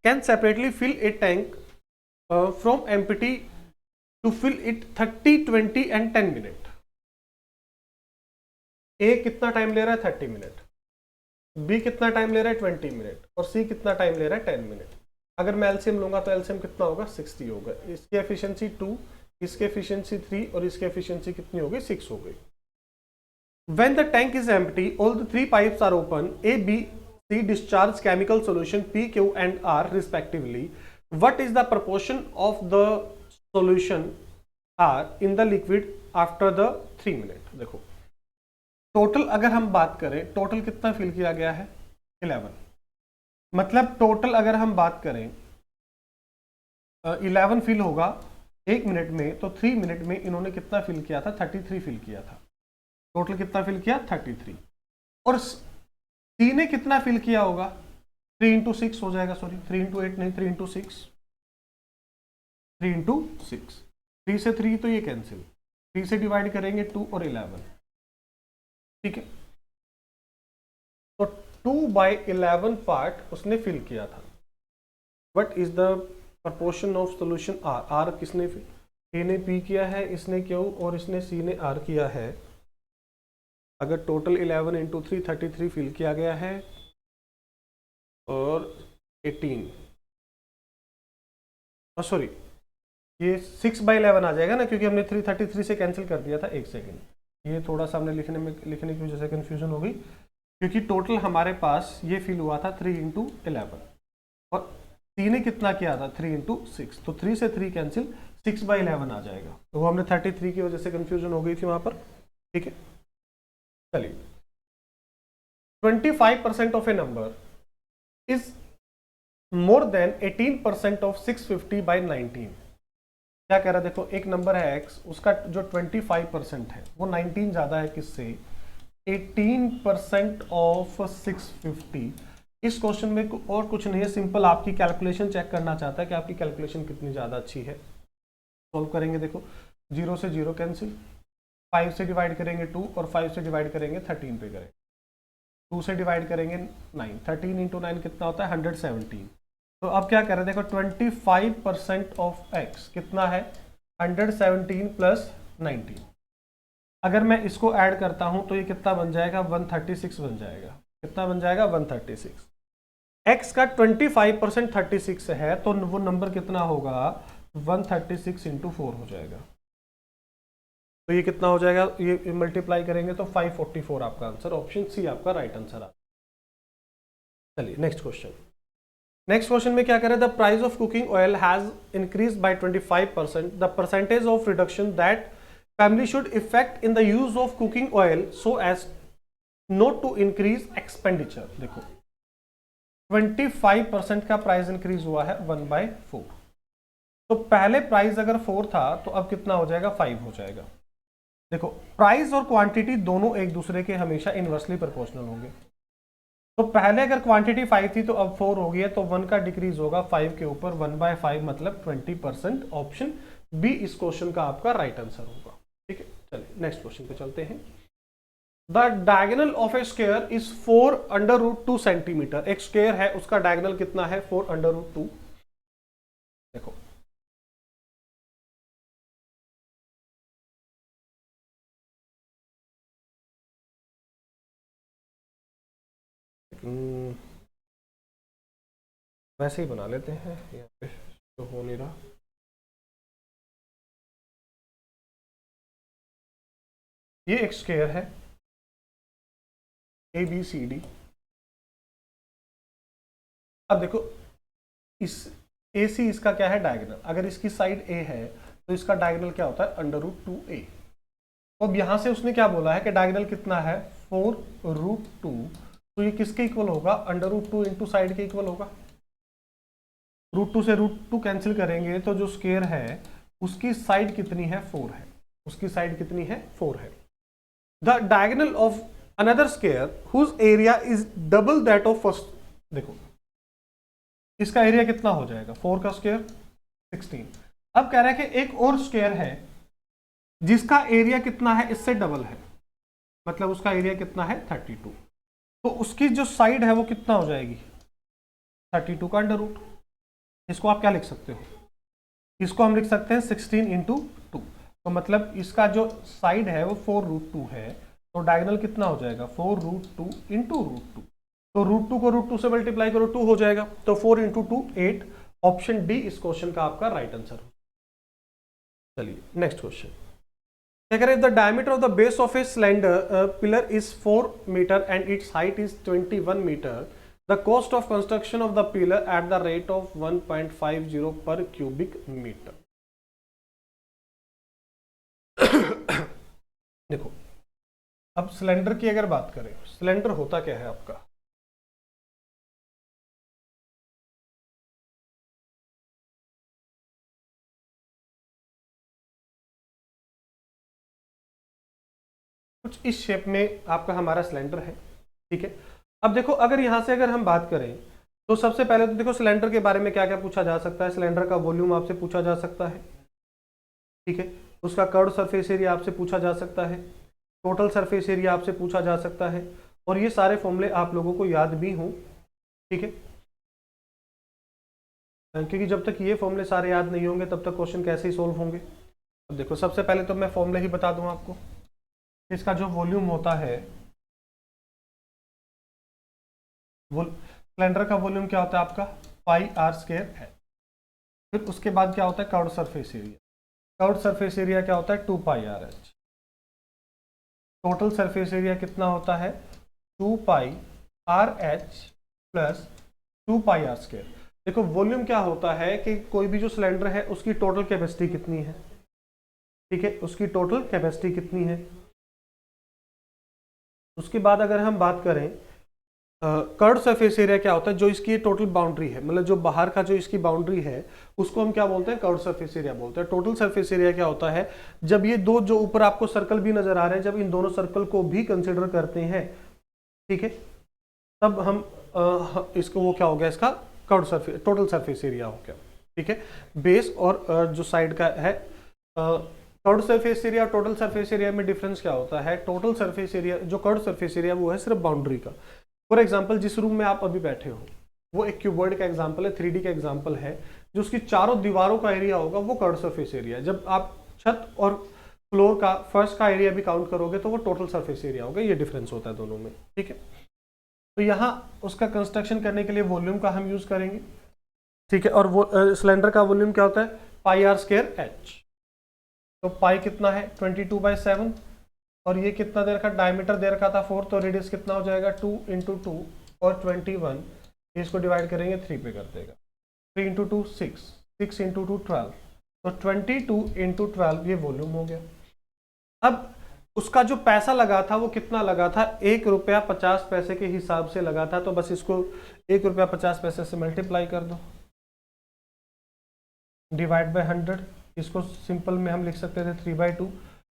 can separately fill a tank from empty to fill it 30, 20 and 10 minute. A कितना टाइम ले रहा है 30 मिनट, B कितना टाइम ले रहा है 20 मिनट, और C कितना टाइम ले रहा है 10 मिनट। अगर मैं एलसीएम लूंगा तो एलसीएम कितना होगा 60 होगा, इसकी एफिशिएंसी 2, इसकी एफिशिएंसी 3 और इसकी एफिशिएंसी कितनी हो गई 6 हो गई। When the tank is empty, all the 3 pipes are open. A, B, C discharge chemical solution P, Q and R respectively. What is the proportion of the solution R in the liquid after the 3 minute? देखो total अगर हम बात करें, total कितना fill किया गया है 11, मतलब टोटल अगर हम बात करें 11 फिल होगा 1 मिनट में, तो 3 मिनट में इन्होंने कितना फिल किया था 33 फिल किया था। टोटल कितना फिल किया 33, और C ने कितना फिल किया होगा 3 into 6 हो जाएगा, सॉरी 3 into 8 नहीं, 3 into 6, 3 into 6, 3 से 3 तो ये कैंसिल, 3 से डिवाइड करेंगे 2 और 11, ठीक है, तो 2/11 पार्ट उसने फिल किया था। What is the proportion of solution R? R किसने फिल, A ने P किया है, इसने Q और इसने C ने R किया है। अगर टोटल 11 into 3 33 फिल किया गया है, और 18 सॉरी ये 6/11 आ जाएगा ना, क्योंकि हमने 333 से कैंसिल कर दिया था। एक सेकेंड, ये थोड़ा सा हमने लिखने की वजह से कंफ्यूजन हो गई, क्योंकि टोटल हमारे पास ये फिल हुआ था 3 into 11 और C ने कितना किया था 3 into 6, तो 3 से 3 कैंसिल, 6/11 आ जाएगा। तो वो हमने 33 की वजह से कंफ्यूजन हो गई थी वहां पर, ठीक है। चलिए 25% of A number is more than 18% of 650/19। क्या कह रहा है देखो, एक नंबर है x, उसका जो 25% है वो 19 ज्यादा है किससे, 18% ऑफ 650। इस क्वेश्चन में और कुछ नहीं है, सिंपल आपकी कैलकुलेशन चेक करना चाहता है कि आपकी कैलकुलेशन कितनी ज्यादा अच्छी है। सॉल्व करेंगे, देखो 0 से 0 कैंसिल, 5 से डिवाइड करेंगे 2 और 5 से डिवाइड करेंगे 13 पे करेंगे, 2 से डिवाइड करेंगे 9, 13 into 9 कितना होता है 117। तो अब क्या कर रहे हैं देखो, 25% ऑफ x कितना है 117 प्लस 19। अगर मैं इसको ऐड करता हूं तो ये कितना बन जाएगा 136 बन जाएगा। कितना बन जाएगा 136। x का 25% 36 है, तो वो नंबर कितना होगा 136 इंटू 4 हो जाएगा। तो ये कितना हो जाएगा, ये मल्टीप्लाई करेंगे तो 544 आपका आंसर, ऑप्शन सी आपका राइट आंसर आ। चलिए नेक्स्ट क्वेश्चन। नेक्स्ट क्वेश्चन में क्या करें, the price of cooking oil has increase by 25%, the percentage of reduction that family should effect in the use of cooking oil so as not to increase expenditure. देखो 25% का price increase हुआ है 1/4, तो पहले price अगर 4 था तो अब कितना हो जाएगा, 5 हो जाएगा। देखो प्राइस और क्वांटिटी दोनों एक दूसरे के हमेशा इनवर्सली प्रोपोर्शनल होंगे। तो पहले अगर क्वांटिटी 5 थी तो अब 4 हो गई है, तो 1 का डिक्रीज होगा 5 के ऊपर, 1/5 मतलब 20%। ऑप्शन बी इस क्वेश्चन का आपका राइट आंसर होगा। ठीक है, चलिए नेक्स्ट क्वेश्चन पे चलते हैं। The diagonal of A square is 4√2 centimetre. एक स्क्वायर है उसका डायगोनल कितना है, 4√2। देखो वैसे ही बना लेते हैं, यहाँ पे तो हो नहीं रहा। ये एक स्क्वायर है ABCD। अब देखो इस AC इसका क्या है, डायगोनल। अगर इसकी साइड A है तो इसका डायगोनल क्या होता है, √2A। तो अब यहां से उसने क्या बोला है कि डायगोनल कितना है, 4√2। तो ये किसके इक्वल होगा, √2 इंटू साइड के इक्वल होगा। √2 से √2 कैंसिल करेंगे तो जो स्क्वायर है उसकी साइड कितनी है, 4 है। उसकी साइड कितनी है, 4 है। The diagonal of another square whose area is double that of first. देखो इसका एरिया कितना हो जाएगा, 4 का स्क्वायर 16। अब कह रहा है कि एक और स्क्वायर है जिसका एरिया कितना है, इससे डबल है, मतलब उसका एरिया कितना है, 32। तो उसकी जो साइड है वो कितना हो जाएगी, 32 का अंडर रूट। इसको आप क्या लिख सकते हो, इसको हम लिख सकते हैं 16 इंटू 2। तो मतलब इसका जो साइड है वो 4√2 है, तो डायगोनल कितना हो जाएगा, 4√2 इंटू √2। तो √2 को √2 से मल्टीप्लाई करो, 2 हो जाएगा। तो 4 इंटू 2 8। ऑप्शन डी इस क्वेश्चन का आपका राइट आंसर। चलिए next question. If the diameter of the base of a slender pillar is 4 meter and its height is 21 meter, the cost of construction of the pillar at the rate of 1.50 per cubic meter. देखो अब cylinder की अगर बात करें, cylinder होता क्या है आपका, कुछ इस शेप में आपका हमारा सिलेंडर है। ठीक है, अब देखो अगर यहां से अगर हम बात करें तो सबसे पहले तो देखो सिलेंडर के बारे में क्या क्या पूछा जा सकता है। सिलेंडर का वॉल्यूम आपसे पूछा जा सकता है। ठीक है, उसका कर्व्ड सरफेस एरिया आपसे पूछा जा सकता है, टोटल सरफेस एरिया आपसे पूछा जा सकता है, और ये सारे फॉर्मूले आप लोगों को याद भी हों। ठीक है, क्योंकि जब तक ये फॉर्मूले सारे याद नहीं होंगे तब तक क्वेश्चन कैसे ही सोल्व होंगे। अब देखो सबसे पहले तो मैं फॉर्मूले ही बता दूं आपको। इसका जो वॉल्यूम होता है, सिलेंडर का वॉल्यूम क्या होता है आपका, πr² है। फिर उसके बाद क्या होता है, curved surface area. Curved surface area क्या होता है, 2πrh। टोटल सरफेस एरिया कितना होता है, 2πrh प्लस 2πr²। देखो वॉल्यूम क्या होता है कि कोई भी जो सिलेंडर है उसकी टोटल कैपेसिटी कितनी है। ठीक है, उसकी टोटल कैपेसिटी कितनी है। उसके बाद अगर हम बात करें कर्व्ड सरफेस एरिया क्या होता है, जो इसकी टोटल बाउंड्री है, मतलब जो बाहर का जो इसकी बाउंड्री है उसको हम क्या बोलते हैं, कर्व्ड सरफेस एरिया बोलते हैं। टोटल सरफेस एरिया क्या होता है, जब ये दो जो ऊपर आपको सर्कल भी नजर आ रहे हैं, जब इन दोनों सर्कल को भी कंसिडर करते हैं, ठीक है, तब हम इसको वो क्या हो गया, इसका curved surface total surface area हो गया। ठीक है, बेस और जो साइड का है। कर्व्ड सरफेस एरिया और टोटल सरफेस एरिया में डिफरेंस क्या होता है, टोटल सरफेस एरिया जो कर्व्ड सरफेस एरिया वो है सिर्फ बाउंड्री का। फॉर एग्जांपल जिस रूम में आप अभी बैठे हो वो एक क्यूबॉइड का एग्जांपल है, 3D का एग्जांपल है, जो उसकी चारों दीवारों का एरिया होगा वो कर्व्ड सरफेस एरिया। जब आप छत और फ्लोर का फर्श का एरिया भी काउंट करोगे तो वो टोटल सरफेस एरिया होगा। ये डिफरेंस होता है दोनों में। ठीक है, तो यहाँ उसका कंस्ट्रक्शन करने के लिए वॉल्यूम का हम यूज करेंगे। ठीक है, और वो सिलेंडर का वॉल्यूम क्या होता है, पाई आर स्क्वायर एच। तो पाई कितना है 22/7 और ये कितना दे रखा, डायमीटर दे रखा था 4, तो रेडियस कितना हो जाएगा 2 × 2 और 21, इसको डिवाइड करेंगे 3 पे कर देगा। 3 × 2 6, 6 × 2 12, तो 22 × 12 ये वॉल्यूम हो गया। अब उसका जो पैसा लगा था वो कितना लगा था, 1 रुपया 50 पैसे के हिसाब से लगा था, तो बस इसको 1 रुपया 50 पैसे से मल्टीप्लाई कर दो, डिवाइड बाय 100। इसको सिंपल में हम लिख सकते थे 3/2,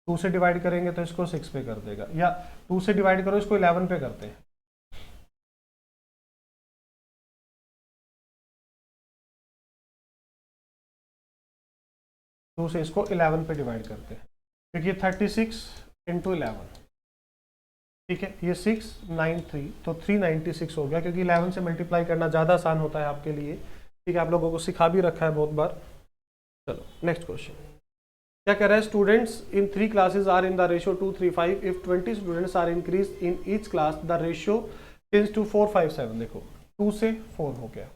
2 से डिवाइड करेंगे तो इसको 6 पे कर देगा, या 2 से डिवाइड करो इसको 11 पे करते हैं। टू से इसको 11 पे डिवाइड करते हैं, क्योंकि 36 × 11, ठीक है, ये 693, तो 396 हो गया, क्योंकि 11 से मल्टीप्लाई करना ज़्यादा आसान होता है आपके लिए, ठीक है, आप लोगों को सिखा भी रखा है बहुत बार। चलो नेक्स्ट क्वेश्चन क्या कह रहा है, students in 3 classes are in the ratio 2:3:5, if 20 students are increase in each class the ratio tends to 4:5:7। देखो 2 से 4 हो गया,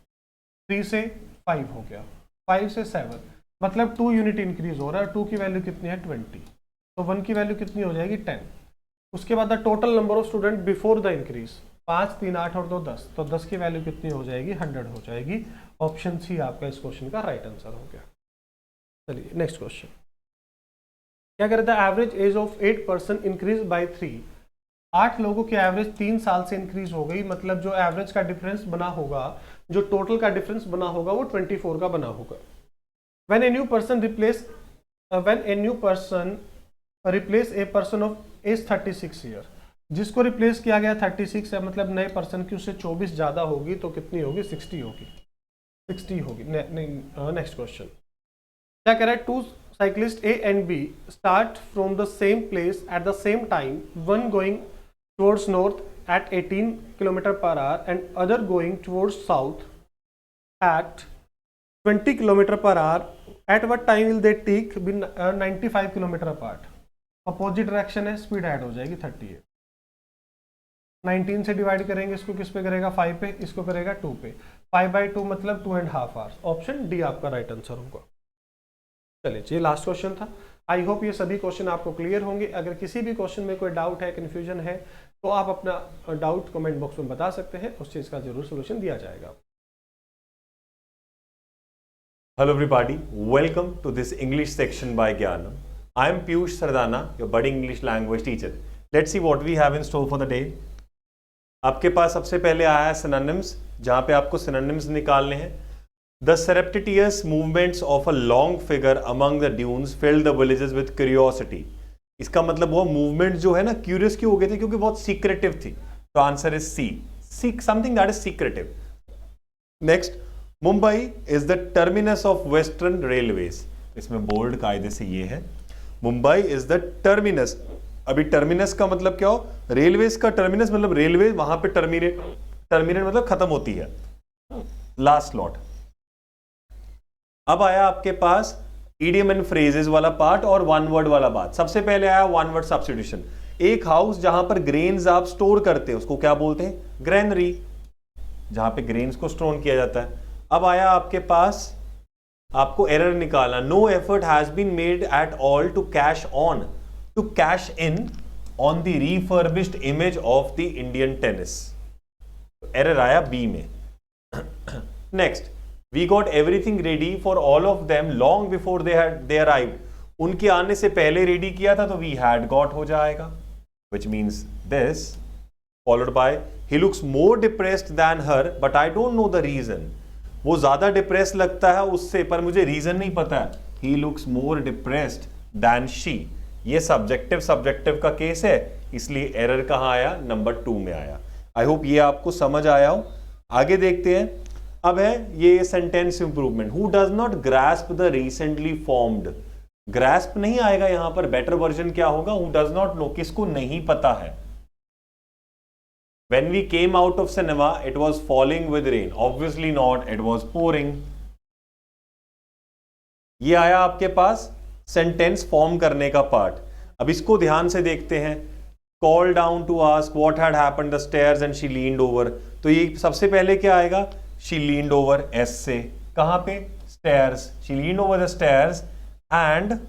3 से 5 हो गया, 5 से 7, मतलब 2 यूनिट इंक्रीज हो रहा है। 2 की वैल्यू कितनी है 20, तो 1 की वैल्यू कितनी हो जाएगी 10। उसके बाद the total number of student before the increase, 5, 3, 8 और 2 10, तो 10 की वैल्यू कितनी हो जाएगी 100 हो जाएगी। ऑप्शन सी आपका इस क्वेश्चन का राइट आंसर हो गया। चलिए नेक्स्ट क्वेश्चन क्या कह रहा था, average age of 8 person increase by 3। 8 लोगों की एवरेज 3 साल से इंक्रीज हो गई, मतलब जो एवरेज का डिफरेंस बना होगा, जो टोटल का डिफरेंस बना होगा वो 24 का बना होगा। when a new person replace a person of age 36 year, जिसको रिप्लेस किया गया 36 है, मतलब नए पर्सन की उससे 24 ज़्यादा होगी, तो कितनी होगी 60 होगी, 60 होगी। नेक्स्ट क्वेश्चन क्या कह रहा है, 2 cyclists A and B start from the same place at the same time, one going towards north at 18 km/h and other going towards south at 20 km/h. At what time will they take be 95 km apart? Opposite direction है, speed add हो जाएगी 38। 19 से divide करेंगे, इसको किस पे करेगा 5 पे, इसको करेगा 2 पे, 5/2 मतलब 2.5 आवर्स। ऑप्शन डी आपका राइट आंसर होगा। चलिए ये लास्ट क्वेश्चन था। आई होप ये सभी क्वेश्चन आपको क्लियर होंगे। अगर किसी भी क्वेश्चन में कोई डाउट है, कन्फ्यूजन है, तो आप अपना डाउट कमेंट बॉक्स में बता सकते हैं, उस चीज़ का जरूर सोल्यूशन दिया जाएगा। Hello everybody, welcome to this English section by Gyanam. I am Piyush Sardana, your budding English language teacher. Let's see what we have in store for the day. आपके पास सबसे पहले आया है synonyms, जहाँ पे आपको synonyms निकालने हैं। The surreptitious movements of a long figure among the dunes filled the villages with curiosity. इसका मतलब वो मूवमेंट जो है ना, क्यूरियस क्यों हो गए थे, क्योंकि बहुत सीक्रेटिव थी। तो answer is C, something that is secretive. Next, Mumbai is the terminus of western railways. इसमें बोल्ड कायदे से ये है, मुंबई इज द टर्मिनस। अभी टर्मिनस का मतलब क्या हो, रेलवेज का टर्मिनस मतलब रेलवे वहां पे टर्मिनेट मतलब खत्म होती है, लास्ट स्लॉट। अब आया आपके पास इडियम एंड फ्रेजेस वाला पार्ट और वन वर्ड वाला बात। सबसे पहले आया वन वर्ड सब्स्टिट्यूशन। एक हाउस जहां पर ग्रेन्स आप स्टोर करते हैं उसको क्या बोलते हैं, ग्रेनरी, जहां पे ग्रेन्स को स्टोर किया जाता है। अब आया आपके पास आपको एरर निकालना, no effort has been made at all to cash in on the refurbished image of the Indian tennis. Error आया बी में। Next, we got everything ready for all of them long before they arrived. उनके आने से पहले ready किया था, तो we had got हो जाएगा, which means this, followed by he looks more depressed than her but I don't know the reason. वो ज्यादा डिप्रेस लगता है उससे, पर मुझे रीजन नहीं पता है। He looks more depressed than she. ये सब्जेक्टिव का केस है, इसलिए एरर कहां आया, नंबर 2 में आया। आई होप ये आपको समझ आया हो। आगे देखते हैं। अब है ये sentence improvement. Who does not grasp the recently formed. Grasp नहीं आएगा यहां पर, बेटर वर्जन क्या होगा, हु डज नॉट नो, किसको नहीं पता है। When we came out of cinema, it was falling with rain. Obviously not, it was pouring. ये आया आपके पास सेंटेंस फॉर्म करने का पार्ट। अब इसको ध्यान से देखते हैं। Call down to ask what had happened the stairs and she leaned over. तो ये सबसे पहले क्या आएगा, she leaned over, S से। कहां पे, stairs. She leaned over the stairs and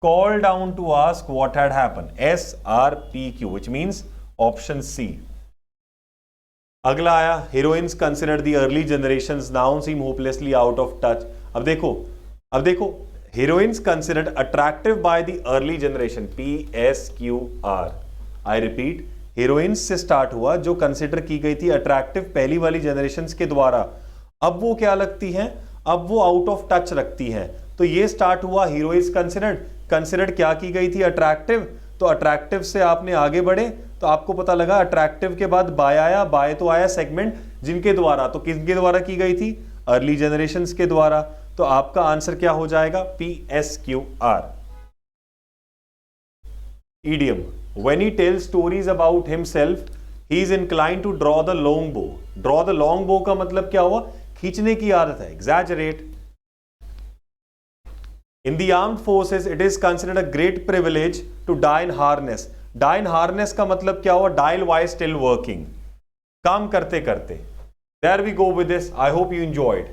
called down to ask what had happened. SRPQ, which means option C. अगला आया, heroines considered the early generations now seem hopelessly out of touch. अब देखो heroines considered attractive by the early generation. PSQR. I repeat, heroines से start हुआ, जो consider की गई थी अट्रैक्टिव पहली वाली जनरेशंस के द्वारा, अब वो क्या लगती हैं, अब वो आउट ऑफ टच रखती हैं. तो ये स्टार्ट हुआ हीरोइंस कंसिडर्ड क्या की गई थी, अट्रैक्टिव. तो अट्रैक्टिव से आपने आगे बढ़े तो आपको पता लगा अट्रैक्टिव के बाद बाय आया, बाय तो आया सेगमेंट जिनके द्वारा, तो किसके द्वारा की गई थी, अर्ली जनरेशंस के द्वारा. तो आपका आंसर क्या हो जाएगा, PSQR. Idiom. When he tells stories about himself, he is inclined to draw the long bow. Draw the long bow का मतलब क्या हुआ, खींचने की आदत है, exaggerate. In the armed forces, it is considered a great privilege to die in harness. Die in harness का मतलब क्या हुआ, dial while still working. काम करते करते. There we go with this. I hope you enjoyed.